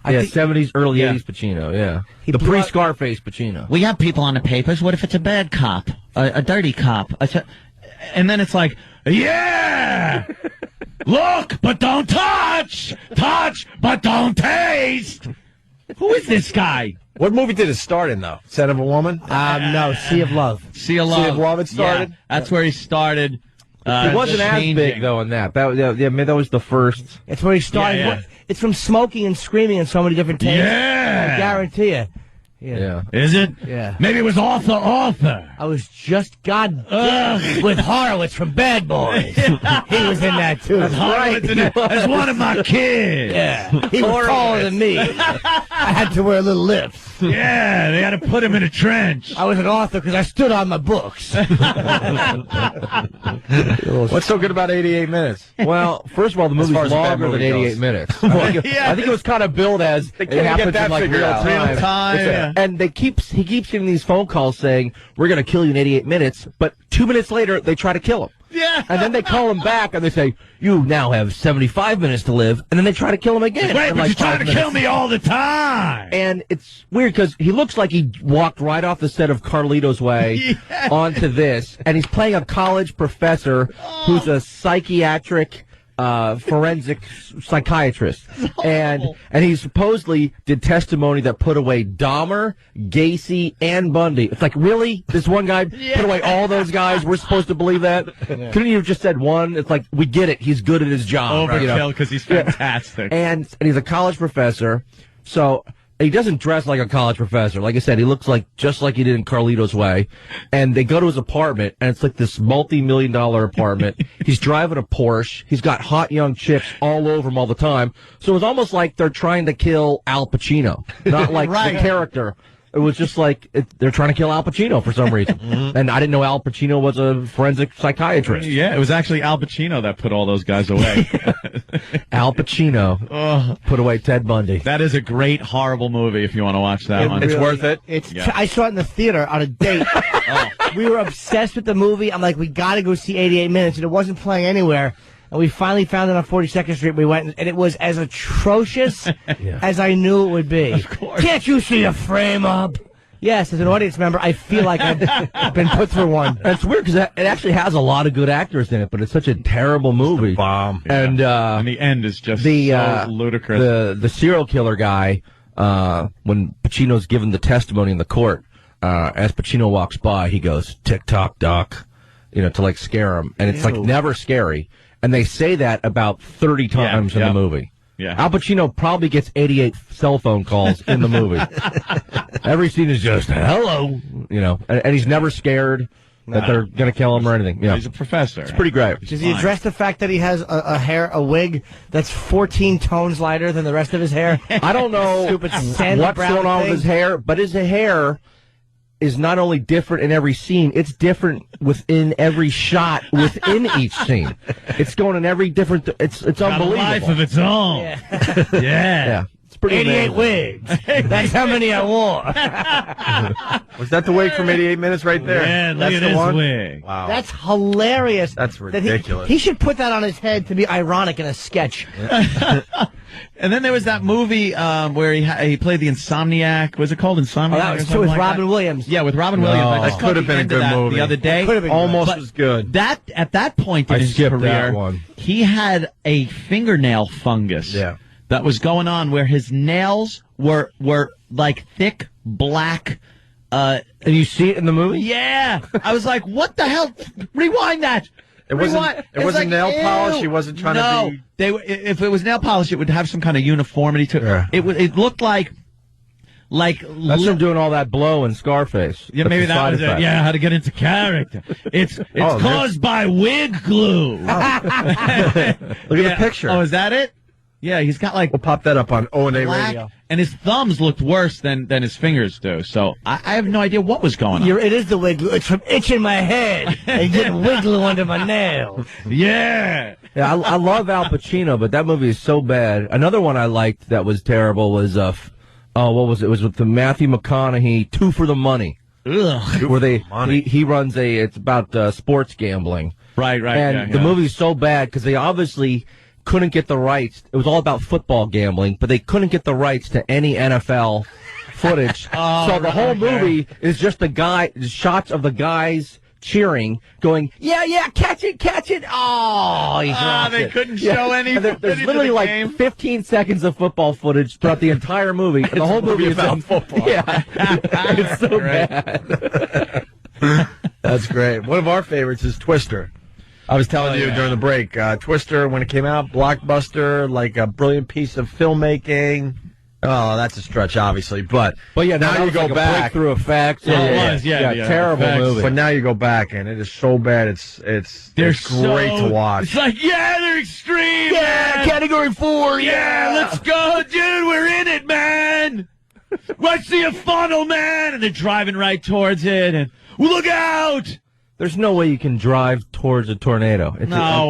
70s, early 80s Pacino, yeah. The pre-Scarface Pacino. We have people on the papers. What if it's a bad cop? A dirty cop? And then it's like, yeah! Look, but don't touch! Touch, but don't taste! Who is this guy? What movie did it start in, though? Scent of a Woman? No, Sea of Love. Sea of Love. Sea of Love it started? Yeah, that's where he started. It wasn't as big, though, in that. That was the first. It's where he started. Yeah. It's from smoking and screaming in so many different takes. Yeah! I guarantee you. Yeah. Is it? Yeah. Maybe it was Arthur. I was just with Horowitz from Bad Boys. He was in that too. That's one of my kids. Yeah. He was taller than me. I had to wear little lips. Yeah, they had to put him in a trench. I was an author because I stood on my books. What's so good about 88 Minutes? Well, first of all, the movie's longer than 88 minutes. I think it was kind of billed as it happens in real time. And he keeps getting these phone calls saying, we're going to kill you in 88 minutes, but 2 minutes later, they try to kill him. Yeah. And then they call him back and they say, you now have 75 minutes to live, and then they try to kill him again. Wait, but you're trying to kill me all the time. And it's weird because he looks like he walked right off the set of Carlito's Way onto this, and he's playing a college professor who's a psychiatric forensic psychiatrist, and he supposedly did testimony that put away Dahmer, Gacy, and Bundy. It's like, really? This one guy put away all those guys? We're supposed to believe that? Couldn't you have just said one? It's like, we get it. He's good at his job. Overkill, because he's fantastic. And he's a college professor, so he doesn't dress like a college professor. Like I said, he looks just like he did in Carlito's Way. And they go to his apartment, and it's like this multi-million-dollar apartment. He's driving a Porsche. He's got hot young chicks all over him all the time. So it's almost like they're trying to kill Al Pacino, not like the character. It was just like they're trying to kill Al Pacino for some reason. And I didn't know Al Pacino was a forensic psychiatrist. Yeah, it was actually Al Pacino that put all those guys away. Al Pacino put away Ted Bundy. That is a great, horrible movie if you want to watch that one. It's worth it. I saw it in the theater on a date. We were obsessed with the movie. I'm like, we got to go see 88 Minutes, and it wasn't playing anywhere. And we finally found it on 42nd Street. We went, and it was as atrocious as I knew it would be. Of course. Can't you see a frame up? Yes, as an audience member, I feel like I've been put through one. And it's weird because it actually has a lot of good actors in it, but it's such a terrible movie. Bomb. Yeah. And the end is just so ludicrous. The serial killer guy, when Pacino's given the testimony in the court, as Pacino walks by, he goes, "Tick-tock, Doc," to like scare him. And it's like never scary. And they say that about 30 times in the movie. Yeah. Al Pacino probably gets 88 cell phone calls in the movie. Every scene is just, hello, and he's never scared that they're going to kill him or anything. Yeah. He's a professor. It's pretty great. Does he address the fact that he has a wig that's 14 tones lighter than the rest of his hair? I don't know what's going on with his hair, but his hair is not only different in every scene, it's different within every shot within each scene. It's going in every different. It's unbelievable. A life of its own. Yeah. It's pretty 88 amazing. wigs. That's how many I wore. Was that the wig from 88 Minutes right there? Yeah, look That's at the this one? wig. Wow. That's hilarious. That's ridiculous. He should put that on his head to be ironic in a sketch. And then there was that movie where he played the Insomniac. Was it called Insomniac? Oh, that was with Robin Williams. Yeah, with Robin Williams. I just that could have been a good movie. The other day. Almost was good. At that point in his career, he had a fingernail fungus. Yeah. That was going on where his nails were like thick black. And you see it in the movie? Yeah. I was like, what the hell? Rewind that. It wasn't nail polish. He wasn't trying to be. If it was nail polish, it would have some kind of uniformity to it. It looked like that's him doing all that blow in Scarface. Yeah, maybe that was it. Yeah, how to get into character. It's caused by wig glue. Look at the picture. Oh, is that it? Yeah, he's got like. We'll pop that up on O&A Radio. And his thumbs looked worse than his fingers do. So I have no idea what was going on. It is the wig glue. It's from itching my head and getting wig glue under my nails. Yeah. Yeah, I love Al Pacino, but that movie is so bad. Another one I liked that was terrible was what was it? It was with the Matthew McConaughey, Two for the Money. Ugh. Where he runs it's about sports gambling. Right. And the movie's so bad because they obviously couldn't get the rights. It was all about football gambling, but they couldn't get the rights to any NFL footage. So the whole movie is just shots of the guys cheering, going, yeah, catch it. Oh, he dropped they it. couldn't show any. There's literally like 15 seconds of football footage throughout the entire movie. And the whole movie is about football. Yeah, it's so bad. That's great. One of our favorites is Twister. I was telling you during the break, Twister, when it came out, blockbuster, like a brilliant piece of filmmaking. Oh, that's a stretch, obviously, but yeah, now you go like back. A breakthrough effects. Yeah, terrible effects. movie. But now you go back, and it is so bad. It's great to watch. It's like, they're extreme. Yeah, man. Category 4. Yeah, let's go, dude. We're in it, man. Let's see a funnel, man. And they're driving right towards it, and look out. There's no way you can drive towards a tornado. It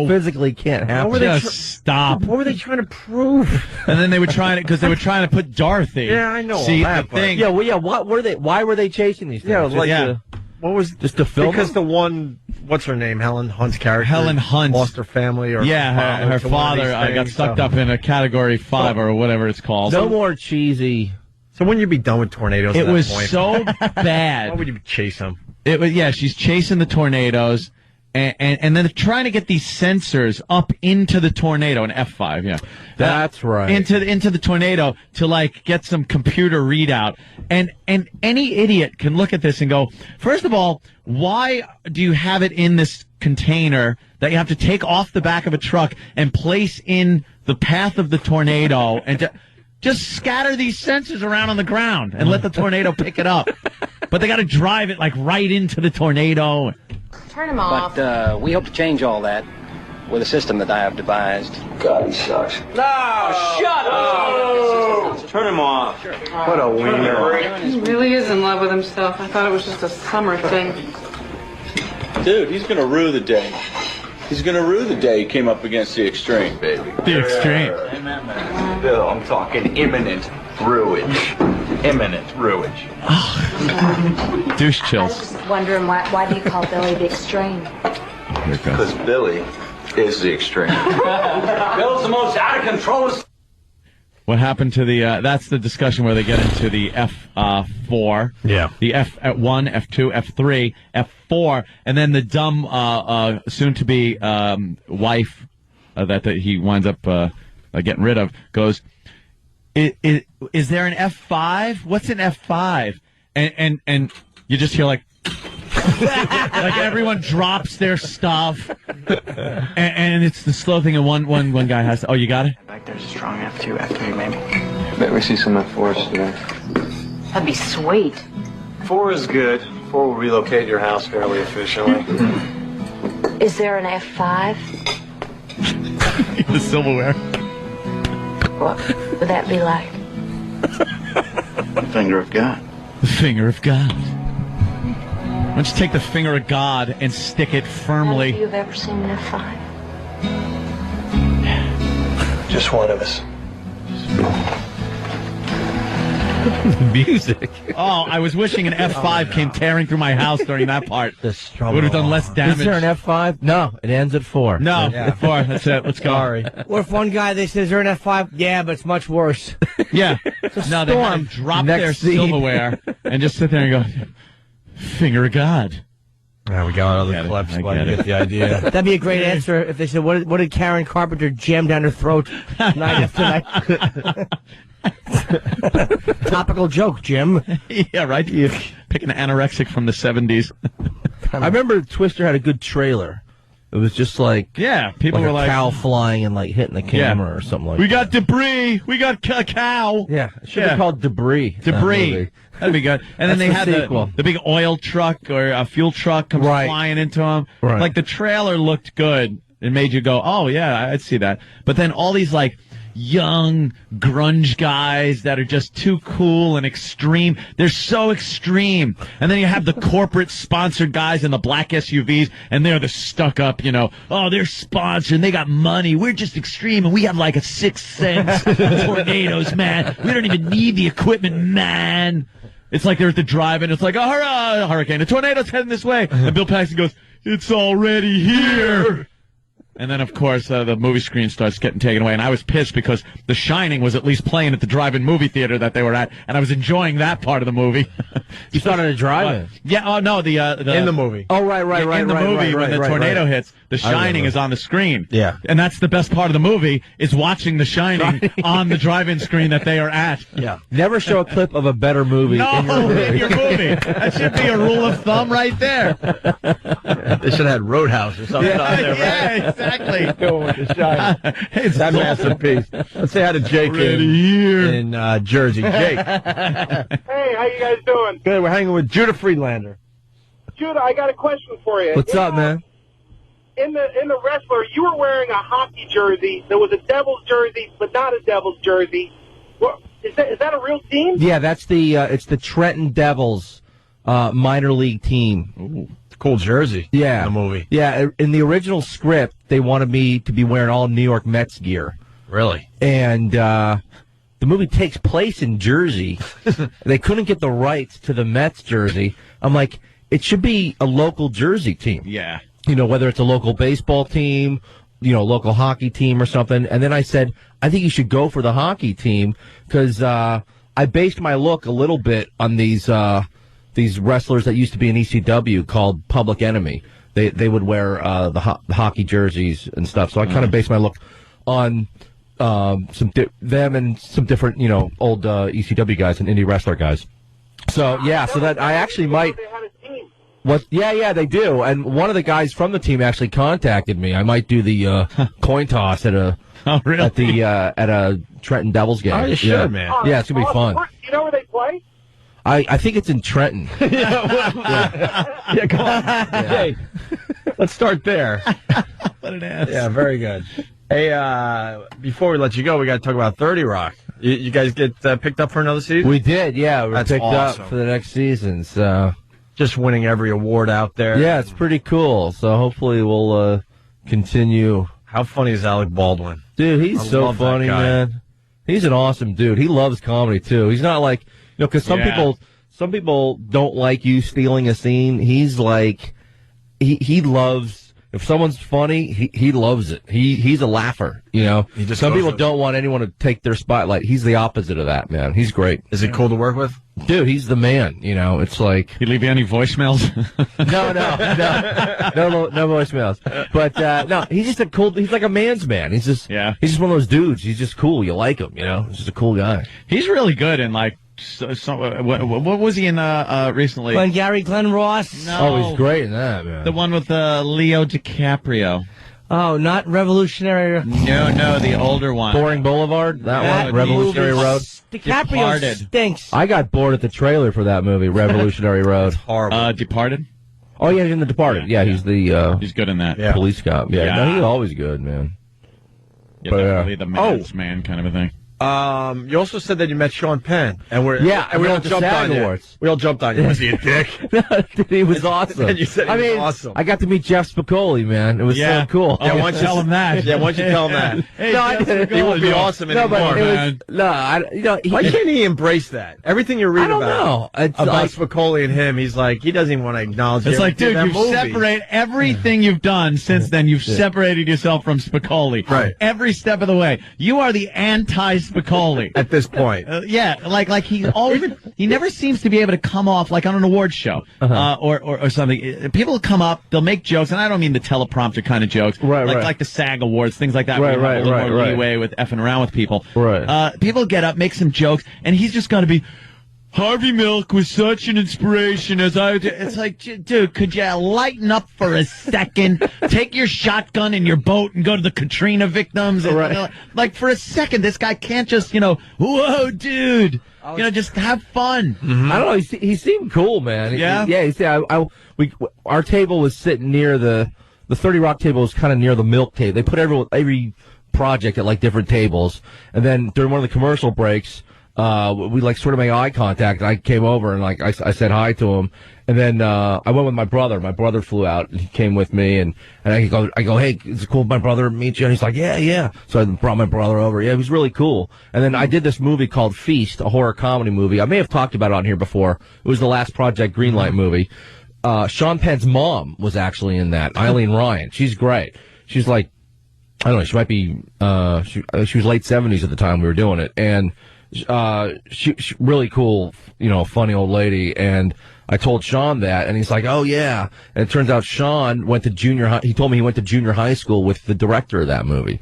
physically can't happen. Just stop. What were they trying to prove? And then they were trying to put Dorothy. Yeah, I know. See, all that, the thing. Yeah, what were they? Why were they chasing these things? Yeah, what was just to film? Because the one, what's her name? Helen Hunt's character. Helen Hunt lost her family, or her father got sucked up in a Category 5 or whatever it's called. No more cheesy. So when you be done with tornadoes? It at that was point? so bad. Why would you chase them? She's chasing the tornadoes, And then they're trying to get these sensors up into the tornado, an F5, yeah. That's right. Into the tornado to, like, get some computer readout. And any idiot can look at this and go, first of all, why do you have it in this container that you have to take off the back of a truck and place in the path of the tornado and just scatter these sensors around on the ground and let the tornado pick it up. But they got to drive it, like, right into the tornado. Turn them off. But we hope to change all that with a system that I have devised. God, he sucks. No, shut up! Turn him off. Sure. What a wiener. He really is in love with himself. I thought it was just a summer thing. Dude, he's going to rue the day. He's going to rue the day he came up against the extreme, baby. The extreme. Amen, man. Bill, I'm talking imminent ruage. Imminent ruage. Douche I chills. was just wondering why do you call Billy the extreme? Because Billy is the extreme. Bill's the most out of control. What happened to the, that's the discussion where they get into the F4. Yeah. The F1, F2, F3, F4, and then the dumb, soon-to-be, wife, that he winds up, getting rid of, goes, is there an F5? What's an F5? And you just hear like everyone drops their stuff, and it's the slow thing. And one guy has to, you got it? Back there's a strong F2, F3 maybe. Bet we see some F4s today. That'd be sweet. 4 is good. 4 will relocate your house fairly efficiently. Is there an F5? The silverware. What would that be like? The finger of God. The finger of God. Why don't you take the finger of God and stick it firmly? Have you ever seen an F5? Just one of us. Music. Oh, I was wishing an F5 came tearing through my house during that part. It would have done less damage. Is there an F5? No, it ends at 4. No, at 4. That's it. Let's go. Sorry. What if one guy, they say, is there an F5? Yeah, but it's much worse. Yeah. No, they had to drop their silverware and just sit there and go, finger of God. Yeah, we got other clips, but you get the idea. That'd be a great answer if they said, what did Karen Carpenter jam down her throat night after night? Topical joke, Jim. Yeah, right? You pick an anorexic from the 70s. I remember Twister had a good trailer. It was just like people were like a cow flying and like hitting the camera or something like that. We got debris. We got a cow. Yeah, it should have called Debris. Debris. That'd be good. And then they had the big oil truck or a fuel truck comes flying into them. Right. Like the trailer looked good. It made you go, oh yeah, I'd see that. But then all these like young grunge guys that are just too cool and extreme. They're so extreme. And then you have the corporate sponsored guys in the black SUVs, and they're the stuck up, they're sponsored and they got money. We're just extreme and we have like a 6th sense. Tornadoes, man. We don't even need the equipment, man. It's like they're at the drive-in. It's like a hurricane. A tornado's heading this way. And Bill Paxton goes, it's already here. And then, of course, the movie screen starts getting taken away. And I was pissed because The Shining was at least playing at the drive-in movie theater that they were at. And I was enjoying that part of the movie. You started a drive-in? Yeah. Oh, no. The in the movie. Oh, right. In the movie, when the tornado hits, The Shining is on the screen. Yeah. And that's the best part of the movie, is watching The Shining on the drive-in screen that they are at. Yeah. Never show a clip of a better movie in your movie. That should be a rule of thumb right there. They should have had Roadhouse or something on there, right? Exactly. It's that masterpiece. Let's say hi to Jake in Jersey. Jake. Hey, how you guys doing? Good. We're hanging with Judah Friedlander. Judah, I got a question for you. What's up, man? In the wrestler, you were wearing a hockey jersey. There was a Devils jersey, but not a Devils jersey. What, is that a real team? Yeah, that's it's the Trenton Devils minor league team. Ooh. Cool jersey. Yeah. In the movie. Yeah, in the original script, they wanted me to be wearing all New York Mets gear. Really? And the movie takes place in Jersey. They couldn't get the rights to the Mets jersey. I'm like, it should be a local Jersey team. Yeah. Whether it's a local baseball team, local hockey team or something. And then I said, I think you should go for the hockey team because I based my look a little bit on these wrestlers that used to be in ECW called Public Enemy. they would wear the hockey jerseys and stuff. So I kind of based my look on them and some different, old ECW guys and indie wrestler guys. So so that I actually might. What? Yeah, they do. And one of the guys from the team actually contacted me. I might do the coin toss at a Trenton Devils game. Oh, you should, man. Yeah, it's gonna be fun. Do you know where they play? I think it's in Trenton. Yeah, come on. Hey, let's start there. What an ass. Yeah, very good. Hey, before we let you go, we got to talk about 30 Rock. You guys get picked up for another season? We did, yeah. We were That's picked awesome. up for the next season. So just winning every award out there. Yeah, it's pretty cool. So hopefully we'll continue. How funny is Alec Baldwin? Dude, he's so funny, man. He's an awesome dude. He loves comedy too. He's not like, because some people don't like you stealing a scene. He's like, he loves. If someone's funny, he loves it. He's a laugher, Some people don't want anyone to take their spotlight. He's the opposite of that, man. He's great. Is he cool to work with? Dude, he's the man. It's like. You leave you any voicemails? No voicemails. But no, he's just he's like a man's man. He's just one of those dudes. He's just cool. You like him, He's just a cool guy. He's really good in what was he in recently? Glenn Ross. No. Oh, he's great in that, man. The one with Leo DiCaprio. Oh, not Revolutionary. No, the older one. Boring Boulevard. That one, Revolutionary Road. DiCaprio Departed. stinks. I got bored at the trailer for that movie, Revolutionary Road. Horrible. Departed. Oh yeah, he's in The Departed. Yeah, he's the he's good in that. police cop. Yeah, no, he's always good, man. Yeah, definitely the man's man kind of a thing. You also said that you met Sean Penn, and we all jumped on you. We all jumped on you. Was he a dick? Dude, he was awesome. And you said he was awesome. I got to meet Jeff Spicoli, man. It was so cool. Yeah, why don't you tell him that? Yeah, why don't you tell him that? Hey, no, I didn't. He won't be awesome anymore, man. Why can't he embrace that? Everything you read about Spicoli and him, he's like, he doesn't even want to acknowledge it. It's like, dude, you separate everything you've done since then. You've separated yourself from Spicoli. Right. Every step of the way. You are the anti-Spicoli. At this point. Like he always, he never seems to be able to come off like on an award show, or something. People come up, they'll make jokes, and I don't mean the teleprompter kind of jokes, like the SAG Awards, things like that, where you have a little more leeway with effing around with people. Right. People get up, make some jokes, and he's just got to be, Harvey Milk was such an inspiration it's like, dude, could you lighten up for a second? Take your shotgun and your boat and go to the Katrina victims. And, like for a second, this guy can't just, whoa, dude. Just have fun. Mm-hmm. I don't know. He seemed cool, man. Yeah. Our table was sitting near the 30 Rock table was kind of near the milk table. They put every project at like different tables. And then during one of the commercial breaks, we sort of made eye contact. I came over and I said hi to him, and then I went with my brother. My brother flew out and he came with me, and I go, hey, it's cool if my brother meet you. And he's like, yeah. So I brought my brother over. Yeah, he was really cool. And then I did this movie called Feast, a horror comedy movie. I may have talked about it on here before. It was the last Project Greenlight movie. Sean Penn's mom was actually in that. Eileen Ryan. She's great. She's like, I don't know. She might be. She was late 70s at the time we were doing it, and. She really cool, funny old lady. And I told Sean that, and he's like, oh yeah. And it turns out Sean went to junior high. He told me he went to junior high school with the director of that movie.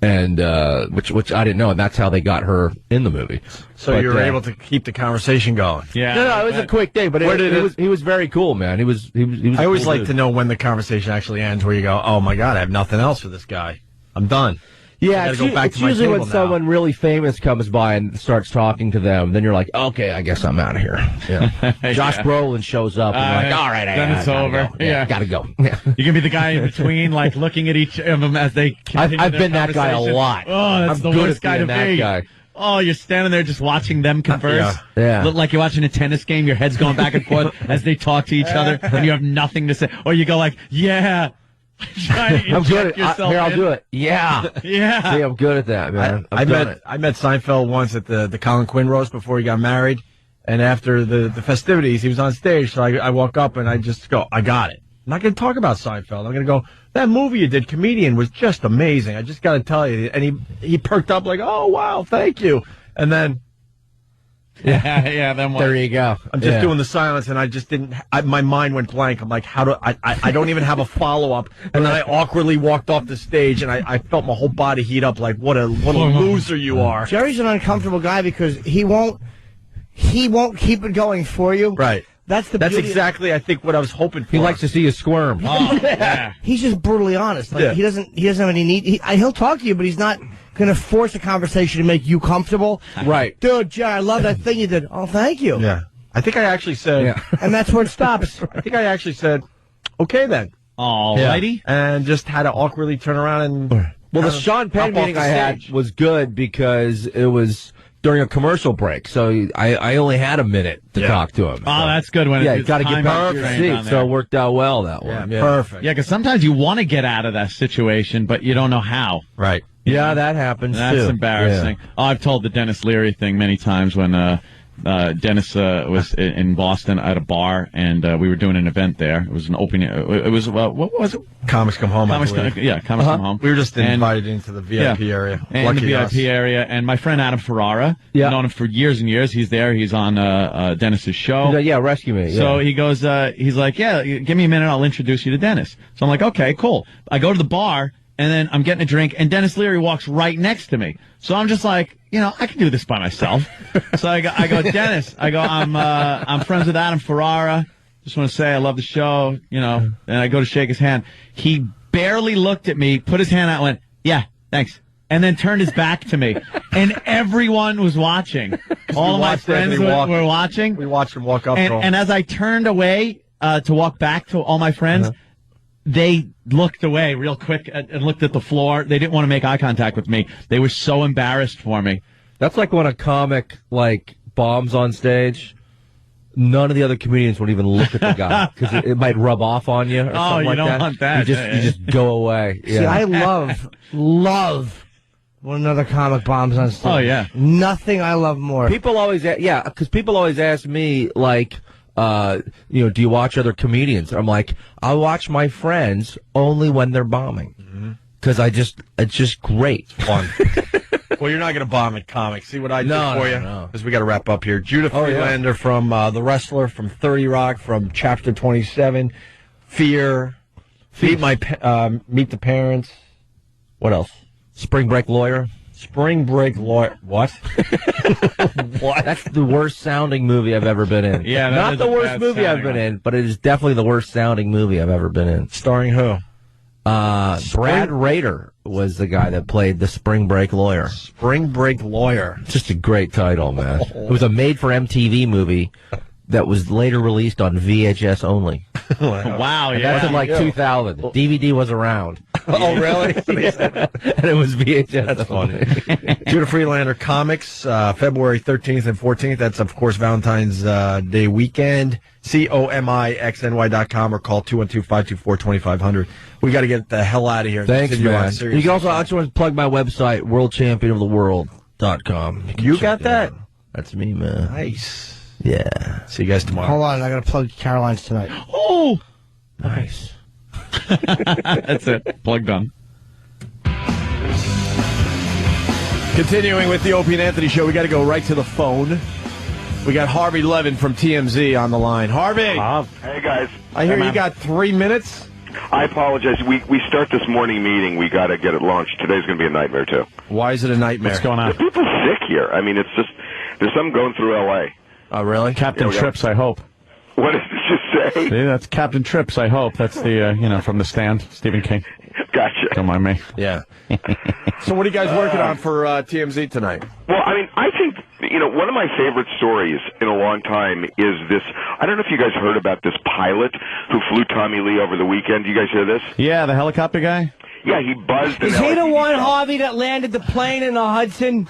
And, which I didn't know. And that's how they got her in the movie. So you were able to keep the conversation going. Yeah. No, it was a quick day, but he was very cool, man. He was I always like to know when the conversation actually ends, where you go, oh my God, I have nothing else for this guy. I'm done. Yeah, it's usually when someone really famous comes by and starts talking to them, then you're like, okay, I guess I'm out of here. Yeah. Josh Brolin shows up, and you're like, all right, then it's over. Go. Yeah, gotta go. Yeah. You can be the guy in between, like looking at each of them as they continue I've been that guy a lot. Oh, that's the worst guy to be. Guy. Oh, you're standing there just watching them converse. Yeah. Look like you're watching a tennis game. Your head's going back and forth as they talk to each other, and you have nothing to say. Or you go like, yeah. I'm good at here. I'll do it. Yeah. Yeah. See, I'm good at that, man. I met Seinfeld once at the Colin Quinn roast before he got married, and after the festivities, he was on stage. So I walk up and I just go, I got it. I'm not going to talk about Seinfeld. I'm going to go, that movie you did, Comedian, was just amazing. I just got to tell you. And he perked up like, oh wow, thank you. And then Yeah, then what? There you go. I'm just doing the silence, and I just didn't. My mind went blank. I'm like, how do I don't even have a follow up, and then I awkwardly walked off the stage, and I felt my whole body heat up. Like, what a loser you are. Jerry's an uncomfortable guy because he won't keep it going for you. Right. That's exactly, I think, what I was hoping for. He likes to see you squirm. Oh, yeah. He's just brutally honest. Like, he doesn't have any need. He'll talk to you, but he's not going to force a conversation to make you comfortable. Right. Dude, Jerry, I love that thing you did. Oh, thank you. Yeah. I think I actually said... And that's where it stops. I think I actually said, okay then. Alrighty. And just had to awkwardly turn around and... Well, the Sean Penn meeting I had was good because it was during a commercial break, so I only had a minute to talk to him. Oh, that's good. When you got to get perfect seat, so it worked out well, that one. Yeah, perfect. Yeah, because sometimes you want to get out of that situation, but you don't know how. Right. Yeah, that happens, That's too. embarrassing. Yeah. Oh, I've told the Dennis Leary thing many times when Dennis was in Boston at a bar, and we were doing an event there. It was an opening. It was, what was it? Comics Come Home, Comics Come Home. We were just invited into the VIP area. In the VIP area. And my friend Adam Ferrara, I've known him for years and years. He's there. He's on Dennis's show. Rescue Me. So he goes, he's like, give me a minute. I'll introduce you to Dennis. So I'm like, okay, cool. I go to the bar, and then I'm getting a drink, and Dennis Leary walks right next to me. So I'm just like, I can do this by myself. So I go, Dennis, I'm friends with Adam Ferrara. Just want to say I love the show, and I go to shake his hand. He barely looked at me, put his hand out, went, yeah, thanks. And then turned his back to me. And everyone was watching. All of my friends were watching. We watched him walk up to him. And as I turned away to walk back to all my friends, they looked away real quick and looked at the floor. They didn't want to make eye contact with me. They were so embarrassed for me. That's like when a comic, bombs on stage. None of the other comedians would even look at the guy because it might rub off on you or something like that. Oh, you don't want that. You just go away. See, I love when another comic bombs on stage. Oh, yeah. Nothing I love more. People always ask me, do you watch other comedians? I'm like, I watch my friends only when they're bombing. Because it's just great. It's fun. Well, you're not going to bomb at comics. See what I did for you? Because we got to wrap up here. Judah Freelander from The Wrestler, from 30 Rock, from Chapter 27, Fear, Meet the Parents. What else? Spring Break Lawyer. Spring Break Lawyer. What? What? That's the worst sounding movie I've ever been in. Yeah, not the worst movie I've been in, but it is definitely the worst sounding movie I've ever been in. Starring who? Brad Rader was the guy that played the Spring Break Lawyer. Spring Break Lawyer. Just a great title, man. It was a made-for-MTV movie that was later released on VHS only. Wow, and that's in 2000. DVD was around. Oh, really? And it was VHS. That's funny. Judah Freelander Comics, February 13th and 14th. That's, of course, Valentine's Day weekend. COMIXNY.com or call 212-524-2500. We got to get the hell out of here. Thanks, man. You can also, I just want to plug my website, worldchampionoftheworld.com. You got that? That's me, man. Nice. Yeah. See you guys tomorrow. Hold on, I got to plug Caroline's tonight. Oh! Nice. That's it. Plug done. Continuing with the Opie and Anthony show, we got to go right to the phone. We got Harvey Levin from TMZ on the line. Harvey! Hey, guys. I hear you got 3 minutes. I apologize. We start this morning meeting. We got to get it launched. Today's going to be a nightmare, too. Why is it a nightmare? What's going on? People sick here. I mean, it's just, there's something going through L.A. Oh, really? Captain Trips, I hope. What did you say? See, that's Captain Trips, I hope. That's the, from The Stand, Stephen King. Gotcha. Don't mind me. Yeah. So what are you guys working on for TMZ tonight? Well, I mean, I think, one of my favorite stories in a long time is this. I don't know if you guys heard about this pilot who flew Tommy Lee over the weekend. Do you guys hear this? Yeah, the helicopter guy? Yeah, he buzzed. Is he the one, Harvey, that landed the plane in the Hudson?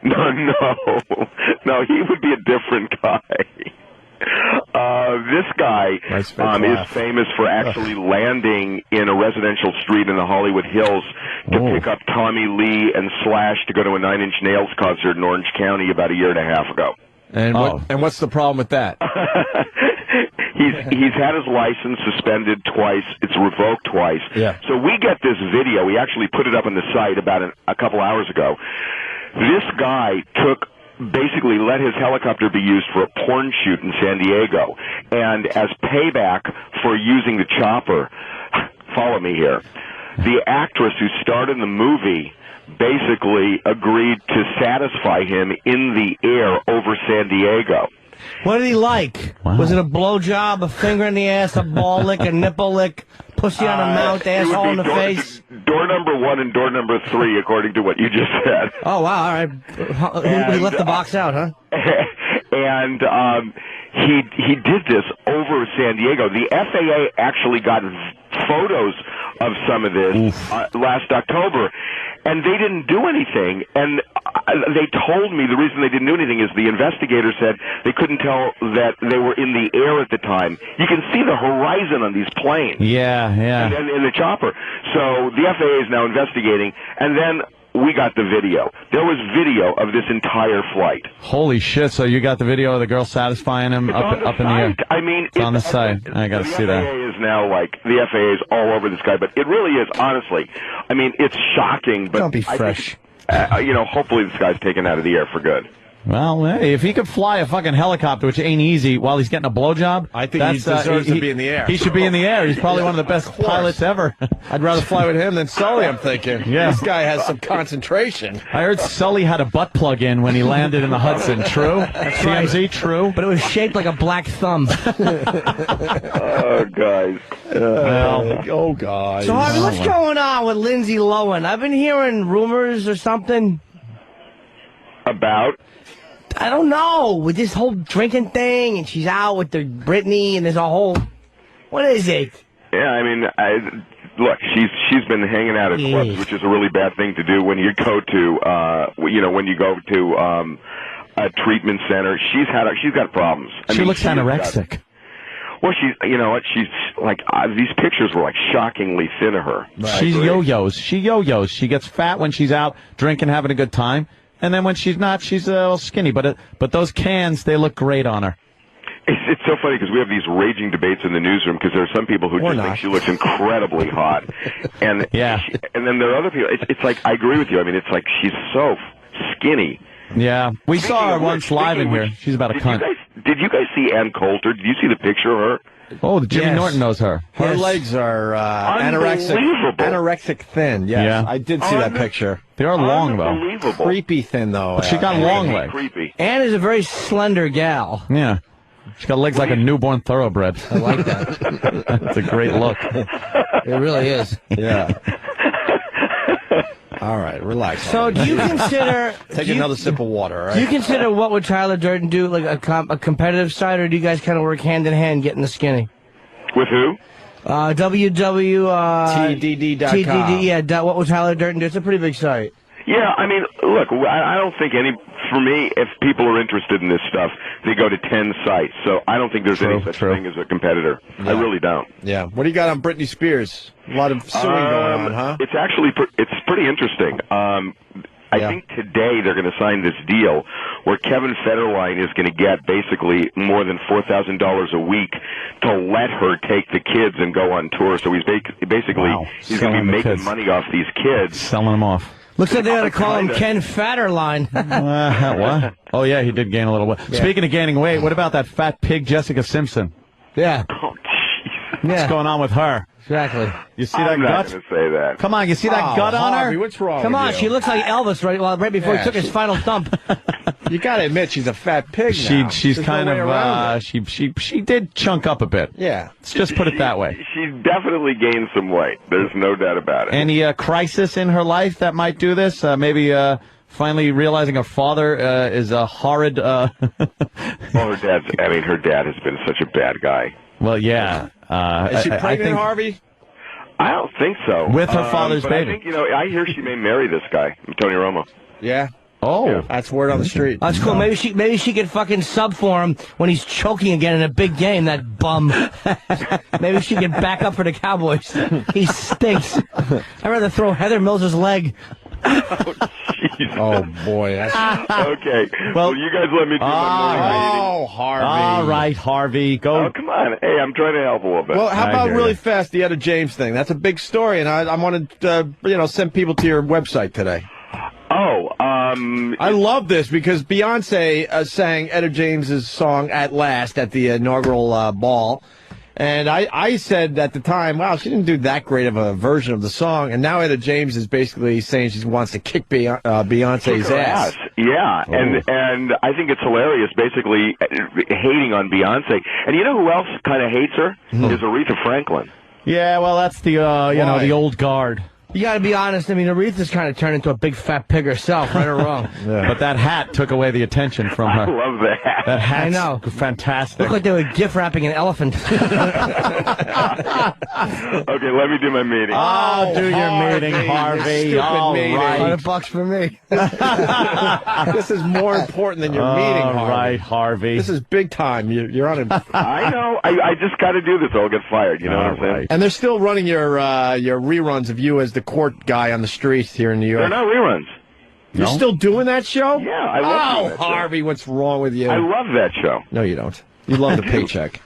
No, he would be a different guy. This guy is famous for actually landing in a residential street in the Hollywood Hills to pick up Tommy Lee and Slash to go to a Nine Inch Nails concert in Orange County about a year and a half ago. And what's the problem with that? He's had his license suspended twice. It's revoked twice. Yeah. So we get this video. We actually put it up on the site about a couple hours ago. This guy took basically let his helicopter be used for a porn shoot in San Diego. And as payback for using the chopper, follow me here, the actress who starred in the movie basically agreed to satisfy him in the air over San Diego. What did he like? Wow. Was it a blowjob, a finger in the ass, a ball lick, a nipple lick, pussy on the mouth, asshole in the face? Door number 1 and door number 3, according to what you just said. Oh, wow, all right. He left the box out, huh? And he did this over San Diego. The FAA actually got photos of some of this last October, and they didn't do anything. And they told me the reason they didn't do anything is the investigator said they couldn't tell that they were in the air at the time. You can see the horizon on these planes. Yeah. And the chopper. So the FAA is now investigating, and then we got the video. There was video of this entire flight. Holy shit, so you got the video of the girl satisfying him up in the air? I mean, it's on the side. I got to see that. The FAA is now the FAA is all over this guy, but it really is, honestly. I mean, it's shocking, but... Don't be fresh. Hopefully this guy's taken out of the air for good. Well, hey, if he could fly a fucking helicopter, which ain't easy, while he's getting a blowjob, I think he deserves to be in the air. He should be in the air. He's probably one of the best pilots ever. I'd rather fly with him than Sully, I'm thinking. Yeah. This guy has some concentration. I heard Sully had a butt plug in when he landed in the Hudson. True? TMZ, true? But it was shaped like a black thumb. Oh, guys. Oh, guys. So, Harvey, what's going on with Lindsay Lohan? I've been hearing rumors or something. About? I don't know, with this whole drinking thing, and she's out with the Britney, and there's a whole... What is it? Yeah, I mean, look, she's been hanging out at clubs, which is a really bad thing to do when you go to, when you go to a treatment center. She's got problems. She looks anorexic. Well, she's like, these pictures were like shockingly thin of her. Right. She yo-yos. She gets fat when she's out drinking, having a good time. And then when she's not, she's a little skinny. But those cans, they look great on her. It's so funny because we have these raging debates in the newsroom because there are some people who just think she looks incredibly hot. And and then there are other people. It's like, I agree with you. I mean, it's like she's so skinny. Yeah. We saw her once live in here. She's about a cunt. Did you guys see Ann Coulter? Did you see the picture of her? Oh, Jimmy Norton knows her. Her legs are anorexic thin. Yes, yeah. I did see that picture. They are long, though. Creepy thin, though. But she got long legs. Creepy. Ann is a very slender gal. Yeah. She's got legs like a newborn thoroughbred. I like that. That's a great look. It really is. Yeah. All right, relax. So do you consider... Take another sip of water, all right? Do you consider What Would Tyler Durden Do like a competitive side, or do you guys kind of work hand in hand getting the skinny? With who? TDD.com. TDD, yeah, What Would Tyler Durden Do? It's a pretty big site. Yeah, I mean, look, I don't think for me, if people are interested in this stuff, they go to 10 sites. So I don't think there's any such thing as a competitor. Yeah. I really don't. Yeah. What do you got on Britney Spears? A lot of suing going on, huh? It's actually, it's pretty interesting. I think today they're going to sign this deal where Kevin Federline is going to get basically more than $4,000 a week to let her take the kids and go on tour. So he's basically he's going to be making money off these kids. Selling them off. Looks like they ought to call him Ken Fatterline. What? Oh, yeah, he did gain a little weight. Yeah. Speaking of gaining weight, what about that fat pig Jessica Simpson? Yeah. Oh, jeez. What's going on with her? Exactly. You see that gut? I'm not going to say that. Come on, you see that gut on Harvey, her? What's wrong Come with on, you? she looks like Elvis right before he took his final dump. You got to admit, she's a fat pig now. She's There's kind no of, she did chunk up a bit. Yeah. Let's just put it that way. She definitely gained some weight. There's no doubt about it. Any crisis in her life that might do this? Maybe finally realizing her father is a horrid... Well, her dad has been such a bad guy. Well, yeah. Is she pregnant, Harvey? I don't think so. With her father's baby. I think, I hear she may marry this guy, Tony Romo. Yeah. Oh. Yeah. That's word on the street. That's cool. Maybe she could fucking sub for him when he's choking again in a big game, that bum. Maybe she could back up for the Cowboys. He stinks. I'd rather throw Heather Mills' leg. Oh, boy. Okay. Well, you guys let me do my morning Oh, Harvey. All right, Harvey. Go. Oh, come on. Hey, I'm trying to help a little bit. Well, how about really fast the Etta James thing? That's a big story, and I wanted to, send people to your website today. Oh, I love this because Beyonce sang Etta James's song "At Last" at the inaugural ball. And I said at the time, wow, she didn't do that great of a version of the song. And now Etta James is basically saying she wants to kick Beyonce's ass. Yeah, and I think it's hilarious, basically hating on Beyonce. And you know who else kind of hates her? Is Aretha Franklin. Yeah, well, that's the the old guard. You got to be honest. I mean, Aretha's kind of turned into a big fat pig herself, right or wrong. Yeah. But that hat took away the attention from her. I love that hat. That hat's I know. Fantastic. Looked like they were gift wrapping an elephant. Okay, let me do my meeting. Oh, do your meeting, Harvey. Stupid All meeting. right. $100 for me. This is more important than your meeting, Harvey. All right, Harvey. This is big time. You're on a... I know. I just got to do this or I'll get fired. You know what I'm saying? And they're still running your reruns of you as the court guy on the streets here in New York. They're not reruns. You're still doing that show? Yeah, I love doing that show. Harvey, what's wrong with you? I love that show. No, you don't. You love the paycheck.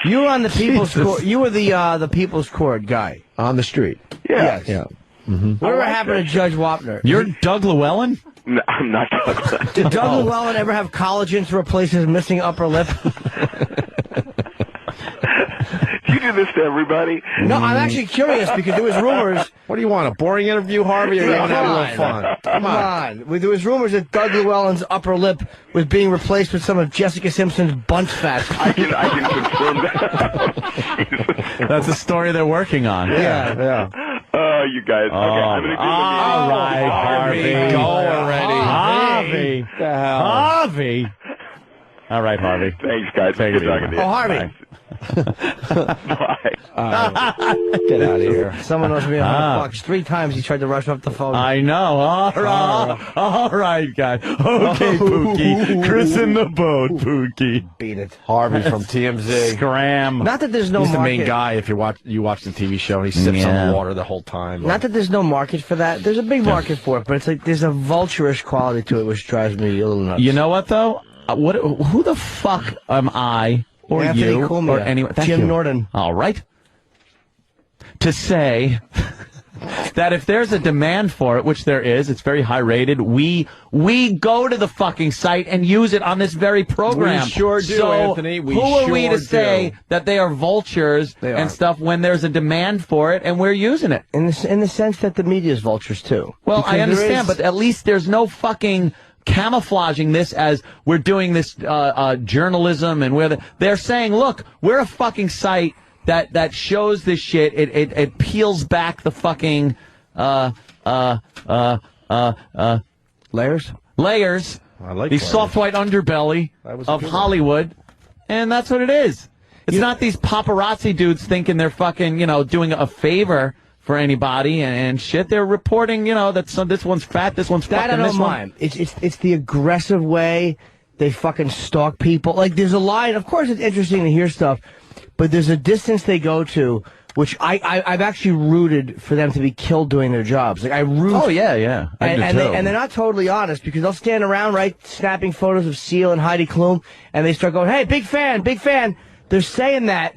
You were on the People's Court. You were the People's Court guy. On the street. Yeah. Yeah. Whatever happened to Judge Wapner? You're Doug Llewellyn? No, I'm not Doug. Did Doug Llewellyn ever have collagen to replace his missing upper lip? Do you do this to everybody? No, I'm actually curious because there was rumors. What do you want, a boring interview, Harvey, or you want to have a little fun? Come on. There was rumors that Doug Llewellyn's upper lip was being replaced with some of Jessica Simpson's bunch fat. I can confirm that. That's a story they're working on. Yeah. Oh, you guys. Okay, I'm going to do the meeting. All right, Harvey. Go already. Harvey. All right, Harvey. Thanks, guys. Take Good it talking to you. Oh, Harvey. Bye. Get out of here. Someone owes me $100. 3 times he tried to rush off the phone. I know. All right, guys. Okay, Pookie. Chris in the boat, Pookie. Beat it. Harvey from TMZ. Scram. Not that there's no He's the market. main guy if you watch the TV show and he sips on water the whole time. Not that there's no market for that. There's a big market for it, but it's like there's a vulturish quality to it, which drives me a little nuts. You know what, though? Who the fuck am I or Anthony you Cumia. or anyone? Jim Norton. All right. To say that if there's a demand for it, which there is, it's very high rated, we go to the fucking site and use it on this very program. We sure do, so Anthony. Who are we to say that they are vultures and stuff when there's a demand for it and we're using it? In the sense that the media is vultures too. Well, Because I understand, but at least there's no fucking camouflaging this as we're doing this journalism and they're saying, look, we're a fucking site that shows this shit. It peels back the fucking layers. I like the soft white underbelly of Hollywood, and that's what it is. It's not these paparazzi dudes thinking they're fucking doing a favor for anybody and shit. They're reporting, that this one's fat, this one's fucking That I don't mind. It's the aggressive way they fucking stalk people. Like, there's a line. Of course, it's interesting to hear stuff, but there's a distance they go to, which I've actually rooted for them to be killed doing their jobs. Like, I root. Oh yeah. And they're not totally honest because they'll stand around, right, snapping photos of Seal and Heidi Klum, and they start going, "Hey, big fan, big fan." They're saying that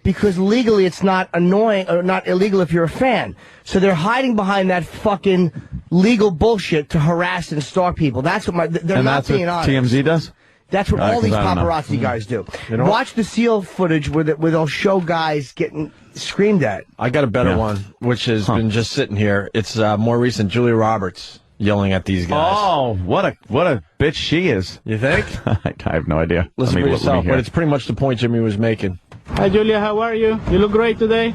because legally it's not annoying or not illegal if you're a fan. So they're hiding behind that fucking legal bullshit to harass and stalk people. That's what they're not being honest. TMZ does? That's what all these paparazzi guys do. Watch the Seal footage where they'll show guys getting screamed at. I got a better one, which has been just sitting here. It's more recent. Julia Roberts yelling at these guys. Oh, what a bitch she is. You think? I have no idea. Listen for yourself, but it's pretty much the point Jimmy was making. Hi, Julia. How are you? You look great today. You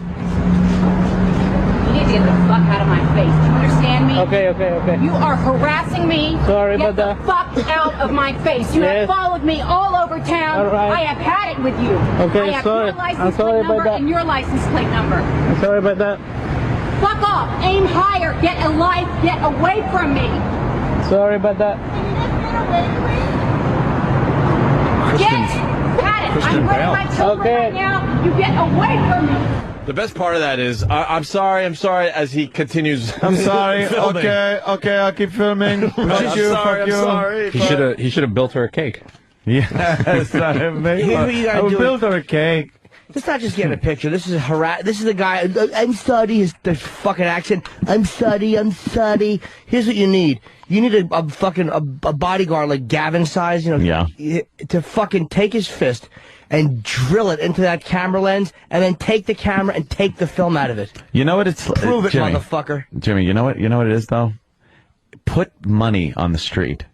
need to get the fuck out of my face. Do you understand me? Okay. You are harassing me. Sorry get about the that. fuck out of my face. You have followed me all over town. All right. I have had it with you. Okay, I have sorry. your license I'm sorry plate about number that. and your license plate number. I'm sorry about that. Fuck off. Aim higher. Get a life. Get away from me. Sorry about that. I'm with my children right now. You get away from me. The best part of that is, I'm sorry, as he continues. I'm sorry. Okay, I'll keep filming. I'm sorry. He should have built her a cake. Yes, I Here's what you gotta do. built her a cake. It's not just getting a picture. This is This is the guy. I'm sorry. The fucking accent. I'm sorry. Here's what you need. You need a fucking bodyguard like Gavin size. To fucking take his fist and drill it into that camera lens, and then take the camera and take the film out of it. You know what it's prove it, Jimmy, motherfucker. Jimmy, you know what it is though. Put money on the street.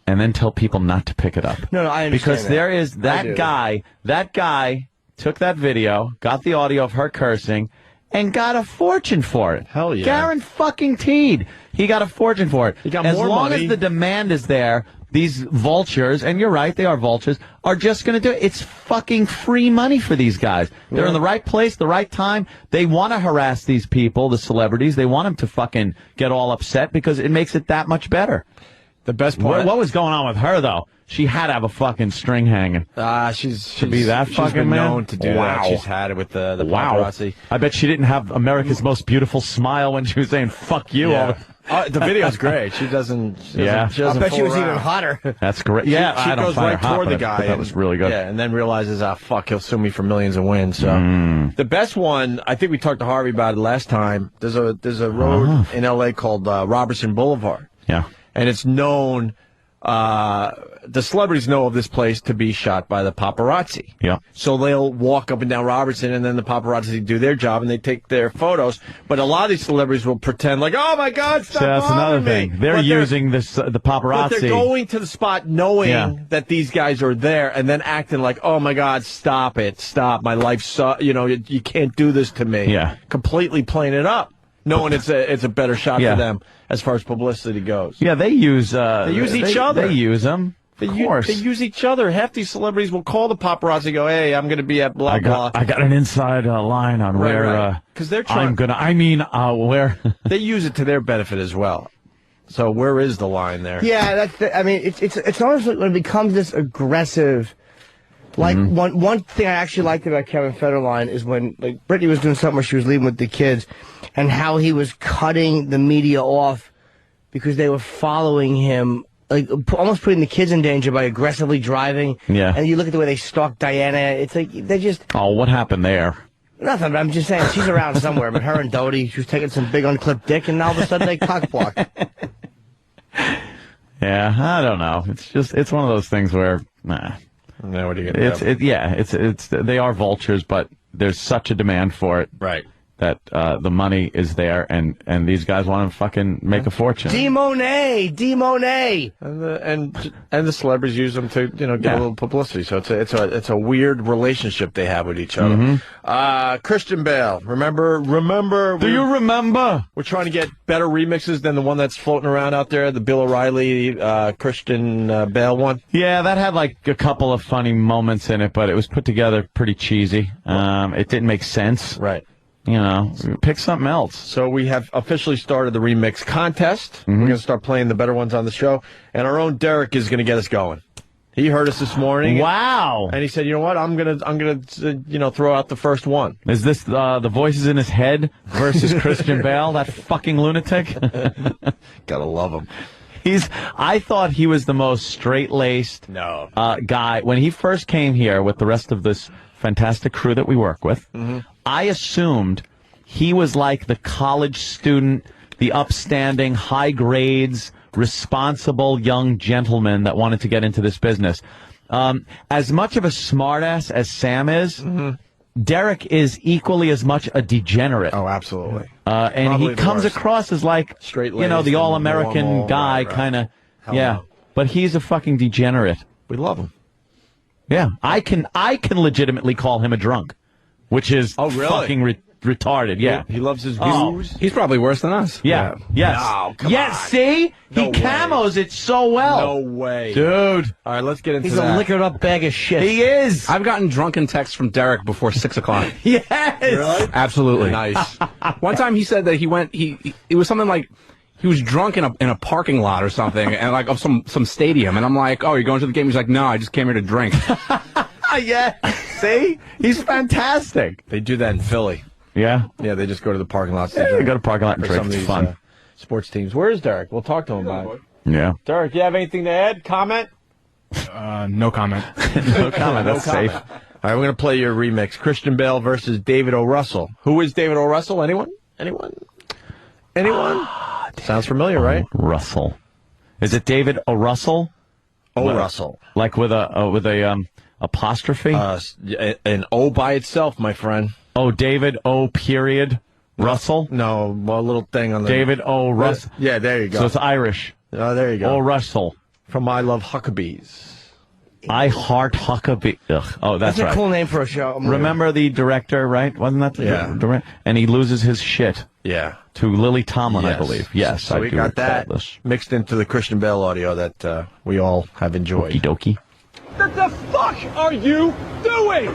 And then tell people not to pick it up. No, I understand. Because there is that guy. That guy took that video, got the audio of her cursing, and got a fortune for it. Hell yeah. Guaranteed. He got a fortune for it. He got as more long money. as the demand is there, these vultures, and you're right, they are vultures, are just going to do it. It's fucking free money for these guys. They're in the right place, the right time. They want to harass these people, the celebrities. They want them to fucking get all upset because it makes it that much better. The best part. What was going on with her, though? She had to have a fucking string hanging. She's be that she's fucking been man? known to do that. She's had it with the paparazzi. I bet she didn't have America's most beautiful smile when she was saying "fuck you." Yeah. The video's great. She doesn't. I bet she was even hotter. That's great. Yeah, she I don't goes find right her hot, toward the but guy. that was really good. Yeah, and then realizes, fuck, he'll sue me for millions and win. So the best one, I think we talked to Harvey about it last time. There's a road in L.A. called Robertson Boulevard. Yeah, and it's known. The celebrities know of this place to be shot by the paparazzi. Yeah. So they'll walk up and down Robertson, and then the paparazzi do their job, and they take their photos. But a lot of these celebrities will pretend like, oh, my God, stop that's another bothering me. thing. They're using the paparazzi. But they're going to the spot knowing that these guys are there, and then acting like, oh, my God, stop it. Stop. My life's, you can't do this to me. Yeah. Completely playing it up. Knowing it's a better shot for them as far as publicity goes. Yeah, they use each other. They use them. Of course. They use each other. Half these celebrities will call the paparazzi and go, hey, I'm going to be at blah, blah. I got an inside line on where because they're trying. Where. They use it to their benefit as well. So where is the line there? Yeah, it's almost like when it becomes this aggressive. Like one thing I actually liked about Kevin Federline is when Britney was doing something where she was leaving with the kids, and how he was cutting the media off because they were following him, like almost putting the kids in danger by aggressively driving. Yeah. And you look at the way they stalk Diana. It's like they just. Oh, what happened there? Nothing. But I'm just saying she's around somewhere. But her and Dodie, she was taking some big unclipped dick, and all of a sudden they cock block. Yeah, I don't know. It's one of those things where. No, what are you gonna do? They are vultures, but there's such a demand for it. Right. That the money is there, and these guys want to fucking make a fortune. D-Monet! And the celebrities use them to get a little publicity. So it's a weird relationship they have with each other. Christian Bale, remember? Do you remember? We're trying to get better remixes than the one that's floating around out there, the Bill O'Reilly Christian Bale one. Yeah, that had like a couple of funny moments in it, but it was put together pretty cheesy. It didn't make sense. Right. Pick something else. So we have officially started the remix contest. We're going to start playing the better ones on the show, and our own Derek is going to get us going. He heard us this morning. Wow! And he said, "You know what? I'm gonna throw out the first one." Is this the voices in his head versus Christian Bale? That fucking lunatic. Gotta love him. I thought he was the most straight-laced guy when he first came here with the rest of this fantastic crew that we work with. I assumed he was like the college student, the upstanding, high grades, responsible young gentleman that wanted to get into this business. As much of a smartass as Sam is, Derek is equally as much a degenerate. Oh, absolutely. And he comes across as like, the all-American guy kind of. Yeah, but he's a fucking degenerate. We love him. Yeah, I can legitimately call him a drunk, which is fucking retarded. Yeah, he loves his booze. He's probably worse than us. Yeah. Yes. No, come on. See, he camos it so well. No way, dude. All right, let's get into He's that. a liquored up bag of shit. He is. I've gotten drunken texts from Derek before 6 o'clock. Yes. Really? Absolutely. Nice. One time he said that he went. It was something like. He was drunk in a parking lot or something, and like of some stadium, and I'm like, "Oh, you're going to the game?" He's like, "No, I just came here to drink." Yeah, see, he's fantastic. They do that in Philly. Yeah, they just go to the parking lots. They go to parking lot and drink. It's fun. Sports teams. Where is Derek? We'll talk to him about it. Yeah, Derek, you have anything to add? Comment? No comment. No comment. That's safe. All right, we're going to play your remix. Christian Bale versus David O. Russell. Who is David O. Russell? Anyone? Sounds familiar, right? Russell. Is it David O. Russell? O. Russell. Like with a apostrophe? An O by itself, my friend. Oh, David O. period Russell? No, a little thing on the... David O. Russell. Yeah, there you go. So it's Irish. Oh, there you go. O. Russell. From I Love Huckabees. I Heart Huckabee. Ugh. Oh, that's right. That's a cool name for a show. Remember the director, right? Wasn't that the director? And he loses his shit. Yeah. To Lily Tomlin, I believe. Yes, so we got that mixed into the Christian Bale audio that we all have enjoyed. Okie dokie. What the fuck are you doing?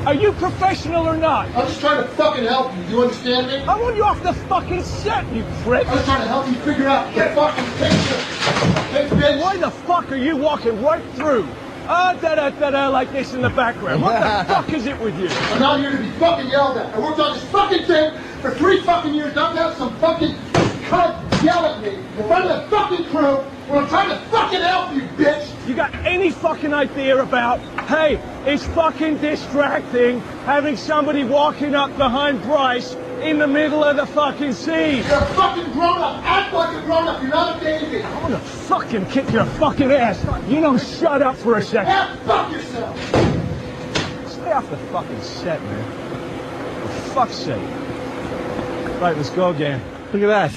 Are you professional or not? I'm just trying to fucking help you. Do you understand me? I want you off the fucking set, you prick. I'm just trying to help you figure out the fucking picture. Hey, bitch. Why the fuck are you walking right through? Da-da-da-da, like this in the background. What the fuck is it with you? I'm not here to be fucking yelled at. I worked on this fucking thing for 3 fucking years. Not to have some fucking cunt yell at me in front of the fucking crew when I'm trying to fucking help you, bitch. You got any fucking idea about, hey, it's fucking distracting having somebody walking up behind Bryce in the middle of the fucking scene. You're a fucking grown-up. Act like a grown-up. You're not a baby. I want to fucking kick your fucking ass. You don't shut up for a second. Yeah, fuck yourself. Stay off the fucking set, man. For fuck's sake. Right, let's go again. Look at that.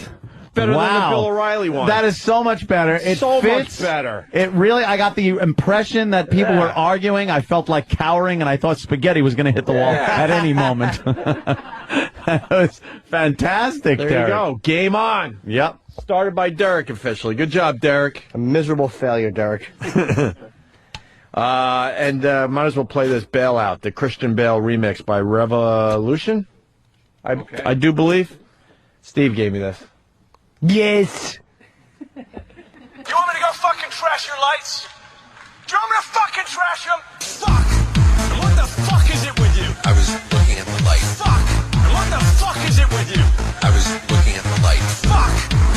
Better than the Bill O'Reilly one. That is so much better. It so fits. much better. It really, I got the impression that people were arguing. I felt like cowering, and I thought spaghetti was going to hit the wall at any moment. That was fantastic, There Derek. you go. Game on. Yep. Started by Derek officially. Good job, Derek. A miserable failure, Derek. And might as well play this Bailout, the Christian Bale remix by Revolution. I do believe. Steve gave me this. Yes. You want me to go fucking trash your lights? Do you want me to fucking trash them? Fuck! And what the fuck is it with you? I was looking at the light. Fuck! And what the fuck is it with you? I was looking at the light. Fuck!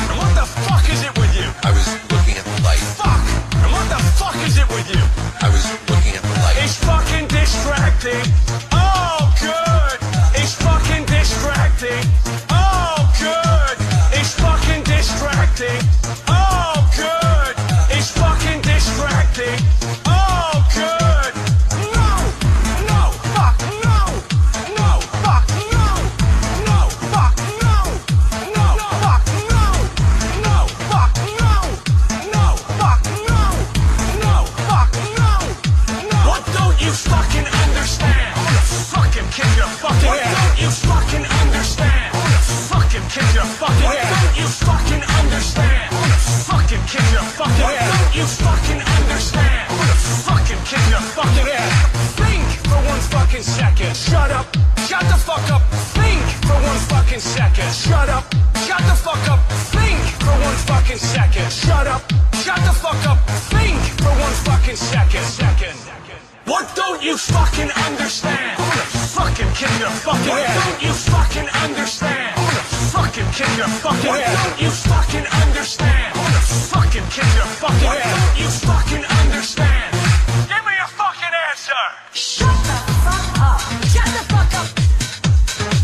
And what the fuck is it with you? I was looking at the light. Fuck! And what the fuck is it with you? I was looking at the light. It's fucking distracting. Oh, good! It's fucking distracting. Oh, good! It's fucking distracting. Oh, good! It's fucking distracting. Oh, good! No! No! Fuck! No! No! Fuck! No! No! Fuck! No! No! Fuck! No! No! Fuck! No! No! Fuck! No! No! Fuck! No! No! What don't you fucking understand? I'm gonna fucking kick your fucking ass. What don't you fucking understand? I'm gonna fucking kick your fucking ass. What don't you fucking understand? I'm gonna fucking kick your fucking ass. What don't you fucking understand? I'm gonna fucking kick your fucking ass. Think for 1 fucking second. Shut up. Shut the fuck up. Think for 1 fucking second. Shut up. Shut the fuck up. Think for 1 fucking second. Shut up. Shut the fuck up. Think for 1 fucking second. What don't you fucking understand? I'm gonna fucking kick your fucking ass. What don't you fucking understand? I'm gonna fucking kick your fucking ass. What don't you fucking understand? I'm gonna fucking kick your fucking ass. What don't you fucking understand? Give me a fucking answer! Shut the fuck up! Shut the fuck up!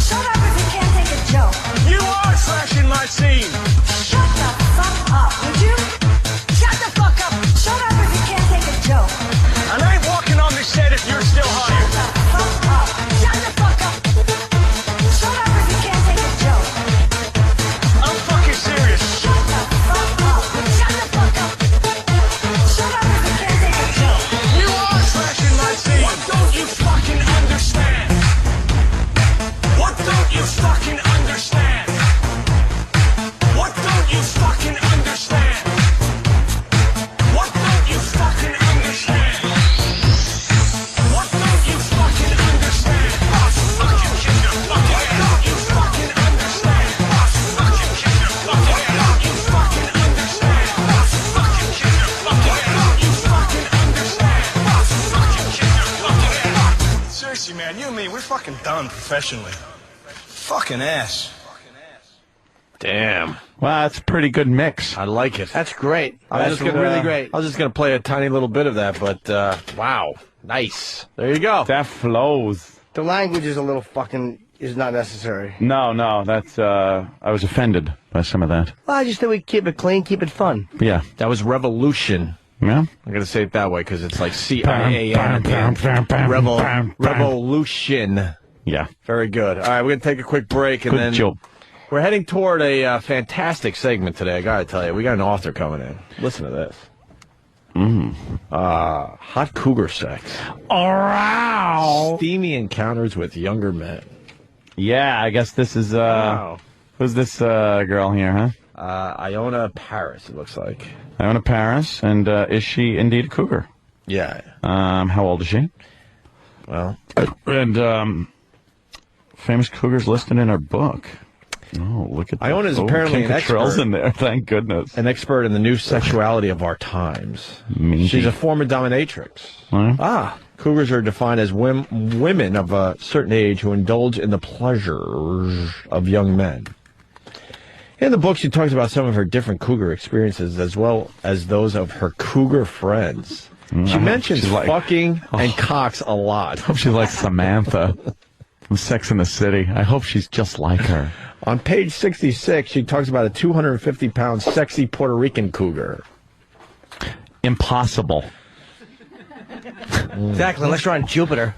Shut up if you can't take a joke! You are trashing my scene! Shut the fuck up, would you? Shut the fuck up! Shut up if you can't take a joke! And I ain't walking on the set if you're still hired. Shut the fuck up! Shut the fuck up! Shut up if you can't take a joke! I'm fucking serious. Shut the fuck up! Shut the fuck up! Shut up if you can't take a joke! You are trashing my scene. What don't you fucking understand? What don't you fucking understand? What don't you fucking understand? What don't you fucking understand? What don't you fucking understand? I'll fucking kick your fucking ass. Don't you fucking understand? I'll fucking kick your fucking ass. Don't you fucking understand? I'll fucking kick your fucking ass. Don't you fucking understand? I'll fucking kick your fucking ass. Seriously, man, you and me, we're fucking done professionally. Fucking ass. Damn. Wow, that's a pretty good mix. I like it. That's great. That's really great. I was just going to play a tiny little bit of that, but wow. Nice. There you go. That flows. The language is a little fucking is not necessary. No, that's, I was offended by some of that. Well, I just think we keep it clean, keep it fun. Yeah. That was revolution. Yeah. I'm going to say it that way because it's like C-I-A-N. Revolution. Yeah. Very good. All right, we're going to take a quick break and then we're heading toward a fantastic segment today. I got to tell you, we got an author coming in. Listen to this. Hot cougar sex. Steamy encounters with younger men. Yeah, I guess this is, who's this girl here, huh? Iona Paris, it looks like. Iona Paris, and is she indeed a cougar? Yeah. How old is she? Well. And, famous cougars listed in her book. Oh, look at that. Iona is apparently an expert. In there, thank goodness. An expert in the new sexuality of our times. She's a former dominatrix. Cougars are defined as women of a certain age who indulge in the pleasures of young men. In the book, she talks about some of her different cougar experiences as well as those of her cougar friends. She mentions fucking and cocks a lot. I hope she's like Samantha from Sex and the City. I hope she's just like her. On page 66, she talks about a 250-pound sexy Puerto Rican cougar. Impossible. Exactly, unless you're on Jupiter.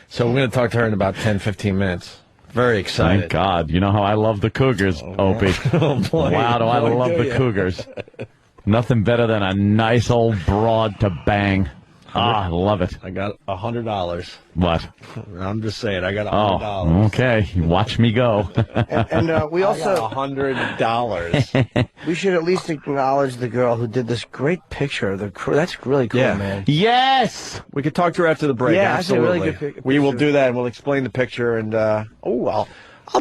So we're going to talk to her in about 10, 15 minutes. Very excited. Thank God. You know how I love the cougars, Opie. Oh, boy. Wow, do I love the cougars. Nothing better than a nice old broad to bang. I love it. I got $100. What? I'm just saying, I got $100. Oh, okay. Watch me go. and we also $100. We should at least acknowledge the girl who did this great picture of the crew. That's really cool, man. Yes! We could talk to her after the break. Yeah, absolutely. That's a really good picture. We will do that, and we'll explain the picture. And I'll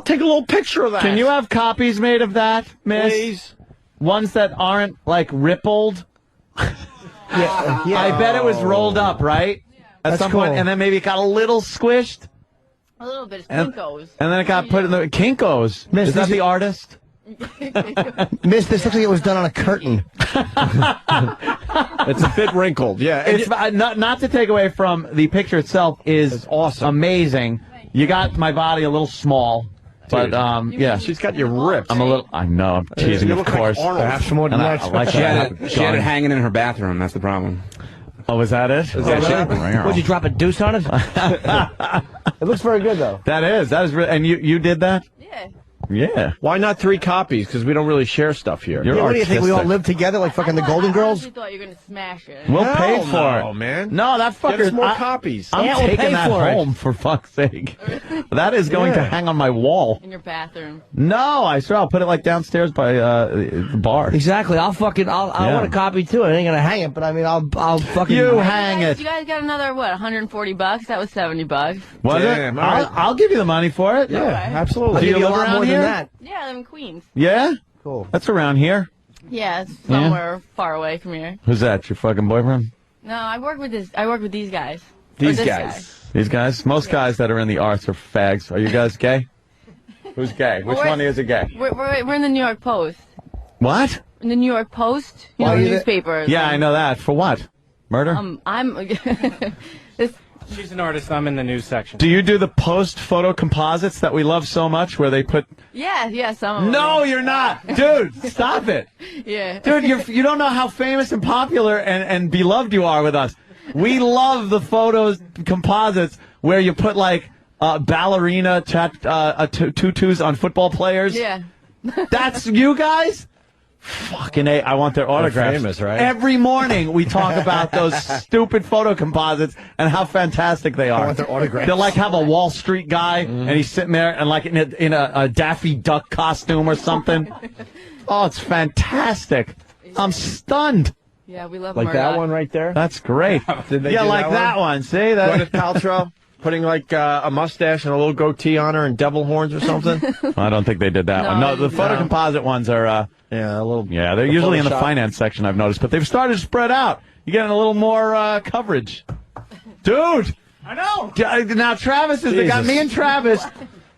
take a little picture of that. Can you have copies made of that, miss? Please. Ones that aren't, like, rippled? Yeah. I bet it was rolled up, right? At some point, and then maybe it got a little squished. A little bit. It's Kinko's. And then it got put in the Kinko's. Miss, is that the artist? Miss, this looks like it was done on a curtain. It's a bit wrinkled. Yeah. It's not to take away from the picture itself is awesome. Amazing. You got my body a little small. But, yeah. She's got you ripped. I'm a little, I know, I'm teasing, of course. Perhaps more than that. She had it hanging in her bathroom. That's the problem. Oh, is that it? Would you drop a deuce on it? It looks very good, though. That is really, and you did that? Yeah. Yeah. Why not 3 copies? Because we don't really share stuff here. What do you think? We all live together like fucking the Golden Girls? I thought you were going to smash it. We'll pay for it. Oh, man. No, that fucker. Get us more copies. I'm taking that home, for fuck's sake. That is going to hang on my wall. In your bathroom. No, I swear I'll put it like downstairs by the bar. Exactly. I want a copy too. I ain't gonna hang it, but I mean, I'll fucking. You hang it. You guys got another, what, $140? That was $70. Was it? I'll give you the money for it. Yeah, absolutely. I'll Do give you you a live lot around more here? than that. Yeah, I live in Queens. Yeah? Cool. That's around here. Yeah, it's somewhere far away from here. Who's that? Your fucking boyfriend? No, I work with these guys. These guys. These guys? Most guys that are in the arts are fags. Are you guys gay? Who's gay? Which one is a gay? We're in the New York Post. What? In the New York Post? You know, the newspaper. Yeah, I know that. For what? Murder? She's an artist. I'm in the news section. Do you do the post photo composites that we love so much where they put... Yeah, some of them. No, you're not. Dude, stop it. Yeah. Dude, you don't know how famous and popular and beloved you are with us. We love the photos, composites, where you put, like, ballerina tutus on football players. Yeah. That's you guys? Fucking A, I want their autographs. They're famous, right? Every morning we talk about those stupid photo composites and how fantastic they are. I want their autographs. They'll like have a Wall Street guy and he's sitting there and like in a Daffy Duck costume or something. Oh, it's fantastic. I'm stunned. Yeah, we love like Murdoch. that one right there. That's great. Did they yeah, do like that one. See that? Gwyneth Paltrow putting like a mustache and a little goatee on her and devil horns or something. I don't think they did that one. No, the photo composite ones are. Yeah, a little. Yeah, they're usually in the finance section, I've noticed, but they've started to spread out. You're getting a little more coverage. Dude! I know! Now, Travis they got me and Travis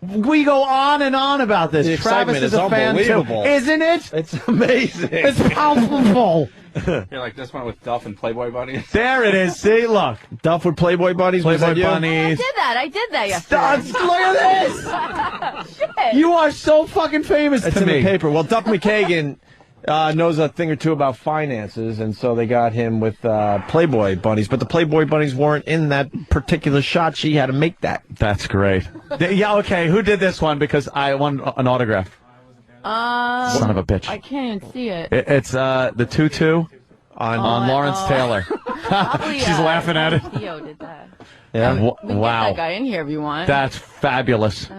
We go on and on about this. The Travis excitement is is a fan too, unbelievable. isn't it? It's amazing. It's powerful. You're like this one with Duff and Playboy Bunnies. There it is. See, look. Duff with Playboy Bunnies. Playboy was that you? Bunnies. I did that yesterday. Look at this. Shit. You are so fucking famous It's to in me. the paper. Well, Duff McKagan knows a thing or two about finances, and so they got him with Playboy Bunnies. But the Playboy Bunnies weren't in that particular shot. She had to make that. That's great. Yeah, okay. Who did this one? Because I won an autograph. Son of a bitch. I can't even see it. It's the tutu on Lawrence Taylor. Probably, She's laughing at it. Theo did that. Yeah. We can get Wow. that guy in here if you want. That's fabulous.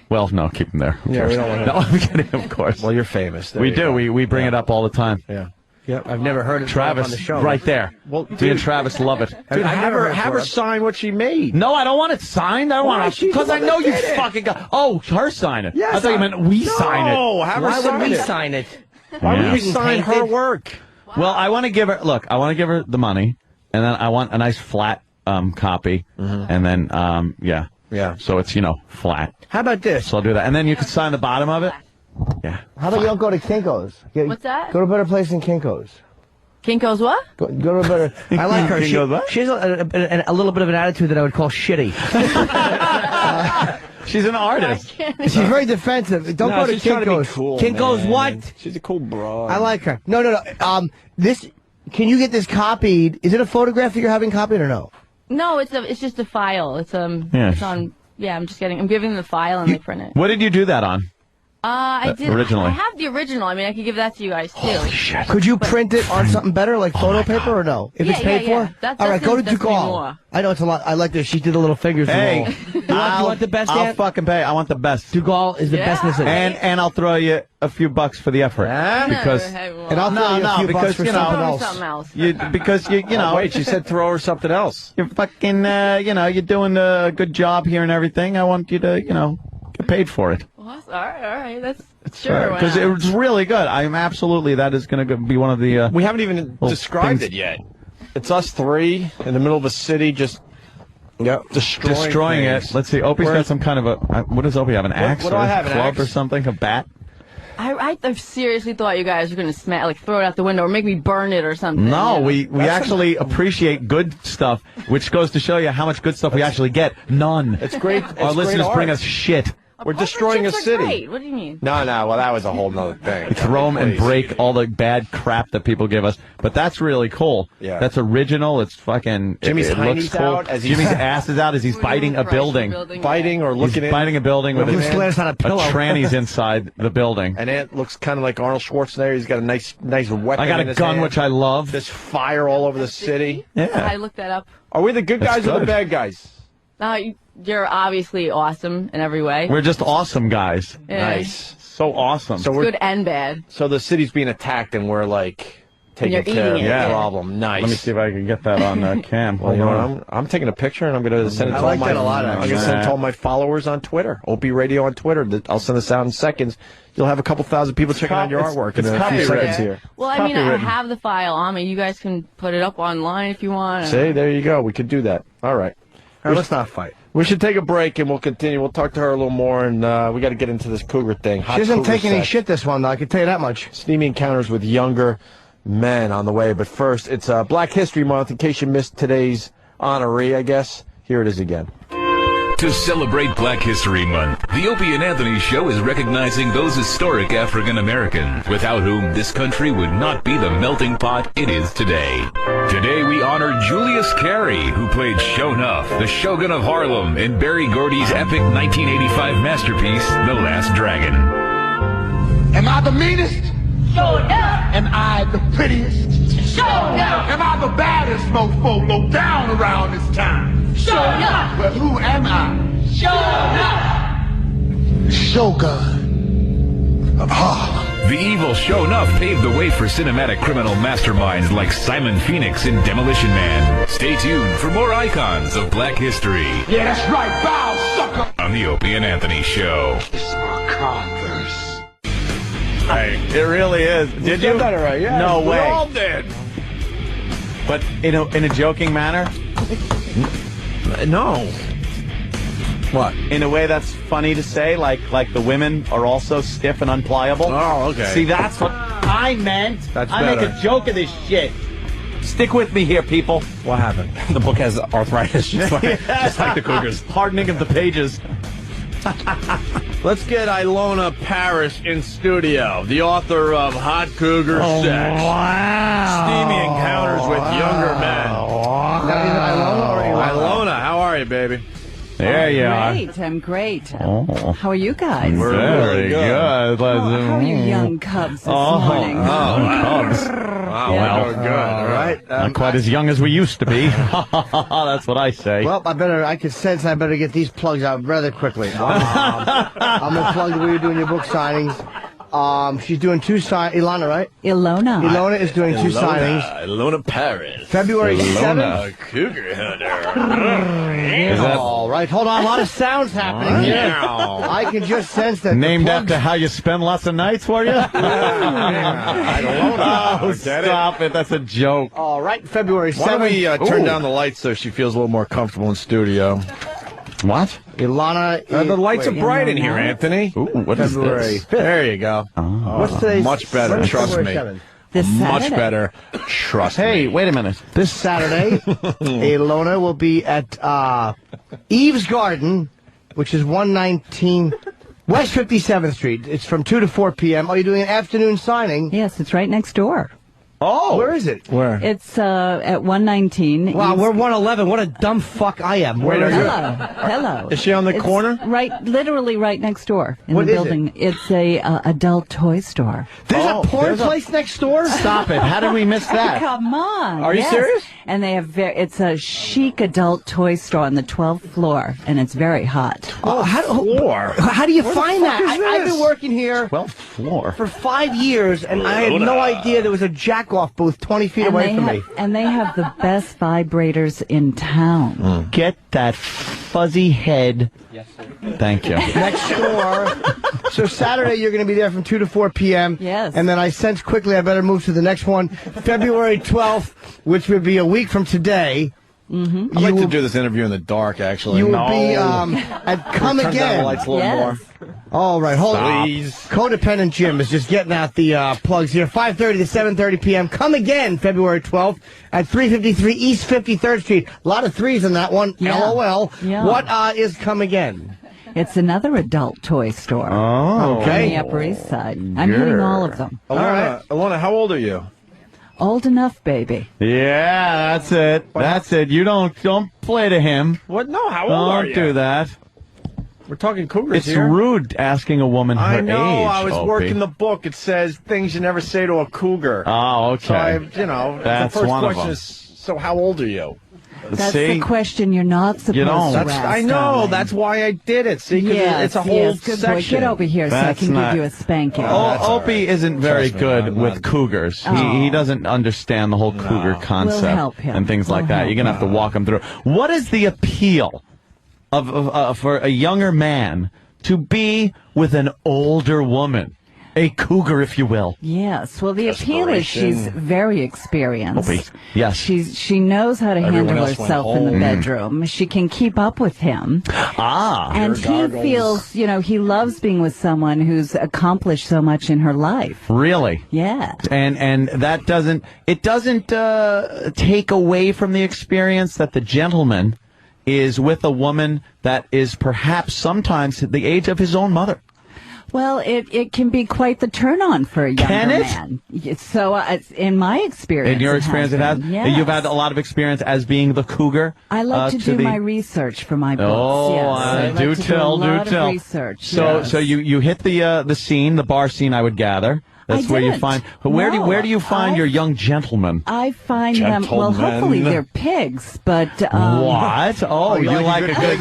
Well, no, keep him there. Who Yeah, cares? we don't want him. No, I'm kidding, of course. Well, you're famous. There We you do. go. We bring it up all the time. Yeah. Yep, I've never heard it Travis, on the show. right there. Well, Me and Travis love it. Dude, I've never heard have her her. sign what she made. No, I don't want it signed. I don't Why? want it She's because the I one know that you did it. fucking got. Oh, her sign it. Yes, I thought you meant we sign it. No, have her Why sign would we it. sign it? Why would Yeah. we sign her Painted. work? Well, I want to give her. Look, I want to give her the money, and then I want a nice flat copy, and then yeah. So it's flat. How about this? So I'll do that, and then you can sign the bottom of it. Yeah. How about you don't go to Kinko's? What's that? Go to a better place than Kinko's. Kinko's what? Go to a better. I like her. She has a little bit of an attitude that I would call shitty. She's an artist. She's very defensive. Don't go to she's trying to be Kinko's. cool, Kinko's man. what? She's a cool broad. I like her. No. This. Can you get this copied? Is it a photograph that you're having copied or no? No, it's just a file. It's Yeah. It's on. Yeah, I'm giving them the file and they print it. What did you do that on? I did. Originally. I have the original. I mean, I could give that to you guys too. Holy shit. Could you print it on something better, like photo paper, or no? If it's paid yeah. for? All right, go to That's me Dugal. more. I know it's a lot. I like this. She did the little fingers. Hey, you want the best? I'll Ant? fucking pay. I want the best. Dugal is the best in the city. And I'll throw you a few bucks for the effort. Because And I'll throw you a few bucks for something else. Because you know. Wait, she said throw her something else. You're fucking, you're doing a good job here and everything. I want you to, get paid for it. Well, all right. That's sure. Because it was really good. I'm absolutely, that is going to be one of the. We haven't even described it yet. It's us three in the middle of a city just destroying it. Let's see. Opie's got some kind of a. What does Opie have? An axe? What do I have? A An club axe? or something? A bat? I seriously thought you guys were going to throw it out the window or make me burn it or something. No, we actually appreciate good stuff, which goes to show you how much good stuff we actually get. None. It's great. Our listeners bring us shit. We're destroying a city. Great. What do you mean? No, well, that was a whole nother thing. We throw them and break all the bad crap that people give us. But that's really cool. Yeah. That's original. It's fucking. Jimmy's it looks hiney's cool. out as he's- Jimmy's ass is out as he's biting a building. Biting or looking He's at biting a building with He slams on a pillow. tranny's inside the building. And Ant looks kind of like Arnold Schwarzenegger. He's got a nice weapon. I got in a his gun, hand. which I love. There's fire all over the city. I looked that up. Are we the good That's guys or the good. bad guys? You're obviously awesome in every way. We're just awesome guys. Yeah. Nice. So awesome. So It's we're good and bad. so the city's being attacked, and we're like taking You're care of eating the it. problem. Nice. Let me see if I can get that on cam. Well, you know what? I'm taking a picture, and I'm going to send it to I all like my. that a lot, I'm going to send it to all my followers on Twitter. Opie Radio on Twitter. I'll send this out in seconds. You'll have a couple thousand people checking out your artwork in a few copywritten. seconds here. Well, I mean, I have the file on me. You guys can put it up online if you want. See, there you go. We could do that. All right. All right, let's not fight. We should take a break, and we'll continue. We'll talk to her a little more, and we got to get into this cougar thing. Hot She doesn't cougar take any sex. shit this one, though. I can tell you that much. Steamy encounters with younger men on the way. But first, it's Black History Month. In case you missed today's honoree, I guess, here it is again. To celebrate Black History Month, the Opie and Anthony Show is recognizing those historic African Americans without whom this country would not be the melting pot it is today. Today we honor Julius Carey, who played Shonuff, the Shogun of Harlem, in Berry Gordy's epic 1985 masterpiece, The Last Dragon. Am I the meanest? Sure enough. Am I the prettiest? Sure enough. Am I the baddest mofo low down around this town? Sure enough. Well, who am I? Sure enough. Shogun of Harlem. The evil Shonuff paved the way for cinematic criminal masterminds like Simon Phoenix in Demolition Man. Stay tuned for more icons of Black history Yeah, that's right. Bow, sucker. on the Opie and Anthony Show. It's my Converse. Right. It really is. Did you? That right? Yeah. No we way. all did. But in a joking manner? No. What? In a way that's funny to say, like the women are also stiff and unpliable. Oh, okay. See, that's what I meant. That's I make better. a joke of this shit. Stick with me here, people. What happened? The book has arthritis, just like the Cougars. Hardening of the pages. Let's get Ilona Paris in studio, the author of Hot Cougar Sex. Wow. Steamy encounters with younger men. Now, is it Ilona or Ilona? Ilona, how are you, baby? There you are. Great, I'm great. Oh. How are you guys? We're very good. How are you young cubs this morning? Cubs. Wow, Yeah. well, good. All right. Not quite as young as we used to be. That's what I say. Well, I can sense I better get these plugs out rather quickly. I'm going to plug the way you're doing your book signings. She's doing 2 signings. Ilona, right? Ilona. Ilona is doing 2 signings. Ilona Paris. February 7th. A cougar hunter. All right, hold on. A lot of sounds happening here. I can just sense that. Named after how you spend lots of nights, were you? Oh, stop it. That's a joke. All right, February 7th. Why don't we turn down the lights so she feels a little more comfortable in studio? What? Ilana. The lights are bright in here, Anthony. Ooh, what is February this? 5th. There you go. What's today's? Much better, when is trust February me. 7th? This Much Saturday. better. Trust me. Hey, wait a minute. This Saturday, Ilona will be at Eve's Garden, which is 119 West 57th Street. It's from 2 to 4 p.m. Are you doing an afternoon signing? Yes, it's right next door. Oh, where is it? Where? It's at 119. Wow, we're 111. What a dumb fuck I am. Where are you? Hello. Is she on the It's corner? Right, literally right next door in What the is building. It's a adult toy store. There's a porn place next door? Stop it. How did we miss that? Come on. Are you yes. serious? And they have it's a chic adult toy store on the 12th floor, and it's very hot. Oh, how do you find that? I've been working here 12th floor. for 5 years, and I had no idea there was a jack-off booth 20 feet away from me. And they have the best vibrators in town. Get that fuzzy head. Yes, sir. Thank you. Next door. So Saturday, you're going to be there from 2 to 4 p.m. Yes. And then I sense quickly I better move to the next one. February 12th, which would be a week from today. I'd like to do this interview in the dark, actually. You will be at Come Turn down Again. the lights a little more. All right, hold on. Please. Codependent Jim is just getting out the plugs here. 5:30 to 7:30 p.m. Come Again, February 12th at 353 East 53rd Street. A lot of threes in that one. Yeah. LOL. Yeah. What is Come Again? It's another adult toy store. Oh. Okay. On the Upper East Side. I'm hitting all of them. Alona, how old are you? Old enough, baby. Yeah, that's it. That's it. You don't play to him. What? No, how old are you? Don't do that. We're talking cougars It's here. rude asking a woman her I know. age. I was Opie. working the book. It says things you never say to a cougar. Oh, okay. So That's the first one of question them. is, so how old are you? That's See? the question you're not supposed to ask. I know. darling. That's why I did it. See, 'cause Yes, it's a whole yes, good boy. section. Get over here so I That's can not- give you a spanking. Opie isn't very good with cougars. Oh. He doesn't understand the whole cougar concept help him. and things like We'll that. You're going to have to walk him through. What is the appeal of for a younger man to be with an older woman? A cougar, if you will. Yes. Well, the appeal is she's very experienced. Opie. Yes. She knows how to Everyone handle else went herself in the home. bedroom. She can keep up with him. And he gargles. feels, he loves being with someone who's accomplished so much in her life. Really? Yeah. And that doesn't take away from the experience that the gentleman is with a woman that is perhaps sometimes the age of his own mother. Well, it can be quite the turn on for a younger Can it? man. So, in my experience, In your experience, it has. been. Yes. You've had a lot of experience as being the cougar. I like to do my research for my books. Oh, yes. I like do to tell, do a lot do tell. Of research. So, yes. so you hit the scene, the bar scene, I would gather. That's where you didn't. find. But where do you find your young gentlemen? I find them. Well, hopefully they're pigs, but What? Oh, you like a good.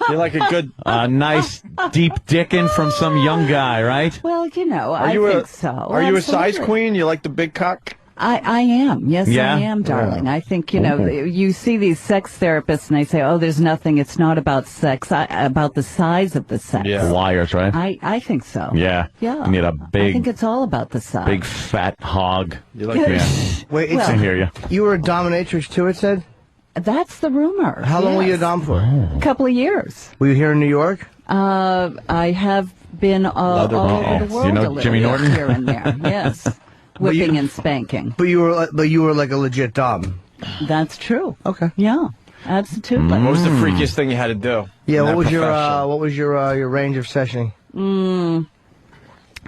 You like a good, nice deep dickin' from some young guy, right? Well, I think so. Are you a size Absolutely. queen? You like the big cock? I am. Yes, Yeah? I am, darling. I think, you see these sex therapists and they say, oh, there's nothing. It's not about sex, about the size of the sex. Yeah. Liars, right? I think so. Yeah. Yeah. You need a I big, think it's all about the size. big fat hog. You like Yeah. Wait, I hear you. You were a dominatrix too, it said? That's the rumor. How long were you a Dom for? A couple of years. Were you here in New York? I have been all over the world. You know Jimmy Norton? Here and there, yes. Whipping and spanking. But you were like a legit Dom. That's true. Okay. Yeah. Absolutely. What was the freakiest thing you had to do? Yeah, what was your range of sessioning?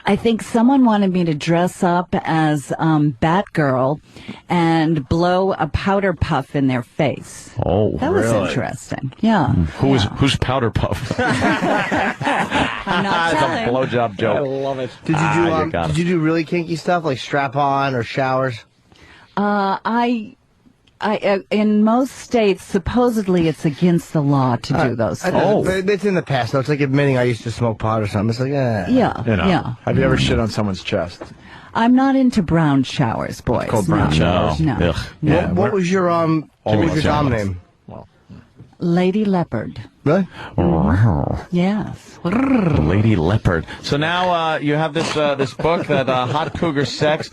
I think someone wanted me to dress up as Batgirl and blow a powder puff in their face. Oh, that was interesting. Yeah. Who's Powder Puff? I'm not It's telling. a blowjob joke. I love it. Did you do really kinky stuff like strap on or showers? I in most states, supposedly it's against the law to do those things. But it's in the past, though. It's like admitting I used to smoke pot or something. It's like, Yeah, You know, yeah. Have you ever shit on someone's chest? I'm not into brown showers, boys. It's called brown showers. No. Ugh. Yeah, what was your Dom name? Lady Leopard. Really? Yes. Lady Leopard. So now you have this book that Hot Cougar Sex.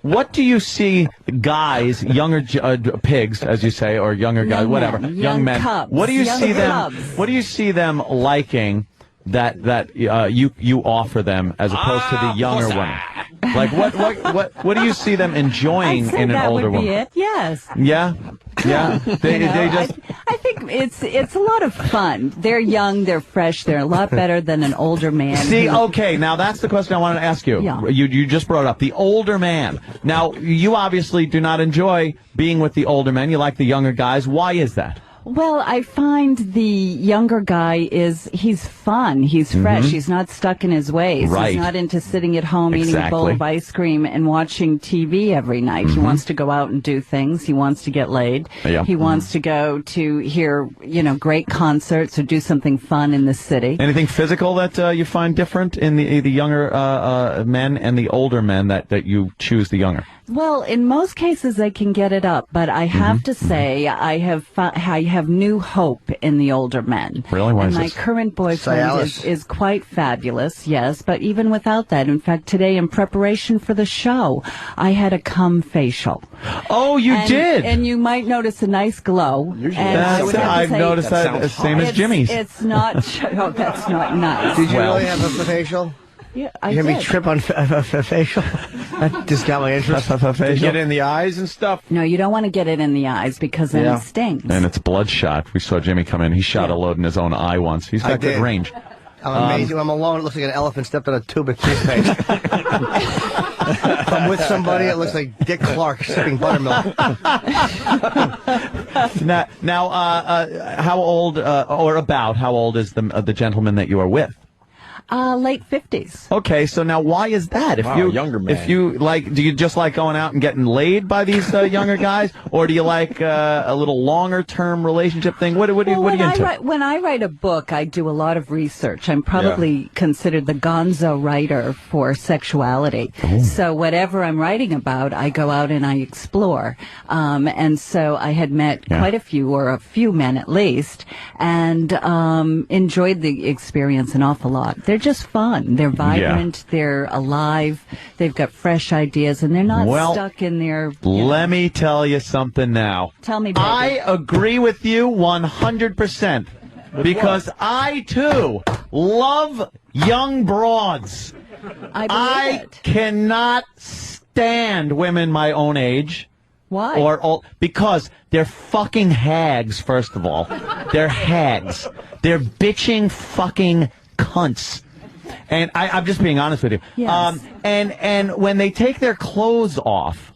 What do you see guys, younger pigs, as you say, or younger guys, whatever, young men? Cubs. What do you Young see them? cubs. What do you see them liking that you offer them as opposed to the younger women? Like what do you see them enjoying in an older would be woman? it. Yes. Yeah. Yeah, they just. I think it's a lot of fun. They're young, they're fresh, they're a lot better than an older man. See, okay, now that's the question I wanted to ask you. Yeah. You just brought up the older man. Now, you obviously do not enjoy being with the older men. You like the younger guys. Why is that? Well, I find the younger guy he's fun, he's fresh, he's not stuck in his ways. Right. He's not into sitting at home eating a bowl of ice cream and watching TV every night. He wants to go out and do things. He wants to get laid. Yeah. He wants to go to hear, great concerts or do something fun in the city. Anything physical that you find different in the younger men and the older men that you choose the younger? Well, in most cases, I can get it up, but I have to say I have new hope in the older men. Really? Why and is my this? current boyfriend is quite fabulous, yes, but even without that, in fact, today in preparation for the show, I had a cum facial. Oh, you did? And you might notice a nice glow. And I would have to I've say, noticed that same as Jimmy's. It's not, oh, that's not nice. Did you really have a facial? Yeah, I You hear me did. trip on a facial? That just got my interest. Did you get it in the eyes and stuff? No, you don't want to get it in the eyes because then it stings. And it's bloodshot. We saw Jimmy come in. He shot a load in his own eye once. He's got good range. I'm amazing. When I'm alone, it looks like an elephant stepped on a tube of toothpaste. If I'm with somebody, it looks like Dick Clark sipping buttermilk. Now, how old, or about how old is the gentleman that you are with? Late 50s. Okay, so now why is that? If younger man. If you do you just like going out and getting laid by these younger guys, or do you like a little longer term relationship thing? What are you into? When I write a book, I do a lot of research. I'm probably considered the gonzo writer for sexuality. So whatever I'm writing about, I go out and I explore. And so I had met quite a few men at least, and enjoyed the experience an awful lot. They're just fun. They're vibrant. They're alive. They've got fresh ideas, and they're not stuck in their. Let me tell you something now. Tell me, baby. I agree with you 100%. Because I, too, love young broads. I cannot stand women my own age. Why? Or old, because they're fucking hags, first of all. They're hags. They're bitching fucking cunts. And I'm just being honest with you. Yes. And when they take their clothes off,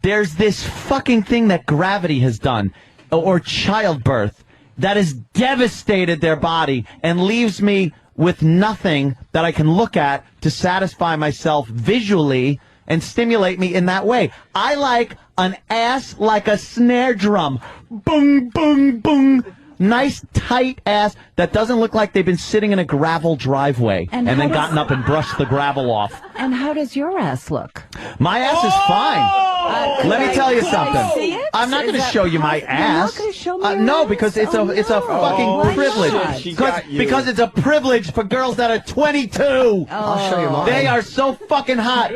there's this fucking thing that gravity has done, or childbirth, that has devastated their body and leaves me with nothing that I can look at to satisfy myself visually and stimulate me in that way. I like an ass like a snare drum. Boom, boom, boom. Nice, tight ass that doesn't look like they've been sitting in a gravel driveway and then gotten up and brushed the gravel off. And how does your ass look? My ass is fine. Let me tell you something. I'm not going to show you my ass. You're not going to show me your No, ass? because it's a fucking privilege. Because it's a privilege for girls that are 22. I'll show you mine. They are so fucking hot.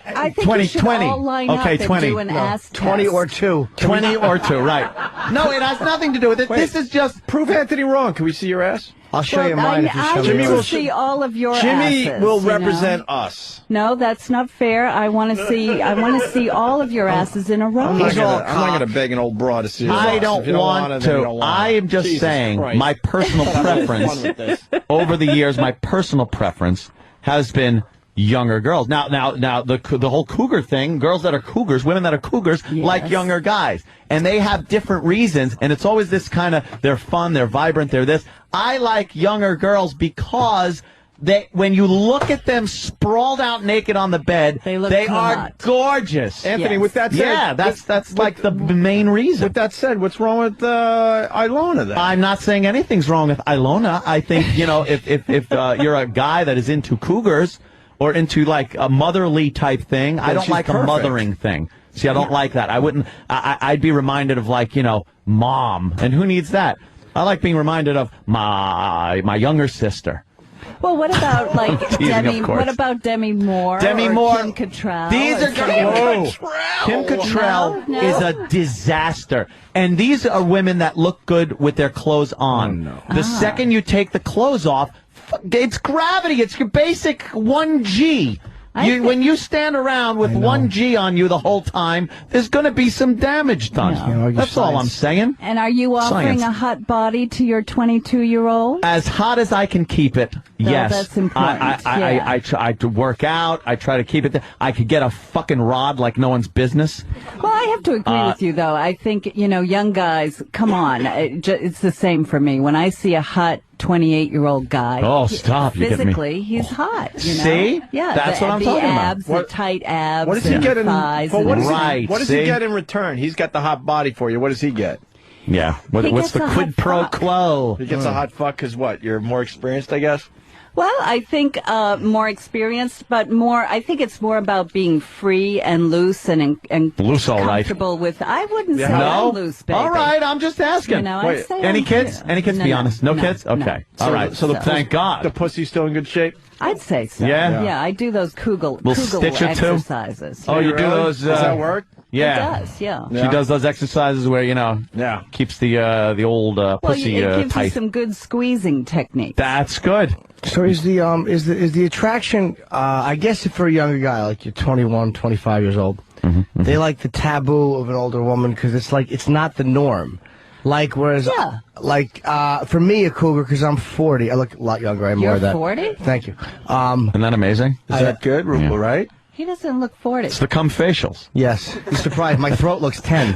I think we should all line up and do an ass test. 20 or 2. 20 or 2, right. No, it has nothing to do with it. Wait, this is just... Prove Anthony wrong. Can we see your ass? I'll show you mine if you show me Jimmy yours. will see all of your Jimmy asses, will represent us. No, that's not fair. I want to see. I want to see all of your asses in a row. I'm not going to beg an old broad to see his I ass. don't If you want to. I am just saying my personal preference over the years. My personal preference has been younger girls. Now, the whole cougar thing. Girls that are cougars, women that are cougars, like younger guys, and they have different reasons. And it's always this kind of they're fun, they're vibrant, they're this. I like younger girls because when you look at them sprawled out naked on the bed, they are gorgeous. Anthony, with that said, that's like the main reason. With that said, what's wrong with Ilona then? I'm not saying anything's wrong with Ilona. I think if you're a guy that is into cougars or into like a motherly type thing, I don't like a mothering thing. See, I don't like that. I wouldn't. I'd be reminded of like mom, and who needs that? I like being reminded of my younger sister. Well, what about like Demi? What about Demi Moore? Demi or Moore. Kim Cattrall. These are Kim Cattrall No. is a disaster, and these are women that look good with their clothes on. The second you take the clothes off, it's gravity. It's your basic 1G. When you stand around with 1G on you the whole time, there's going to be some damage done. That's all I'm saying. And are you offering a hot body to your 22-year-old? As hot as I can keep it, yes. That's important. I try to work out. I try to keep it. I could get a fucking rod like no one's business. Well, I have to agree with you, though. I think, young guys, come on. It's the same for me. When I see a hot 28-year-old guy. Oh, stop. Physically, he's hot. See? Yeah, that's what I'm talking abs, about. the tight abs, What does he get in? thighs. What does he see? get in return? He's got the hot body for you. What does he get? Yeah. What's the quid pro quo? He gets a hot fuck because what? You're more experienced, I guess? Well, I think more experienced, but I think it's more about being free and loose and loose, all right. comfortable with. I wouldn't say no? I'm loose, baby. All right, I'm just asking. I'd say any I'm kids? Any kids? Be honest. No kids? Okay. All right. So thank God. The pussy's still in good shape? I'd say so. Yeah? I do those Kugel stitch or two? exercises. Oh, you do those? Does that work? Yeah. It does, yeah. She does those exercises where, keeps the old pussy it gives tight. you some good squeezing techniques. That's good. So is the attraction, I guess for a younger guy, like you're 21, 25 years old, they like the taboo of an older woman because it's not the norm. Like, whereas, for me, a cougar, because I'm 40, I look a lot younger, I'm more of that. You're 40? Thank you. Isn't that amazing? Is that good, right? He doesn't look 40. It's the cum facials. Yes. You're surprised. My throat looks 10.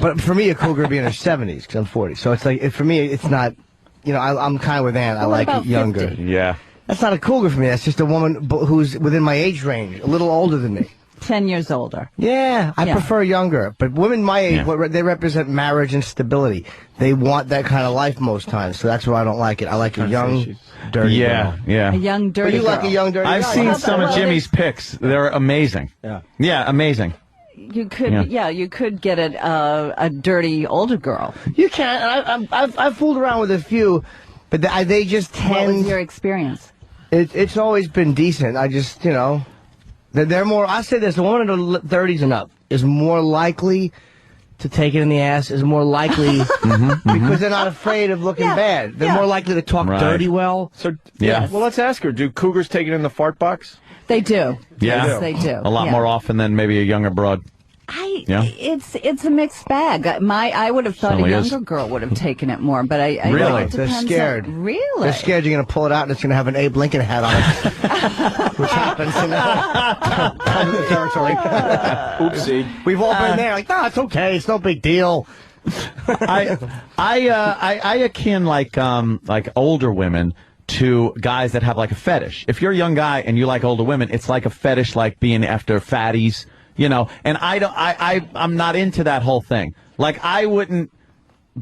But for me, a cougar would be in her 70s, because I'm 40. So it's like, for me, it's not, I'm kind of with Ann. I like it younger. 50? Yeah. That's not a cougar for me. That's just a woman who's within my age range, a little older than me. 10 years older. Yeah, I prefer younger. But women my age, they represent marriage and stability. They want that kind of life most times. So that's why I don't like it. I like a young, dirty girl. Yeah. A young, dirty girl. Like a young, dirty I've girl. seen some of Jimmy's pics. They're amazing. Yeah, amazing. You could, you could get a dirty older girl. You can. I've fooled around with a few, but they just tend. What was your experience? It's always been decent. I just, they're more. I say this: a woman in the 30s and up is more likely to take it in the ass. Is more likely because they're not afraid of looking bad. They're more likely to talk dirty well. So well, let's ask her: do cougars take it in the fart box? They do. Yeah, yes, they do. A lot more often than maybe a younger broad. It's a mixed bag. I would have thought a younger girl would have taken it more, but I really it they're depends scared. Really, they're scared you're going to pull it out and it's going to have an Abe Lincoln hat on it, which happens in the territory. Oopsie. We've all been there. Like, no, it's okay. It's no big deal. I akin like older women to guys that have like a fetish. If you're a young guy and you like older women, it's like a fetish, like being after fatties. And I'm not into that whole thing. Like, I wouldn't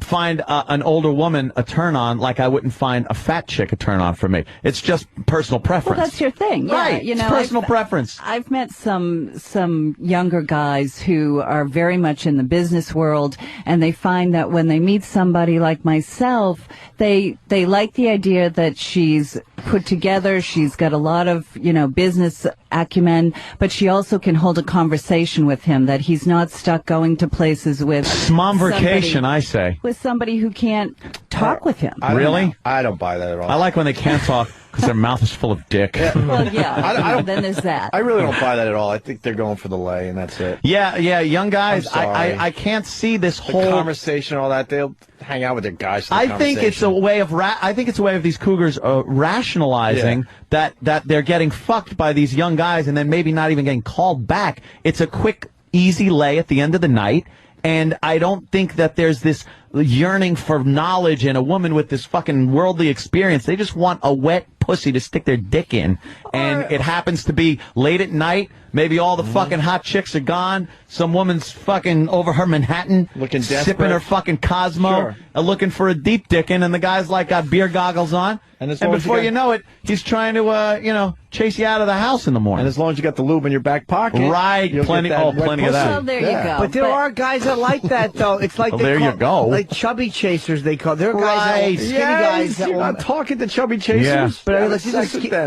find an older woman a turn on like I wouldn't find a fat chick a turn on for me. It's just personal preference. Well, that's your thing. Yeah, right. You know, it's personal preference. I've met some younger guys who are very much in the business world, and they find that when they meet somebody like myself, they like the idea that she's put together, she's got a lot of, business acumen, but she also can hold a conversation with him, that he's not stuck going to places with Mom vacation, I say. With somebody who can't talk with him. Really? I don't buy that at all. I like when they can't talk because their mouth is full of dick. Well, yeah. Then there's that. I really don't buy that at all. I think they're going for the lay, and that's it. Yeah, young guys. I'm sorry. I can't see this the whole conversation, all that. They'll hang out with their guys. For the I think it's a way of these cougars rationalizing that they're getting fucked by these young guys, and then maybe not even getting called back. It's a quick, easy lay at the end of the night. And I don't think that there's this yearning for knowledge in a woman with this fucking worldly experience. They just want a wet pussy to stick their dick in. And it happens to be late at night. Maybe all the fucking hot chicks are gone. Some woman's fucking over her Manhattan, looking desperate, sipping her fucking Cosmo, looking for a deep dickin', and the guy's like got beer goggles on. And before you know it, he's trying to, chase you out of the house in the morning. And as long as you got the lube in your back pocket, right? Plenty of that. Well, there you go. But there are guys that like that, though. It's like there you go. Like chubby chasers, they call. There are guys, skinny guys that you're will not talking to chubby chasers. Yeah. But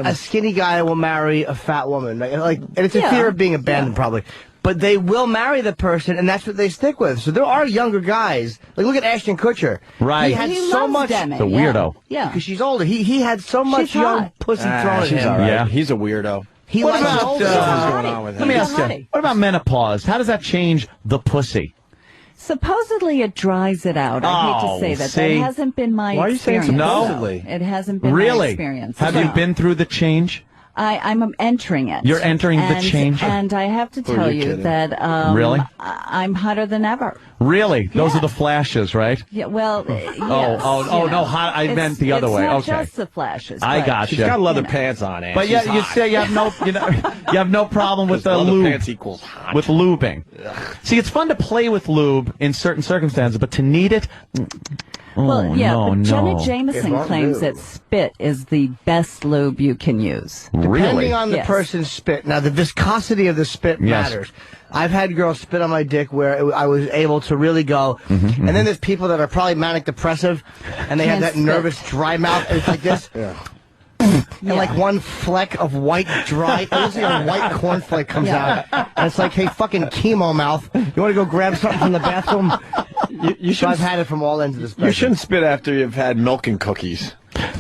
a skinny guy will marry a fat woman. And it's a fear of being abandoned, probably. But they will marry the person, and that's what they stick with. So there are younger guys. Like, look at Ashton Kutcher. Right. He had so much. Demi, the weirdo. Yeah. Because she's older. He had so much young pussy thrown at him. All right. Yeah. He's a weirdo. What about going on with him? Let me ask you. What about menopause? How does that change the pussy? Supposedly it dries it out. I hate to say that. That hasn't been my experience. Supposedly? No, it hasn't been my experience. Have you been through the change? I'm entering it. You're entering the change? And I have to tell you that really? I'm hotter than ever. Really? Those are the flashes, right? Yeah, well, yes, no, hot. I meant the other way. It's not Okay. just the flashes. I got She's got leather pants on, Ann. But you say you have no, you have no problem with the lube. Pants equals hot. With lubing. See, it's fun to play with lube in certain circumstances, but to need it. Well, yeah, but Jenna no. Jameson claims that spit is the best lube you can use. Depending on the person's spit. Now, the viscosity of the spit matters. I've had girls spit on my dick where I was able to really go. And then there's people that are probably manic depressive, and they have that nervous dry mouth, and it's like this. And like one fleck of white dry, it looks like a white cornflake comes out. And it's like, hey, fucking chemo mouth, you want to go grab something from the bathroom? So I've had it from all ends of the spectrum. You shouldn't spit after you've had milk and cookies.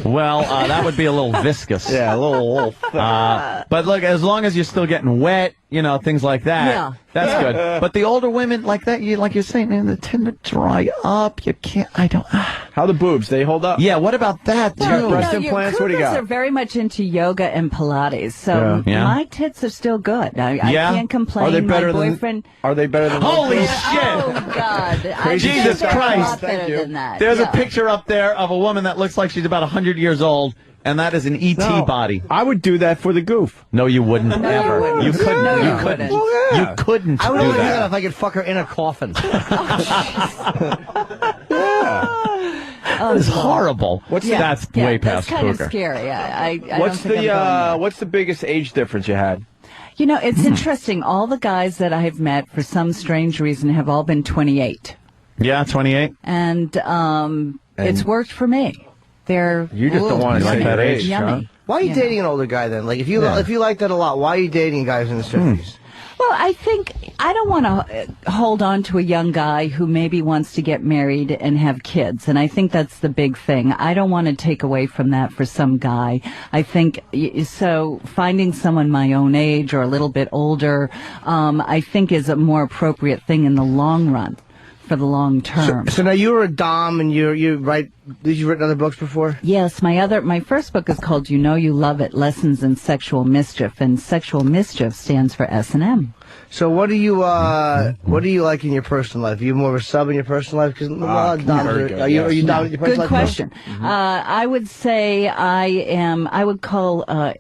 Well, that would be a little viscous. Yeah, a little but look, as long as you're still getting wet, things like that. That's good. But the older women like that, like you're saying, man, they tend to dry up. You can't. How the boobs? They hold up. Yeah. What about that? Well, breast implants. What do you got? Are very much into yoga and Pilates, so my tits are still good. I can't complain. Are they better my boyfriend? Are they better than? Holy shit! Oh God! Jesus Christ! Thank you. Than that. There's a picture up there of a woman that looks like she's about 100 years old. And that is an ET body. I would do that for the goof. No, you wouldn't. No, ever. you wouldn't. You couldn't. No, you couldn't. Well, yeah. You couldn't. I would do only do that. that if I could fuck her in a coffin. It's horrible. That's way past That's kind of cougar. scary. I What's don't think I'm going there. what's the biggest age difference you had? It's interesting. All the guys that I have met, for some strange reason, have all been 28. Yeah, 28. And it's worked for me. They're You just don't want to say that age, yummy. huh? Why are you dating an older guy then? Like if you like that a lot, why are you dating guys in the 50s? Well, I think I don't want to hold on to a young guy who maybe wants to get married and have kids. And I think that's the big thing. I don't want to take away from that for some guy. I think so finding someone my own age or a little bit older, I think is a more appropriate thing in the long run. For the long term. So now you're a dom, and you write. Did you write other books before? Yes, my first book is called "You Know You Love It: Lessons in Sexual Mischief," and sexual mischief stands for S&M. So what do you like in your personal life? Are you more of a sub in your personal life? Because a lot of doms are you dom in your personal life? Good question. I would say I would call.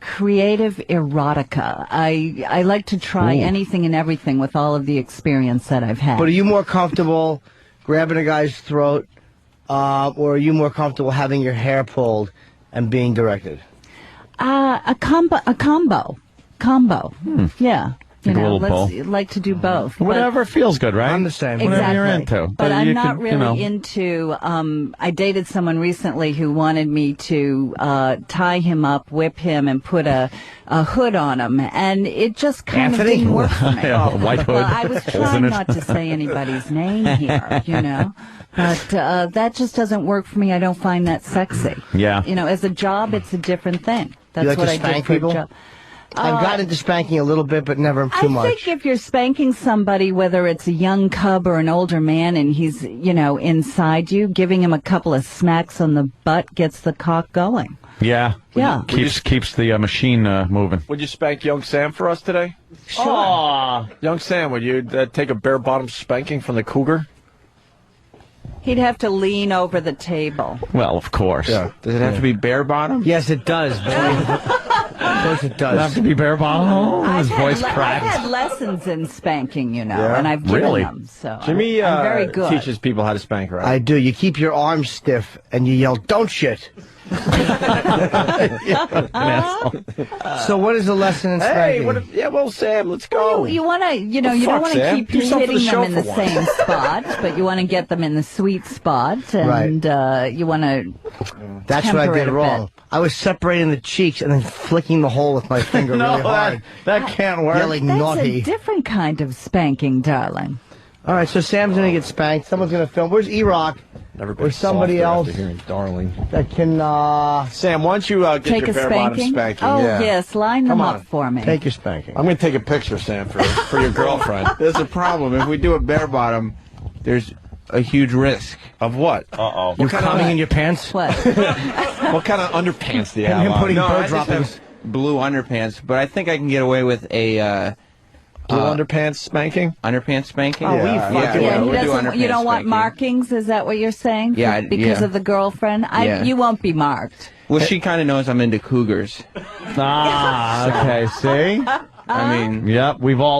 Creative erotica. I like to try anything and everything with all of the experience that I've had. But are you more comfortable grabbing a guy's throat, or are you more comfortable having your hair pulled and being directed? A combo. Yeah. Like a little bowl. Like to do both. Whatever feels good, right? I'm the same. Exactly. Whatever you're into. But I'm you not can, really into, I dated someone recently who wanted me to tie him up, whip him, and put a hood on him. And it just kind of didn't work for me. Yeah, a white hood. Well, I was Holes in trying it. not to say anybody's name here, you know. But that just doesn't work for me. I don't find that sexy. Yeah. You know, as a job, it's a different thing. That's You like what to I did spank for people? a job. I've got into spanking a little bit, but never too much. I think if you're spanking somebody, whether it's a young cub or an older man, and he's, you know, inside you, giving him a couple of smacks on the butt gets the cock going. Yeah. Yeah. Keeps the machine moving. Would you spank young Sam for us today? Sure. Aw. Young Sam, would you take a bare bottom spanking from the cougar? He'd have to lean over the table. Well, of course. Yeah. Does it have to be bare bottom? Yes, it does. Of course it does. Does it have to be bare bottom? Oh, his voice I've cracked. had lessons in spanking, you know, Yeah? and I've given Really? them. So Jimmy I'm very good. teaches people how to spank, right? I do. You keep your arms stiff and you yell, "Don't shit." So what is the lesson in spanking? Well, Sam, let's go. You want to, you know, you don't want to keep hitting them in the same spot, but you want to get them in the sweet spot, and you want to. That's what I did wrong. I was separating the cheeks and then flicking the hole with my finger really hard. That can't work. Yelling That's naughty. a different kind of spanking, darling. All right, so Sam's going to get spanked. Someone's going to film. Where's E-Rock? Never Or somebody else darling. that can Sam, why don't you get Take your a bare bottom spanking? spanking? Oh, yeah. yes, line them Come up on. for me. take your spanking. I'm going to take a picture, Sam, for your girlfriend. There's a problem. If we do a bare bottom, there's a huge risk. Of what? Uh-oh. You're coming in your pants? What? What kind of underpants do you And have him on? putting No, I bird just droppings. have blue underpants, but I think I can get away with a Blue underpants spanking? underpants spanking. Oh, we yeah, fucking Yeah, we'll he do doesn't. You underpants don't want spanking. markings? Is that what you're saying? Yeah, because yeah. of the girlfriend. Yeah. You won't be marked. Well, she kind of knows I'm into cougars. Ah, okay. See? I mean, Yep.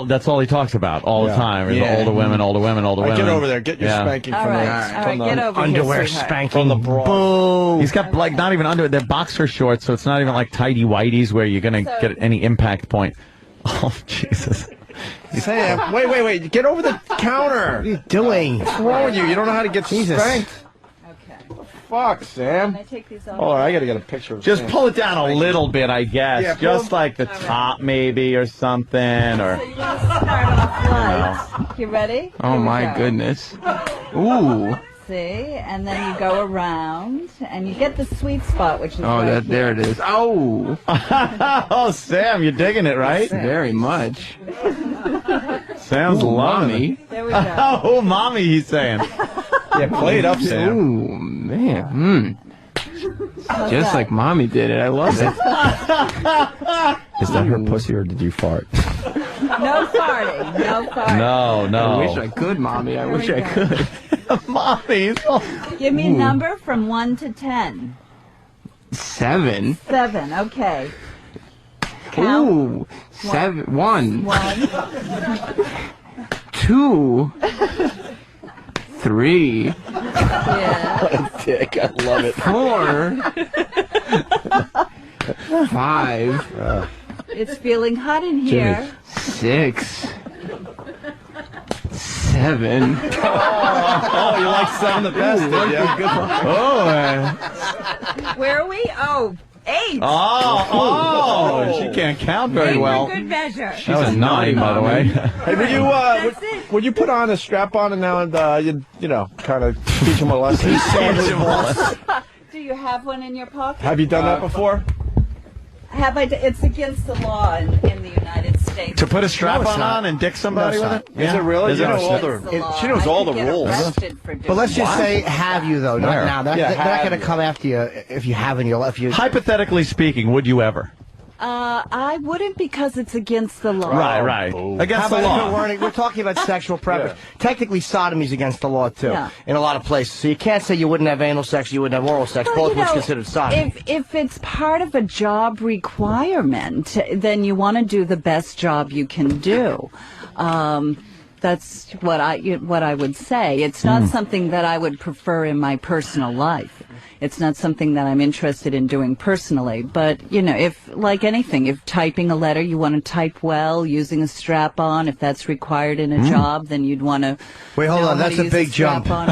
That's all he talks about all the time. Is Yeah. older women, older women, older women. Get over there. Get your spanking All from right, the, all from right, get over Underwear here, sweetheart. spanking. from the bra. Boo. He's got like not even under. They're boxer shorts, so it's not even like tighty whities where you're gonna get any impact point. Oh Jesus! Sam, wait. Get over the counter. What are you doing? What's wrong with you? You don't know how to get spanked? Okay. Fuck, Sam. Can I take these off? Oh, I got to get a picture of Just Sam. pull it down a little bit, I guess. Yeah, pull Just it- like the top, maybe, or something, or. So you're gonna start off light. You ready? oh Here we my go. goodness. Ooh. See, and then you go around, and you get the sweet spot, which is Oh, right there it is. Oh, Oh, Sam, you're digging it, right? very much. Sam's Ooh, loving mommy. it. There we go. Oh, mommy, he's saying. Yeah, play it up, Sam. Ooh, man. Just like mommy did it. I love it. Is that her pussy or did you fart? No farting. No farting. No. I wish I could, mommy. I wish we I go. could. Mommy. Give me a number from 1 to 10. 7. 7. Okay. Count. Ooh. 7. 1. 1. 2. 3. Yeah. Dick, I love it. 4. 5. It's feeling hot in here. 6. 7. Oh, you like 7 the best, did you? Where are we? Oh, 8. Oh, she can't count very 8 well. for good measure. That was 9, by the way. Hey, would you put on a strap on and now and you know, kind of teach him a lesson? Do you have one in your pocket? Have you done that before? Have I? It's against the law in the United States. To put a strap it's on not. and dick somebody No, with it's it? Is it really? Is You it? know all Against the law. she knows all the I could get rules. arrested for doing But let's just that. say, have you, though? Not Where? now. They're not going to come after you if you have in your life. Hypothetically speaking, would you ever? I wouldn't because it's against the law. Right. How Against the about law. we're talking about sexual preference. Technically, sodomy is against the law, too, Yeah. in a lot of places. So you can't say you wouldn't have anal sex, you wouldn't have oral sex. Well, Both you was know, considered sodomy. If it's part of a job requirement, then you want to do the best job you can do. That's what I would say. It's not something that I would prefer in my personal life. It's not something that I'm interested in doing personally. But, if, like anything, if typing a letter, you want to type well, using a strap-on, if that's required in a job, then you'd want to. Wait, hold on. That's a big jump. Well.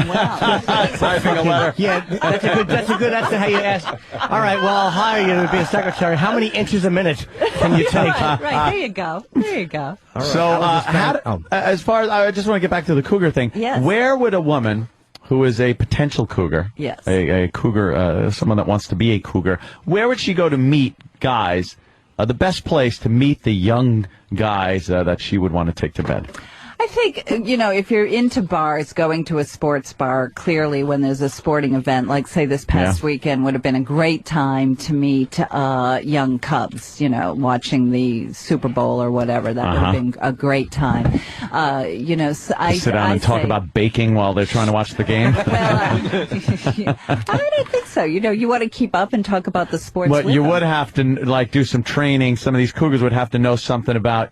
Typing a letter. Yeah, that's how you ask. All right, well, I'll hire you to be a secretary. How many inches a minute can you take? Right, there you go. There you go. All right, So, as far as I just want to get back to the cougar thing. Yes. Where would a woman who is a potential cougar, yes, a cougar, someone that wants to be a cougar, where would she go to meet guys? The best place to meet the young guys that she would want to take to bed. I think, if you're into bars, going to a sports bar, clearly when there's a sporting event, like, say, this past weekend would have been a great time to meet young Cubs, watching the Super Bowl or whatever. That would have been a great time. So I sit down and talk about baking while they're trying to watch the game? Well, I don't think so. You want to keep up and talk about the sports But with you them. would have to, do some training. Some of these cougars would have to know something about,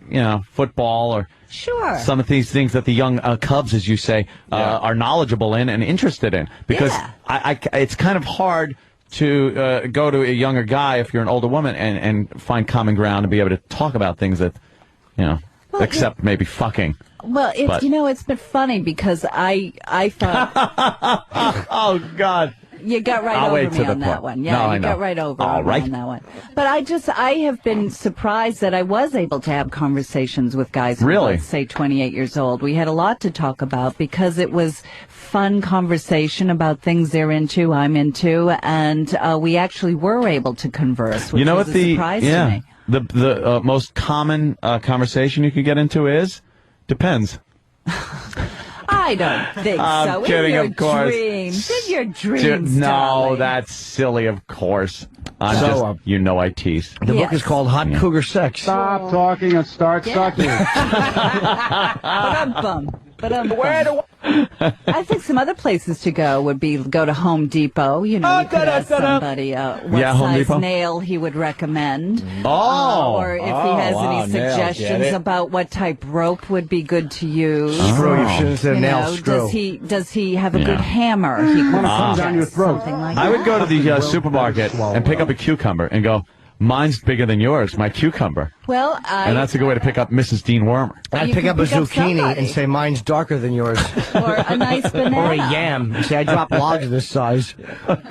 football or sure, some of these things that the young Cubs, as you say, are knowledgeable in and interested in. Because it's kind of hard to go to a younger guy if you're an older woman and find common ground and be able to talk about things that, except maybe fucking. Well, it's been funny because I thought. Oh, God. You got right I'll over wait me to the on that point. one. No, Yeah, I you know. got right over All me right. on that one. But I have been surprised that I was able to have conversations with guys who Really? were, say, 28 years old. We had a lot to talk about because it was fun conversation about things they're into, I'm into, and we actually were able to converse, which was a surprise to me. The most common conversation you could get into is depends. I don't think I'm so. kidding, in your of course. Dreams. In your dreams, No, darling. that's silly, of course. So, I tease. The book is called Hot Cougar Sex. Stop talking and start sucking. I think some other places to go would be go to Home Depot. You could ask somebody what Home size Depot. nail he would recommend. Or if he has any suggestions about what type rope would be good to use. Screw, you shouldn't say nail screw. Does he have a good hammer? He could suggest something like that. I would go to the supermarket and pick up a cucumber and go, mine's bigger than yours, my cucumber. Well, and that's a good way to pick up Mrs. Dean Wormer. I'd pick up a zucchini and say, mine's darker than yours. Or a nice banana. Or a yam. You say, I drop logs this size.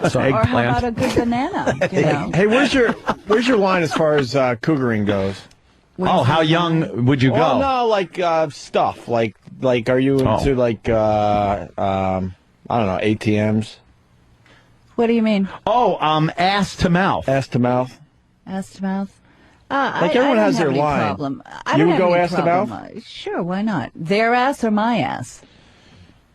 So or how about a good banana? Hey, where's your line as far as cougaring goes? How young would you go? Well, no, like stuff. Like are you into I don't know, ATMs? What do you mean? Ass to mouth. Ass to mouth. Ass to mouth. Everyone has their line. Problem. You would go ass to mouth? Sure, why not? Their ass or my ass?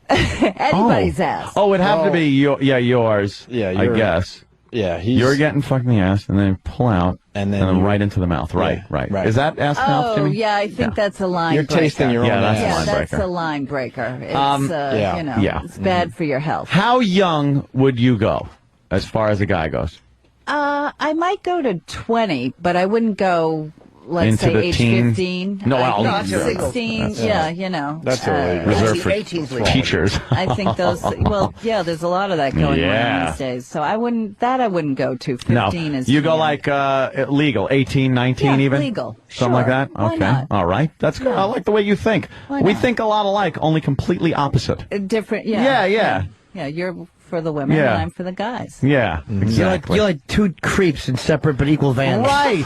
Anybody's ass. Oh, it'd have to be yours. Yeah, I guess. Yeah, you're getting fucked in the ass, and then pull out, and then right into the mouth. Right. Is that ass to mouth, Jimmy? Yeah, I think that's a line You're breaker. tasting your own ass. That's a line breaker. It's, it's bad for your health. How young would you go, as far as a guy goes? I might go to 20, but I wouldn't go, let's Into say, the age teen? 15. No, I think that's 16, That's reserved for teachers. I think those, there's a lot of that going on these days. So I wouldn't go to 15 is you go like legal, 18, 19 even? legal. Something like that? Why Okay. not? All right. That's good. I like the way you think. Why We not? think a lot alike, only completely opposite. Different, Yeah. Yeah, you're for the women and I'm for the guys. Yeah, exactly. You're like two creeps in separate but equal vans. Right.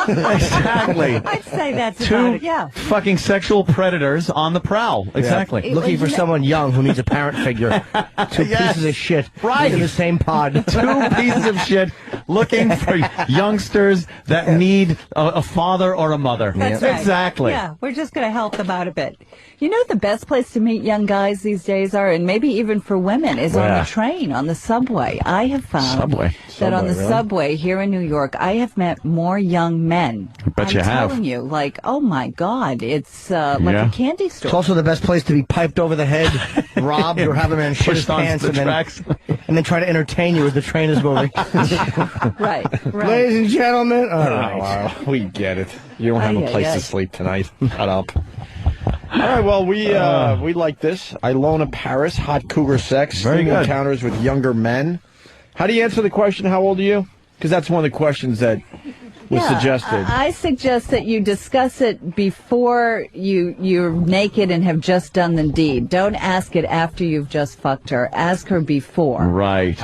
Exactly. I'd say that's Two about it, yeah. fucking sexual predators on the prowl. Exactly. Yeah. Looking for someone young who needs a parent figure. Two pieces of shit in the same pod. Two pieces of shit looking for youngsters that need a father or a mother. That's right. Exactly. Yeah, we're just going to help them out a bit. You know the best place to meet young guys these days are, and maybe even for women, is on the train, on the subway. I have found that on the subway here in New York, I have met more young men. Bet you have. I'm telling you, like, oh my God, it's like a candy store. It's also the best place to be piped over the head, robbed, or have a man shit his Pushed onto pants the and then try to entertain you as the train is moving. Right. Ladies and gentlemen. All right. We get it. You don't have a place to sleep tonight. Shut up. right, well, we like this. Ilona Paris, hot cougar sex, Very good. encounters with younger men. How do you answer the question, how old are you? Because that's one of the questions that was suggested. I suggest that you discuss it before you're naked and have just done the deed. Don't ask it after you've just fucked her. Ask her before. Right.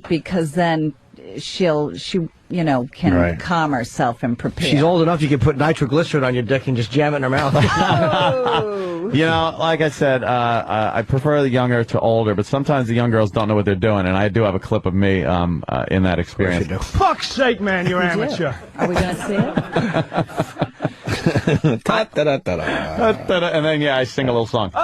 Because then she can calm herself and prepare. She's old enough you can put nitroglycerin on your dick and just jam it in her mouth. Like I said, I prefer the younger to older, but sometimes the young girls don't know what they're doing, and I do have a clip of me in that experience. Fuck's sake, man, you're amateur. Are we going to see it? And then, I sing a little song. See,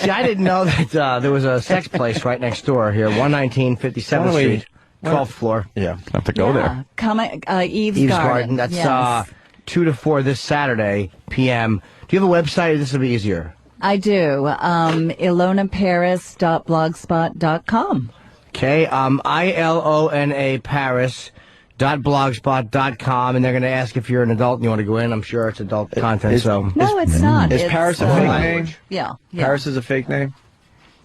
I didn't know that there was a sex place right next door here, 119 57th Street, 12th floor. Yeah. I have to go there. Come Eve's Garden. That's 2 to 4 this Saturday, p.m. Do you have a website? This will be easier. I do. ilonaparis.blogspot.com. Okay, ILONA Paris.blogspot.com, and they're going to ask if you're an adult and you want to go in. I'm sure it's adult content. No, it's not. Is Paris a fake name? Yeah. Paris is a fake name?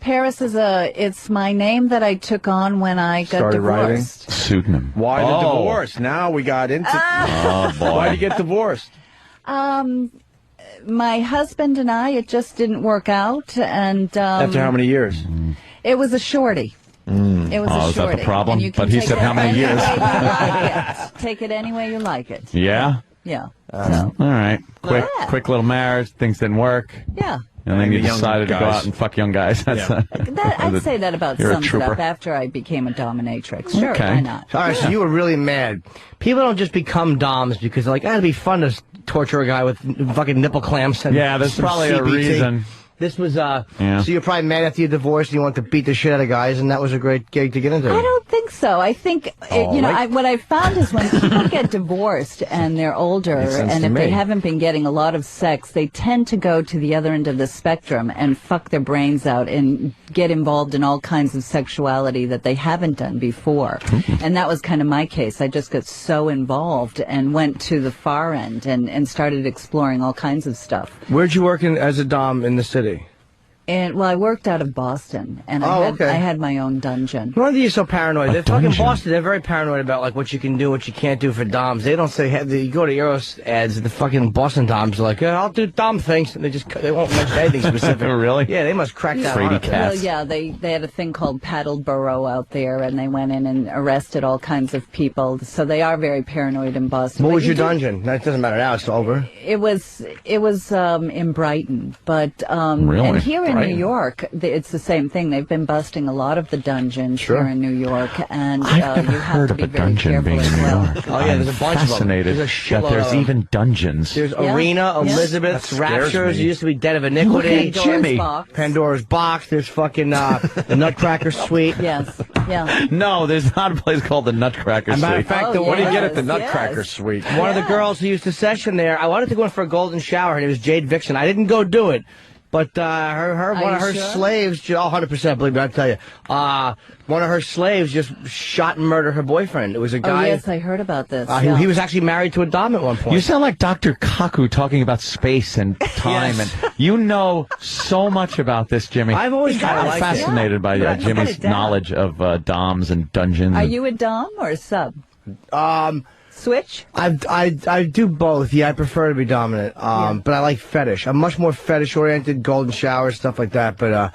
Paris is it's my name that I took on when I got Started divorced. writing? Pseudonym. Why the divorce? Now we got into... Oh, boy. Why did you get divorced? My husband and I, it just didn't work out, and After how many years? it was a shorty. It was a is that shorty. the problem? And you can But he take said it how many any years? way you like it. Take it any way you like it. Yeah? Yeah. All right. Quick little marriage. Things didn't work. Yeah. And then you young decided to go guys. out and fuck young guys. That's I'd say that about You're a sums it trooper. up after I became a dominatrix. Sure, Okay. why not? All right, so you were really mad. People don't just become doms because they're like, it'd be fun to torture a guy with fucking nipple clamps. And there's some probably a CBT. reason. This was, so you're probably mad after you divorced and you want to beat the shit out of guys, and that was a great gig to get into. I don't think so. I think, what I've found is when people get divorced and they're older, and if they haven't been getting a lot of sex, they tend to go to the other end of the spectrum and fuck their brains out and get involved in all kinds of sexuality that they haven't done before. And that was kind of my case. I just got so involved and went to the far end and started exploring all kinds of stuff. Where'd you work as a dom in the city? And I worked out of Boston, and I had my own dungeon. No wonder you're so paranoid. They're fucking Boston. They're very paranoid about like what you can do, what you can't do for doms. They don't say you go to Eros ads. The fucking Boston doms are like, I'll do dom things, and they won't mention anything specific. Really? Yeah, they must crack that. Fraidy on. cats. Well, yeah, they had a thing called Paddleboro out there, and they went in and arrested all kinds of people. So they are very paranoid in Boston. What But was your do- dungeon? That doesn't matter now. It's over. It was in Brighton, but Really? and here in Brighton. New York, it's the same thing. They've been busting a lot of the dungeons here in New York, and I've never you have heard to of be a very dungeon careful being as in New well. York. Oh, yeah, there's a bunch of them. Fascinated There's a shitload that there's of them. even dungeons. There's Yeah. Arena, Yeah. Elizabeth's, That scares Raptures. me. It used to be Den of Iniquity. Pandora's Box. Pandora's Box. There's fucking the Nutcracker Suite. Yes, yeah. No, there's not a place called the Nutcracker As a matter of Suite. fact, What do you get at the yes, Nutcracker yes. Suite? one of the girls who used to session there, I wanted to go in for a golden shower. Her name was Jade Vixen. I didn't go do it. But one of her sure? slaves, 100% believe me, I tell you, one of her slaves just shot and murdered her boyfriend. It was a Oh guy. yes, I heard about this. He was actually married to a dom at one point. You sound like Dr. Kaku talking about space and time, Yes. and you know so much about this, Jimmy. I've always kinda I'm liked it. fascinated by But I put Jimmy's it down. knowledge of doms and dungeons. Are and- you a dom or a sub? Switch? I do both. Yeah, I prefer to be dominant. But I like fetish. I'm much more fetish oriented, golden showers, stuff like that. But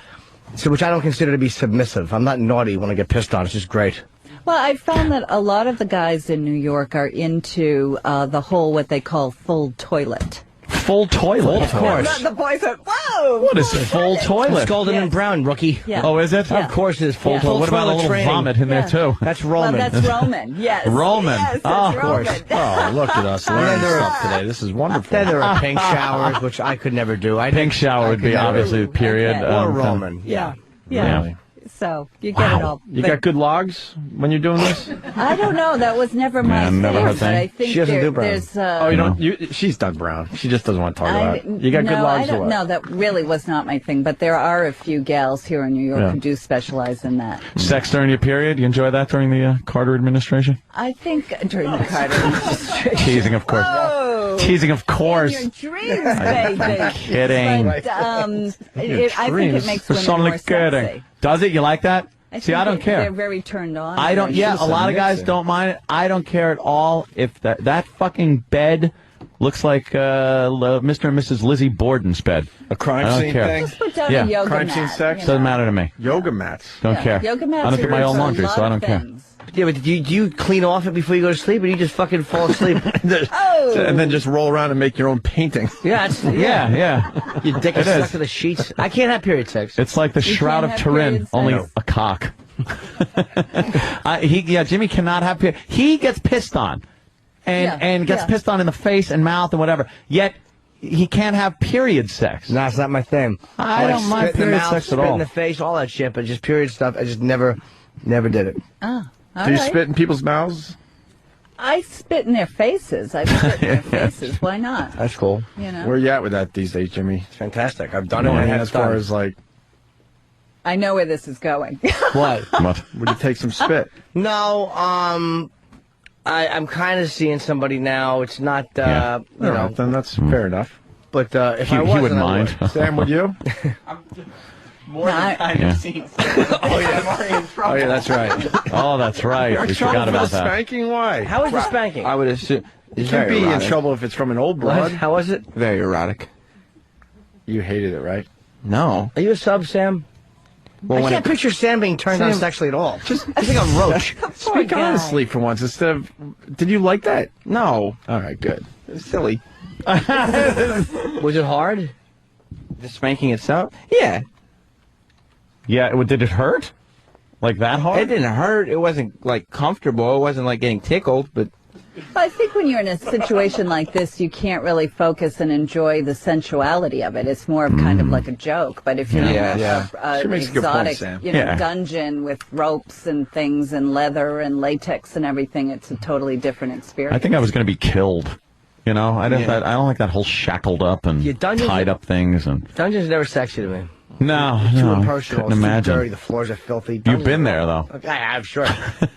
which I don't consider to be submissive. I'm not naughty when I get pissed on. It's just great. Well, I found that a lot of the guys in New York are into the whole what they call full toilet. Full toilet? Of course. The boys are, whoa! What is full toilet? It's golden and brown, rookie. Yeah. Oh, is it? Yeah. Of course it is full Yeah. toilet. What about a toilet little training. vomit in there, too? That's Roman. Well, that's Roman, yes. Roman. Yes, that's Oh, of Roman. course. Oh, look at us learning stuff today. This is wonderful. Then there are pink showers, which I could never do. Pink shower would be obviously the period. Okay. Or Roman. Yeah. Yeah. So you get it all. You But got good logs when you're doing this? I don't know. That was never my Yeah, thing. never her But thing. I think She doesn't do brown. there's. Oh, you don't? She's done brown. She just doesn't want to talk about it. You got no, good logs I don't, or what? No, that really was not my thing. But there are a few gals here in New York Yeah. who do specialize in that. Sex during your period? You enjoy that during the Carter administration? I think during the Carter administration. Teasing, of course. Oh, teasing, of course. In your dreams, baby. Kidding. But, I think it makes women more sexy. Does it? You like that? See, I don't care. They're very turned on. I don't. Yeah, a lot of guys don't mind it. I don't care at all if that fucking bed looks like Mr. and Mrs. Lizzie Borden's bed. A crime I don't scene care. thing? Just put down a yoga crime mat, scene sex? Doesn't matter to me. Yoga mats. Don't care. Yoga mats I don't do my own laundry, so I don't care. Yeah, but do you clean off it before you go to sleep, or do you just fucking fall asleep? And then just roll around and make your own painting. Yeah, yeah. Your dick is It stuck is. to the sheets. I can't have period sex. It's like the Shroud of Turin, only a cock. Jimmy cannot have period. He gets pissed on, and gets pissed on in the face and mouth and whatever. Yet he can't have period sex. No, it's not my thing. I don't mind spit in the period mouth, sex at spit all. in the face, all that shit, but just period stuff. I just never did it. Oh, all Do you right. spit in people's mouths? I spit in their faces. I spit in their faces. Why not? That's cool. You know. Where you at with that these days, Jimmy? It's fantastic. I've done No, it. as far as like, I know where this is going. What? Would you take some spit? No, I'm kind of seeing somebody now. It's not, you All know. right, then that's fair enough. But if He I wasn't, wouldn't I mind. would. Sam, would you? More than kind of seen. Oh yeah, that's right. Oh, that's right. You're We in trouble forgot for about the that. spanking? Why? How is the spanking? I would assume. You can be in trouble if it's from an old broad. How was it? Very erotic. You hated it, right? No. Are you a sub, Sam? Well, I can't picture Sam being turned on sexually at all. He's like a roach. Speak honestly for once. Instead of, did you like that? No. All right, good. It's silly. Was it hard? The spanking itself? Yeah. Yeah, did it hurt? Like that hard? It didn't hurt. It wasn't like comfortable. It wasn't like getting tickled, but I think when you're in a situation like this, you can't really focus and enjoy the sensuality of it. It's more of kind of like a joke. But if you're in She an makes a good point, exotic, Sam. dungeon with ropes and things and leather and latex and everything, it's a totally different experience. I think I was going to be killed. You know, I don't like that whole shackled up and tied up things. And Dungeon's never sexy to me. No, Too impersonal. couldn't It's too imagine. dirty. The floors are filthy. You've been there though. I'm sure,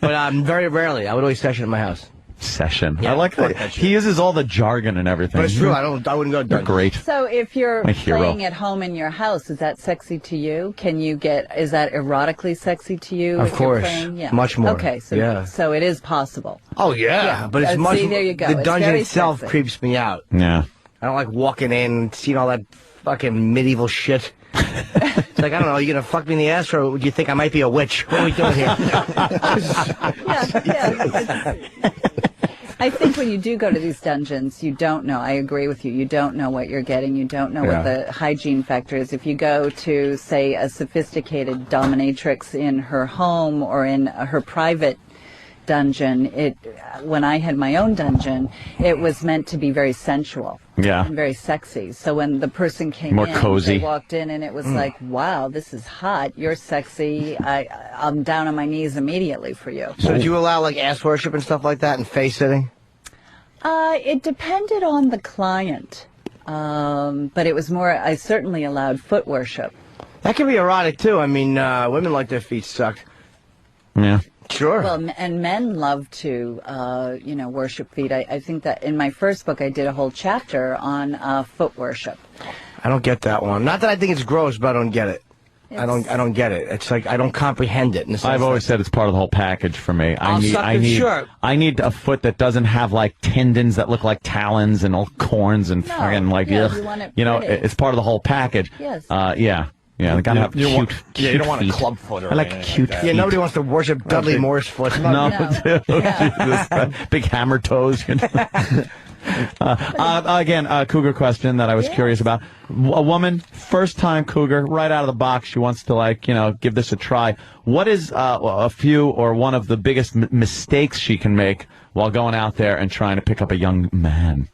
but very rarely. I would always session at my house. Session. Yeah, I like that. He uses all the jargon and everything. But it's true. I wouldn't go to You're dungeon. great. So if you're My hero. playing at home in your house, is that sexy to you? Is that erotically sexy to you? Of if course. You're playing? Yeah. Much more. Okay, so Yeah. so it is possible. Oh yeah, but it's much. See, there you go. The It's dungeon very itself sexy. creeps me out. Yeah. I don't like walking in and seeing all that fucking medieval shit. It's like, I don't know, you gonna fuck me in the ass, or would you think I might be a witch? What are we doing here? I think when you do go to these dungeons, you don't know. I agree with you. You don't know what you're getting. You don't know what the hygiene factor is. If you go to, say, a sophisticated dominatrix in her home or in her private dungeon, when I had my own dungeon, it was meant to be very sensual. Yeah. And very sexy. So when the person came More in, cozy. they walked in and it was like, wow, this is hot. You're sexy. I'm down on my knees immediately for you. So did you allow like ass worship and stuff like that and face sitting? It depended on the client. But it was more, I certainly allowed foot worship. That can be erotic too. I mean, women like their feet sucked. Yeah. Sure. Well, and men love to, worship feet. I think that in my first book, I did a whole chapter on foot worship. I don't get that one. Not that I think it's gross, but I don't get it. I don't get it. It's like I don't comprehend it. I've always said it's part of the whole package for me. I need a foot that doesn't have like tendons that look like talons and all corns and fucking like you ugh. want it You know, pretty. it's part of the whole package. Yes. Yeah, they gotta have you cute, don't cute want a feet. club foot or I like anything cute like that. feet. Yeah, nobody wants to worship Dudley Moore's foot. No, No. Jesus, big hammer toes. You know? Again, a cougar question that I was curious about. A woman, first time cougar, right out of the box. She wants to give this a try. What is a few or one of the biggest mistakes she can make while going out there and trying to pick up a young man?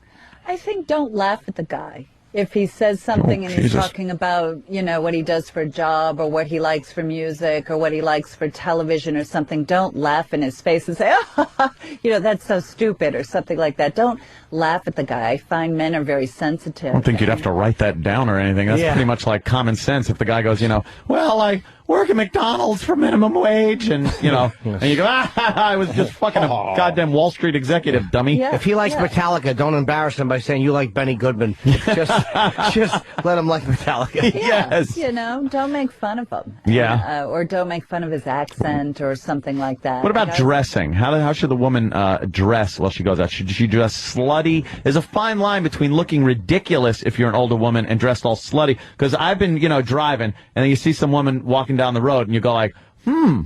I think don't laugh at the guy. If he says something and he's Jesus. talking about, what he does for a job or what he likes for music or what he likes for television or something, don't laugh in his face and say, oh, that's so stupid or something like that. Don't laugh at the guy. I find men are very sensitive. I don't think you'd have to write that down or anything. That's pretty much like common sense. If the guy goes, well, work at McDonald's for minimum wage, and and you go, I was just fucking a goddamn Wall Street executive, dummy. Yeah, if he likes Metallica, don't embarrass him by saying you like Benny Goodman. just let him like Metallica. Yes. Don't make fun of him. Yeah. Or don't make fun of his accent or something like that. What about dressing? How should the woman dress while she goes out? Should she dress slutty? There's a fine line between looking ridiculous if you're an older woman and dressed all slutty. Because I've been, driving, and then you see some woman walking down the road, and you go like,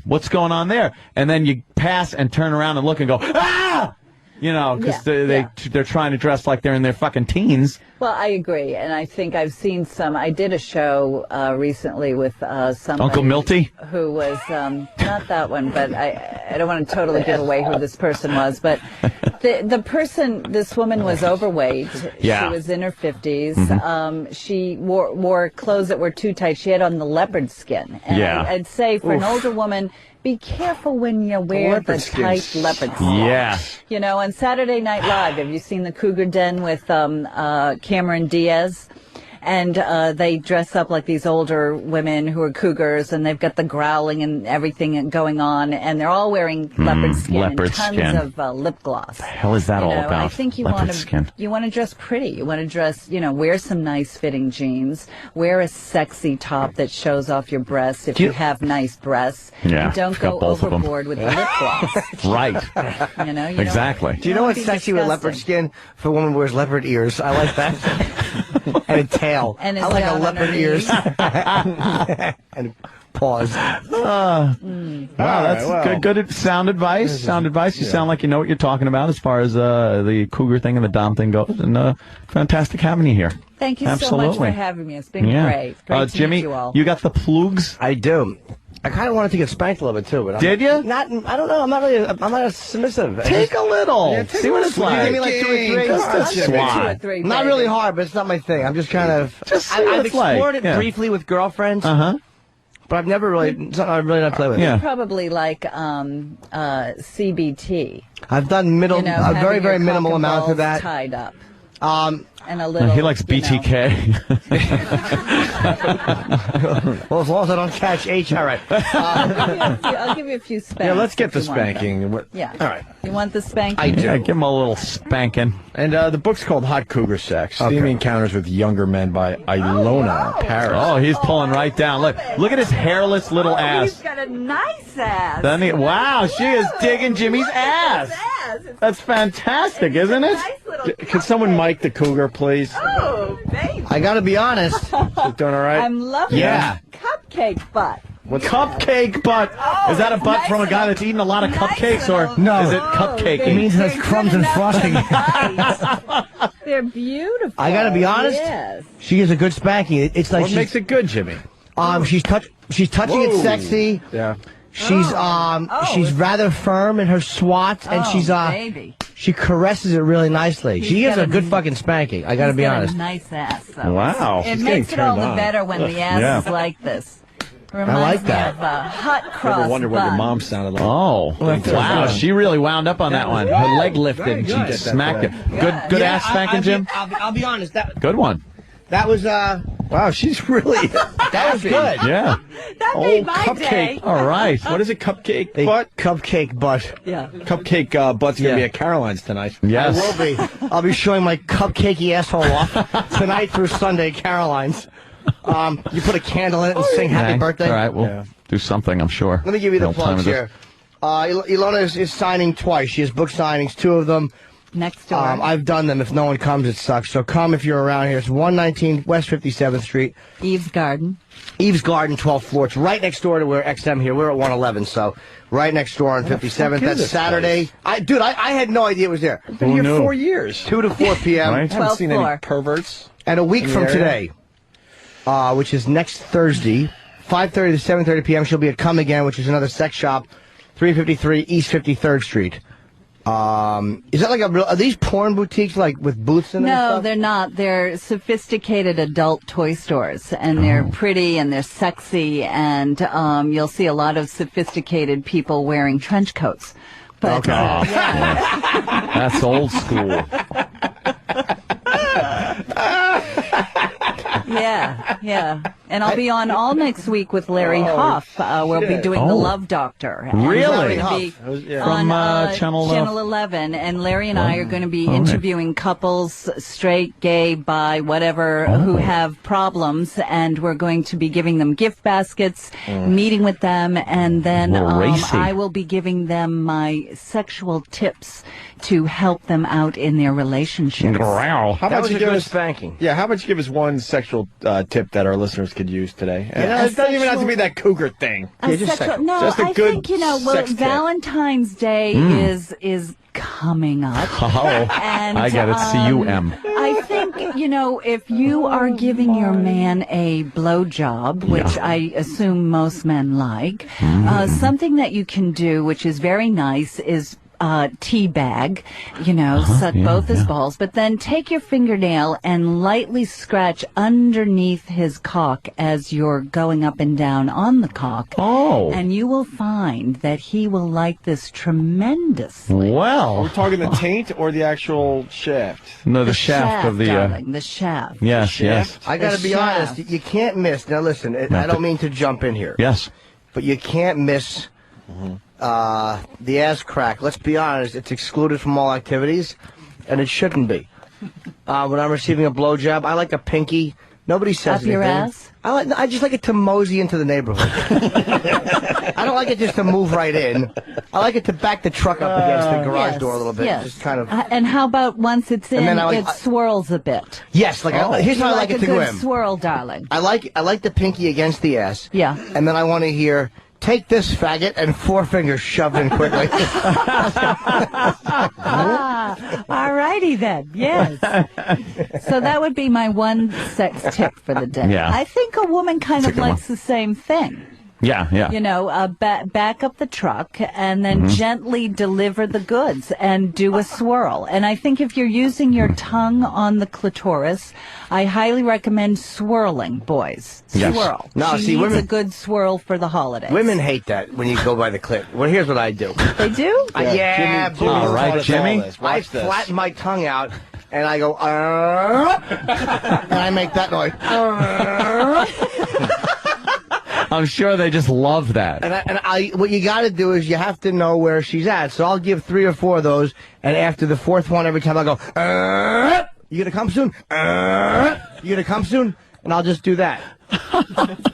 what's going on there? And then you pass and turn around and look and go, ah! Because they're trying to dress like they're in their fucking teens. Well, I agree, and I think I've seen some. I did a show recently with somebody. Uncle Milty? Who was, not that one, but I don't want to totally give away who this person was, but the person, this woman was overweight. Yeah. She was in her 50s. She wore clothes that were too tight. She had on the leopard skin. And I'd say for an older woman, be careful when you wear the tight leopard skin. Yeah. On Saturday Night Live, have you seen the Cougar Den with Cameron Diaz? And they dress up like these older women who are cougars, and they've got the growling and everything going on, and they're all wearing leopard skin and tons of lip gloss. The hell is that all about? I think you want to dress pretty. You want to dress, wear some nice fitting jeans, wear a sexy top that shows off your breasts if you have nice breasts. Yeah, and don't go overboard with the lip gloss. Right. Exactly. Do you know what's sexy with leopard skin? If a woman wears leopard ears, I like that. And a tail. And I like a leopard ears. And paws. Wow, that's good sound advice. Sound advice. You sound like you know what you're talking about as far as the cougar thing and the dom thing goes. And fantastic having you here. Thank you so much for having me. It's been great. Great to Jimmy, meet you all. You got the plugs? I do. I kind of wanted to get spanked a little bit too, but did you? I don't know. I'm not submissive. Take a little. Yeah, see what it's like. Give me like 2 or 3. Not really hard, but it's not my thing. I'm just kind of. I've explored it briefly with girlfriends. But I've never really. It's not, I really not play with it. You probably like CBT. I've done a very very minimal amount of that. Tied up. And a little. He likes BTK. Well, as long as I don't catch H, all right. I'll give you a few spankings. Yeah, let's get the spanking. Yeah. All right. You want the spanking? I do. Yeah, give him a little spanking. And the book's called Hot Cougar Sex: Steamy Encounters with Younger Men by Ilona Paris. Oh, he's pulling right down. Look at his hairless little ass. He's got a nice ass. Doesn't he? Wow, she is digging Jimmy's ass. That's fantastic, isn't it? Can someone mic the cougar, please? Oh, baby. I got to be honest. Is it doing all right? I'm loving cupcake butt. Cupcake butt? Is that a butt from a guy that's eating a lot of cupcakes, or is it cupcake? It means it has crumbs and frosting. They're beautiful. I got to be honest. Yes. She is a good spanking. It's like what makes it good, Jimmy? She's touching it sexy. Yeah. She's rather firm in her swat, and baby. She caresses it really nicely. She is a good fucking spanking. I got to be honest. A nice ass. Though. Wow. It makes it all the better when the ass is like this. Reminds I like that. Me of hot cross. Ever wonder what your bun. mom sounded like? Oh, wow! She really wound up on that one. Her leg lifted, and she smacked it. Good ass spanking, Jim. I'll be honest. Good one. That was wow, she's really that was good. Yeah. That made my cupcake. day. All right. What is it? Cupcake butt? Cupcake butt. Yeah. Cupcake butt's going to be at Caroline's tonight. Yes. I will be. I'll be showing my cupcakey asshole off tonight through Sunday at Caroline's. You put a candle in it and sing happy birthday. All right, we'll do something, I'm sure. Let me give you the plugs here. Ilona is signing twice. She has book signings, 2 of them. Next door. I've done them. If no one comes, it sucks. So come if you're around here. It's 119 West 57th Street. Eve's Garden. Eve's Garden, 12th floor. It's right next door to where XM here. We're at 111, so right next door on 57th. That's Saturday. I had no idea it was there. I've been here 4 years. 2 to 4 p.m. Right. I haven't seen 12th floor. any perverts. And a week from today, which is next Thursday, 5:30 to 7:30 p.m., she'll be at Come Again, which is another sex shop, 353 East 53rd Street. Is that like are these porn boutiques like with booths in them? No, they're not. They're sophisticated adult toy stores, and they're pretty and they're sexy, and you'll see a lot of sophisticated people wearing trench coats. But, That's old school. Yeah. And I'll be on all next week with Larry Huff. We'll be doing The Love Doctor. And Really? From Channel 11. And Larry and I are going to be interviewing couples, straight, gay, bi, whatever, who have problems. And we're going to be giving them gift baskets, meeting with them, and then I will be giving them my sexual tips to help them out in their relationships. How about you give us spanking? Yeah, how about you give us one sexual tip that our listeners could use today? And it doesn't even have to be that cougar thing. Just a good sex tip. Valentine's Day is coming up. And, I get it. C-U-M. I think, if you are giving your man a blowjob, which I assume most men like, something that you can do, which is very nice, is tea bag, suck both his balls, but then take your fingernail and lightly scratch underneath his cock as you're going up and down on the cock. And you will find that he will like this tremendously. Well. Are we talking the taint or the actual shaft? No, the shaft of the... darling, the shaft. Yes, yes. I got to be honest, you can't miss. Now listen, I don't mean to jump in here. Yes. But you can't miss... the ass crack. Let's be honest, it's excluded from all activities, and it shouldn't be. When I'm receiving a blowjob, I like a pinky. Nobody says anything. Up your ass? I just like it to mosey into the neighborhood. I don't like it just to move right in. I like it to back the truck up against the garage door a little bit. Just kind of. And how about once it's in, it swirls a bit? Yes, here's how I like it to go in. Swirl, darling. I like the pinky against the ass. Yeah. And then I want to hear, take this, faggot, and 4 fingers shoved in quickly. All righty then. Yes. So that would be my one sex tip for the day. Yeah. I think a woman kind of likes the same thing. Yeah. Back up the truck and then gently deliver the goods and do a swirl. And I think if you're using your tongue on the clitoris, I highly recommend swirling, boys. Swirl. No, she needs a good swirl for the holidays. Women hate that when you go by the clit. Well, here's what I do. They do? Jimmy, all right, Jimmy. I flatten my tongue out and I go, and I make that noise. I'm sure they just love that. And what you got to do is you have to know where she's at. So I'll give 3 or 4 of those, and after the 4th one, every time I go, you gonna come soon? You gonna come soon? And I'll just do that.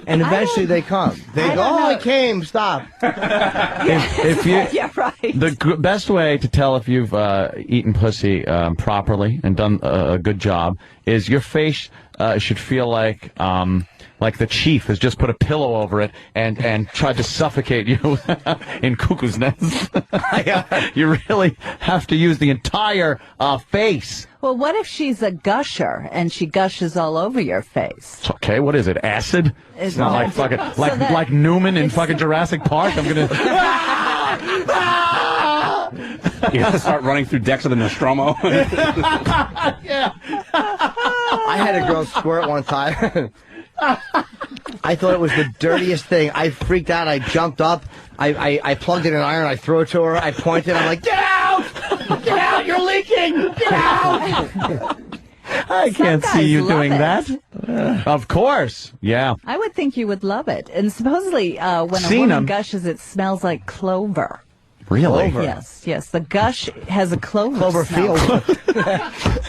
And eventually they come. They go, I came, stop. If you, right. The best way to tell if you've eaten pussy properly and done a good job is your face should feel like the chief has just put a pillow over it and tried to suffocate you in Cuckoo's Nest. You really have to use the entire face. Well, what if she's a gusher and she gushes all over your face? Okay, what is it? Acid? It's not like fucking like Newman in fucking Jurassic Park. I'm gonna. You gotta start running through decks of the Nostromo. Yeah. I had a girl squirt one time. I thought it was the dirtiest thing. I freaked out. I jumped up. I plugged in an iron. I threw it to her. I pointed. I'm like, get out! Get out! You're leaking! Get out! I can't see you doing that. Of course. Yeah. I would think you would love it. And supposedly, when a woman gushes, it smells like clover. Really? Clover. Yes. The gush has a clover field. smell.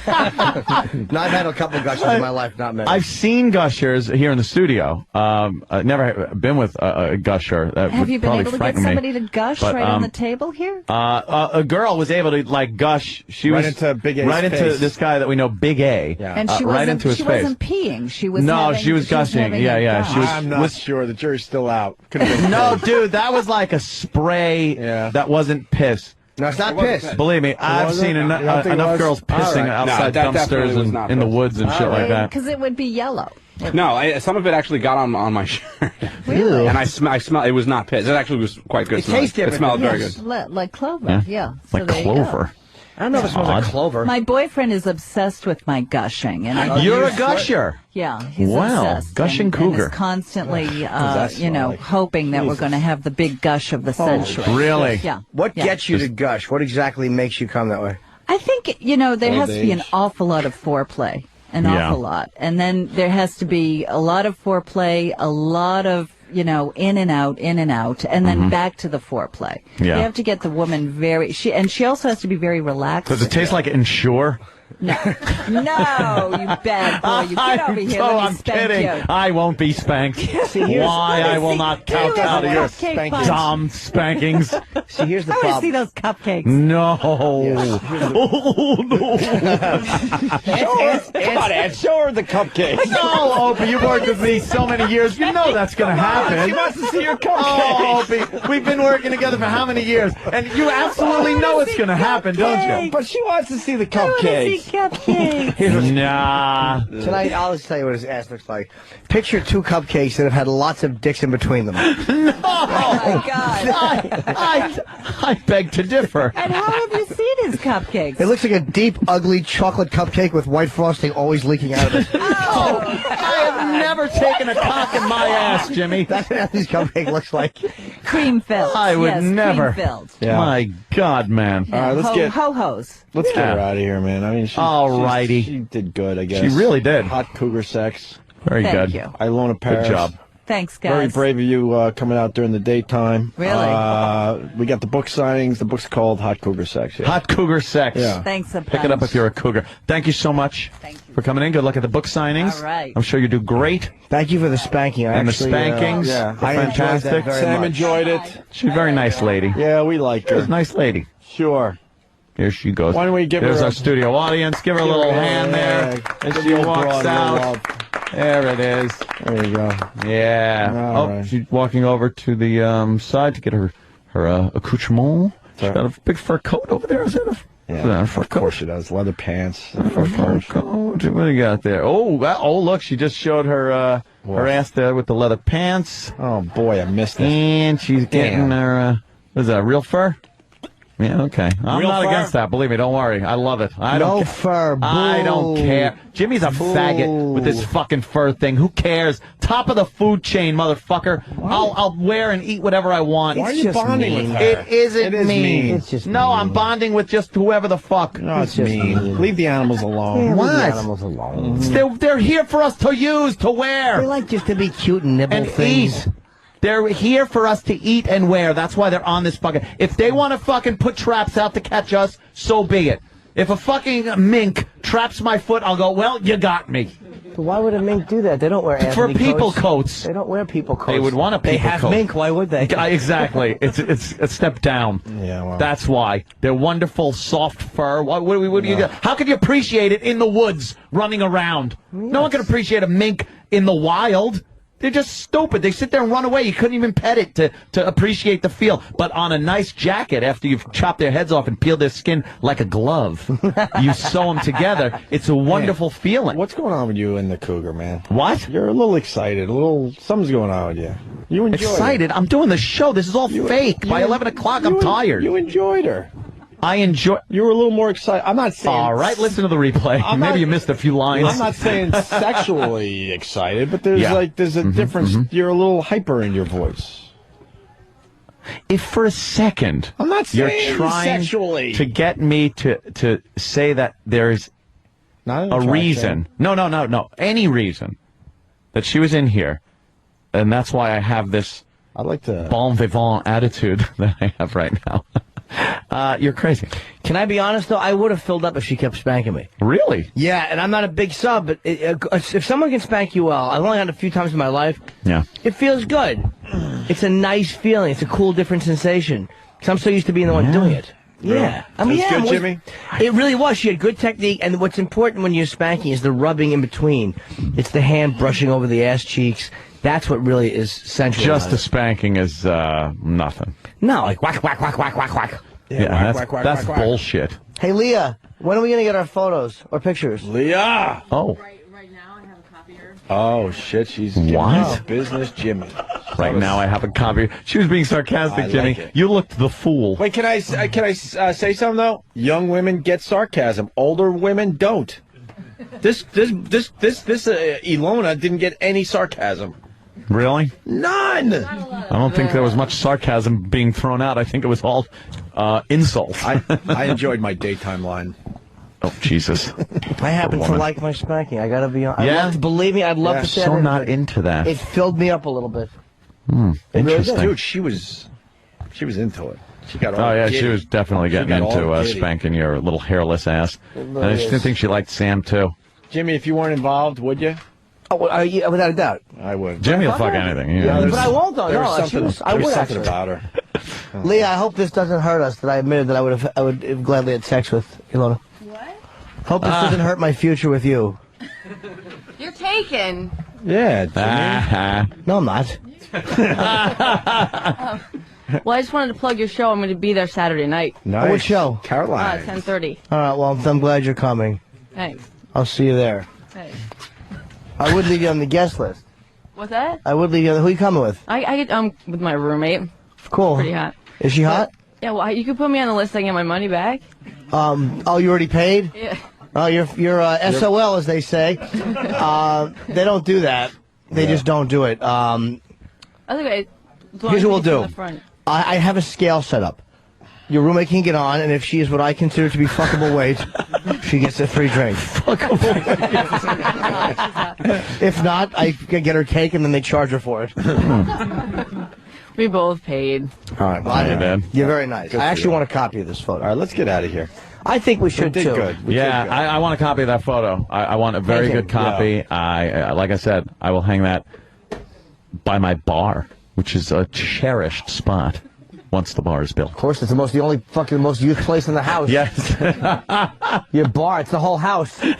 No, I've had a couple gushes in my life, not many. I've seen gushers here in the studio. I've never been with a gusher. That Have would you been probably able to get frighten somebody me. to gush But, right on the table here? A girl was able to gush. She right was into Big A's right into face. this guy that we know, Big A. Yeah. And she right into his she face. wasn't peeing. She was she was gushing. Yeah. She was. I'm not sure. The jury's still out. Could've been No, dude, that was like a spray that wasn't piss. No, it's not piss. Believe me, I've seen enough girls pissing outside dumpsters and in the woods and shit like that. Because it would be yellow. No, some of it actually got on my shirt. Really? And I smell. It was not piss. It actually was quite good. It tastes different. It smelled very Yes, good. like clover. Yeah. So Like there you go. clover. I don't know if it smells like clover. My boyfriend is obsessed with my gushing, and You're a gusher. Yeah, he's Wow, obsessed. gushing and cougar. is constantly, hoping that we're going to have the big gush of the century. Really? Yeah. What gets you to gush? What exactly makes you come that way? I think there has to be an awful lot of foreplay. an awful lot. And then there has to be a lot of foreplay, a lot of, in and out, and then back to the foreplay. Yeah. You have to get the woman she also has to be very relaxed. Does it taste like Ensure? No, you bad boy. You get over here. Let me I'm spank kidding. you. I won't be spanked. Why I will not count out of your dumb spankings. See, here's the I want to problem. see those cupcakes. No. Oh, no. Come on, Ed, show her the cupcakes. No, Opie, you've worked with me so many years. You know that's going to happen. She wants to see your cupcakes. Oh, Opie, we've been working together for how many years? And you absolutely know it's going to happen, don't you? But she wants to see the cupcakes. Nah. Tonight, I'll just tell you what his ass looks like. Picture 2 cupcakes that have had lots of dicks in between them. No. Oh, my God. I beg to differ. And how have you seen his cupcakes? It looks like a deep, ugly chocolate cupcake with white frosting always leaking out of it. Oh, I have never taken a cock in my ass, Jimmy. That's what Anthony's cupcake looks like. Cream filled. I would never. Cream filled. Yeah. My God, man. All right, let's get ho-hos. Let's get her out of here, man. I mean, Alrighty. she did good, I guess. She really did. Hot cougar sex. Very Thank good. you. I loan a Paris. Good job. Thanks, guys. Very brave of you coming out during the daytime. Really? We got the book signings. The book's called Hot Cougar Sex. Yeah. Hot cougar sex. Yeah. Thanks a Pick it up bunch. if you're a cougar. Thank you so much for coming in. Good luck at the book signings. All right. I'm sure you do great. Thank you for the spanking. And the spankings. yeah. I enjoyed that Fantastic. very Sam much. enjoyed it. She's a very nice lady. Yeah, we like She's a her. nice lady. Sure. Here she goes. Why don't we give There's her our studio audience. Give her a little hand there. And she walks out. There it is. There you go. Yeah. All Oh, right. she's walking over to the side to get her accoutrement. She's got a big fur coat over there. Is that a fur Of coat? course she does. Leather pants. Fur coat. What do you got there? Oh, look, she just showed her her ass there with the leather pants. Oh boy, I missed it. And she's getting her what is that, real fur? Yeah, okay. I'm Real not fur? against that. Believe me, don't worry. I love it. I don't No ca- fur. Boo. I don't care. Jimmy's a faggot with this fucking fur thing. Who cares? Top of the food chain, motherfucker. I'll wear and eat whatever I want. Why are you bonding with her? It isn't It is mean. It's just no, mean. I'm bonding with just whoever the fuck. No, it's mean. Leave the animals alone. Leave What? the animals alone. They're here for us to use, to They wear, like just to be cute and nibble and things. eat. They're here for us to eat and wear. That's why they're on this fucking... If they want to fucking put traps out to catch us, so be it. If a fucking mink traps my foot, I'll go, well, you got me. But why would a mink do that? They don't wear For Anthony people coats. coats. They don't wear people coats. They would want a people They have coat. mink. Why would they? Exactly. It's a step down. Yeah, well. That's why. They're wonderful, soft fur. What do you how can you appreciate it in the woods, running around? No one can appreciate a mink in the wild. They're just stupid. They sit there and run away. You couldn't even pet it to appreciate the feel. But on a nice jacket, after you've chopped their heads off and peeled their skin like a glove, you sew them together. It's a wonderful feeling. What's going on with you and the cougar, man? What? You're a little excited. Something's going on with you. You enjoyed Excited? Her. I'm doing the show. This is all fake. By 11 o'clock, I'm tired. You enjoyed her. I enjoy. You were a little more excited. I'm not saying. All right, listen to the replay. Maybe you missed a few lines. I'm not saying sexually excited, but there's a difference. You're a little hyper in your voice. If for a second I'm not saying you're trying sexually to get me to say that there's not an a attraction. reason, no, any reason that she was in here, and that's why I have this I'd like to bon vivant attitude that I have right now. You're crazy. Can I be honest, though? I would have filled up if she kept spanking me. Really? Yeah, and I'm not a big sub, but if someone can spank you well, I've only had it a few times in my life, Yeah. it feels good. It's a nice feeling. It's a cool, different sensation. Because I'm so used to being the one doing it. Yeah. I mean, That's good, Jimmy? It really was. She had good technique, and what's important when you're spanking is the rubbing in between. It's the hand brushing over the ass cheeks. That's what really is central. Just a spanking is nothing. No, like whack, whack, whack, whack, whack, whack. Yeah, whack, whack, that's whack, whack. bullshit. Hey, Leah, when are we going to get our photos or pictures? Leah. Oh. Right now, I have a copier. Oh shit, she's What? business, Jimmy. Right now, I have a copy. She was being sarcastic, I Jimmy. like it. You looked the fool. Wait, can I say something though? Young women get sarcasm. Older women don't. This Ilona didn't get any sarcasm. Really? None. I don't think there was much sarcasm being thrown out. I think it was all insults. I enjoyed my daytime line. Oh, Jesus. I happen to like my spanking. I gotta be honest. Yeah? Believe me, I'd love to say so it, not but into that. It filled me up a little bit. Interesting. Dude, she was into it. She got all Oh, yeah, giddy. she was definitely She getting got all into giddy. spanking your little hairless ass. And I just think she liked Sam, too. Jimmy, if you weren't involved, would you? Oh, yeah, without a doubt. I would. Jimmy will fuck anything. Yeah, But I won't, though. There No, was something, I would something actually. about her. Leah, I hope this doesn't hurt us. That I admitted that I would have gladly had sex with Ilona. What? Hope this doesn't hurt my future with you. You're taken. Yeah, Jimmy. No, I'm not. Well, I just wanted to plug your show. I'm going to be there Saturday night. Nice. What show? Caroline. 10:30. All right, well, I'm glad you're coming. Thanks. I'll see you there. Hey. I would leave you on the guest list. What's that? I would leave you on. Who you coming with? I'm with my roommate. Cool. Pretty hot. Is she hot? Yeah, well, you could put me on the list. I can get my money back. Oh, you already paid? Yeah. Oh, you're SOL, as they say. They don't do that. They just don't do it. Okay. Here's what we'll do. I have a scale set up. Your roommate can get on, and if she is what I consider to be fuckable weight, she gets a free drink. If not, I can get her cake, and then they charge her for it. We both paid. All right, well, you're very nice. I actually want a copy of this photo. All right, let's get out of here. I think we should did too. good. We Yeah, did good. I want a copy of that photo. I want a very good copy. Yeah. Like I said, I will hang that by my bar, which is a cherished spot once the bar is built. Of course, it's the only fucking most youth place in the house. Yes. Your bar, it's the whole house. Your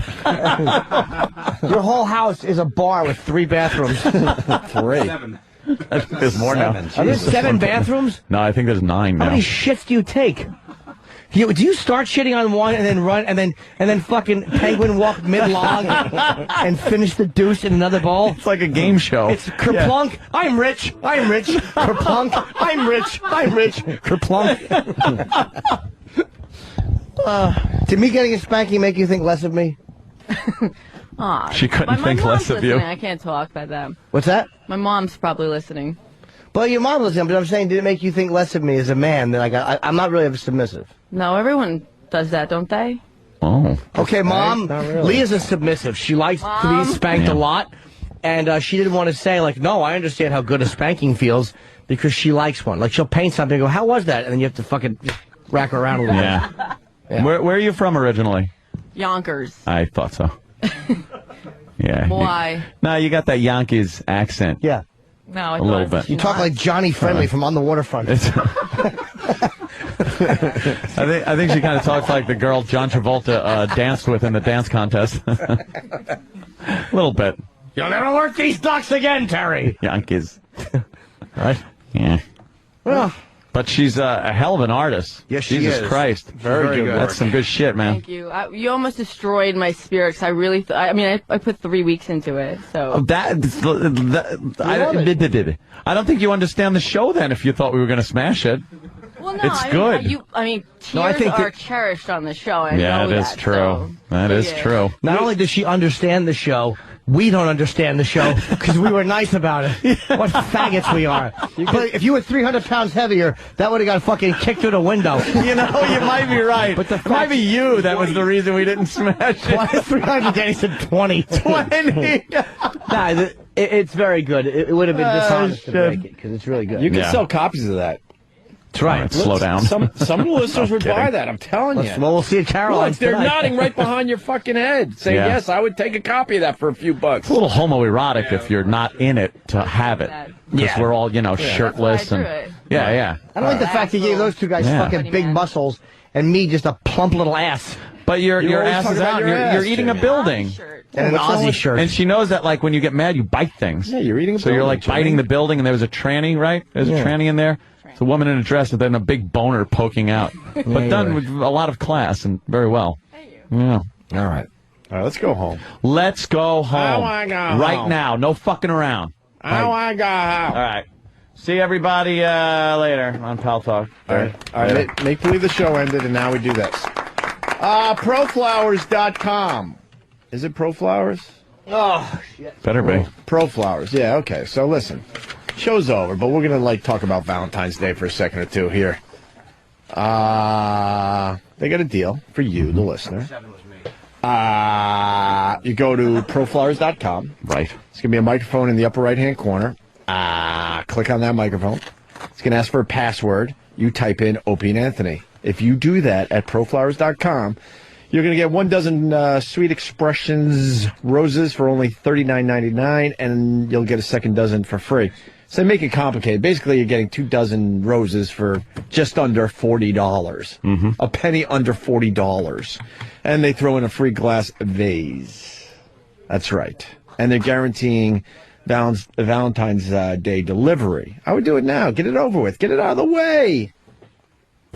whole house is a bar with 3 bathrooms. 3. There's more now. Are there 7 bathrooms? No, I think there's 9 now. How many shits do you take? Do you start shitting on one and then run and then fucking penguin walk mid-log and finish the deuce in another bowl? It's like a game show. It's kerplunk. Yeah. I'm rich. Kerplunk. I'm rich. Kerplunk. Did me getting a spanking make you think less of me? She couldn't my think mom's less of you. listening. I can't talk about that. What's that? My mom's probably listening. Well, your mom listening, but I'm saying, did it make you think less of me as a man? That I'm not really submissive. No, everyone does that, don't they? Oh. Okay, Mom. Not really. Leah's a submissive. She likes to be spanked a lot, and she didn't want to say, like, no, I understand how good a spanking feels, because she likes one. Like, she'll paint something and go, how was that? And then you have to fucking just rack her around a little bit. Yeah. Where are you from originally? Yonkers. I thought so. Yeah. Why? No, you got that Yankees accent. Yeah. No, I A little bit. You talk like Johnny Friendly from On the Waterfront. I think she kind of talks like the girl John Travolta danced with in the dance contest. A little bit. You'll never work these ducks again, Terry. Yankees. Right? Yeah. Well, but she's a hell of an artist. Yes, she Jesus is. Christ. Very good. That's some good shit, man. Thank you. You almost destroyed my spirits. I really, I put 3 weeks into it, so. I don't think you understand the show then if you thought we were going to smash it. Well, no, It's good. Tears No, I think are cherished on the show. I Yeah, know it is that, true. so- That is Yeah. true. not only does she understand the show, we don't understand the show because we were nice about it. What faggots we are. But if you were 300 pounds heavier, that would have got fucking kicked through the window. You know, you might be right. But It might be you that was the reason we didn't smash it. Why is 300 Danny said 20? 20. Nah, it's very good. It would have been dishonest to break it because it's really good. You can Yeah. sell copies of that. That's right. Slow down. Some of the listeners would kidding. buy that. I'm telling you. Well, we'll see at Caroline's Look, they're tonight. nodding right behind your fucking head. Say Yeah. yes, I would take a copy of that for a few bucks. It's a little homoerotic if you're not in it to have it. Because Yeah. we're all, shirtless. That's why I And drew it. yeah. I don't like the fact you gave those two guys Yeah. fucking big muscles and me just a plump little ass. But your always ass talk is about out. your You're ass, eating a Jimmy. building. And an Aussie shirt. And she knows that, like, when you get mad, you bite things. Yeah, you're eating a So you're, building, like, Jimmy. biting the building, and there was a tranny, right? There's a tranny in there. It's a woman in a dress and then a big boner poking out. But done with a lot of class and very well. Yeah. All right. All right, let's go home. Let's go home. I wanna go right home. now. No fucking around. I want to go home. All right. See everybody later on Pal Talk. All right. Make believe the show ended, and now we do this. Proflowers.com. Is it Proflowers? Oh, shit. Better be. Proflowers. Yeah, okay. So listen, show's over, but we're going to, talk about Valentine's Day for a second or two here. They got a deal for you, the listener. You go to proflowers.com. Right. It's going to be a microphone in the upper right-hand corner. Click on that microphone. It's going to ask for a password. You type in Opie and Anthony. If you do that at proflowers.com, you're going to get 1 dozen Sweet Expressions roses for only $39.99, and you'll get a second dozen for free. So they make it complicated. Basically, you're getting 2 dozen roses for just under $40. A penny under $40. And they throw in a free glass vase. That's right. And they're guaranteeing Valentine's Day delivery. I would do it now. Get it over with. Get it out of the way.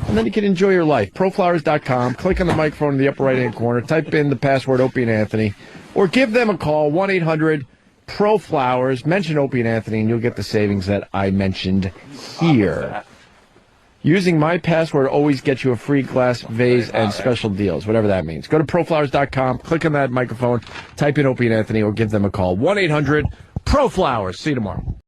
And then you can enjoy your life. Proflowers.com. Click on the microphone in the upper right-hand corner. Type in the password Opie and Anthony. Or give them a call, 1-800-PRO-FLOWERS. Mention Opie and Anthony, and you'll get the savings that I mentioned here. Using my password always gets you a free glass vase and special deals, whatever that means. Go to proflowers.com. Click on that microphone. Type in Opie and Anthony, or give them a call. 1-800-PRO-FLOWERS. See you tomorrow.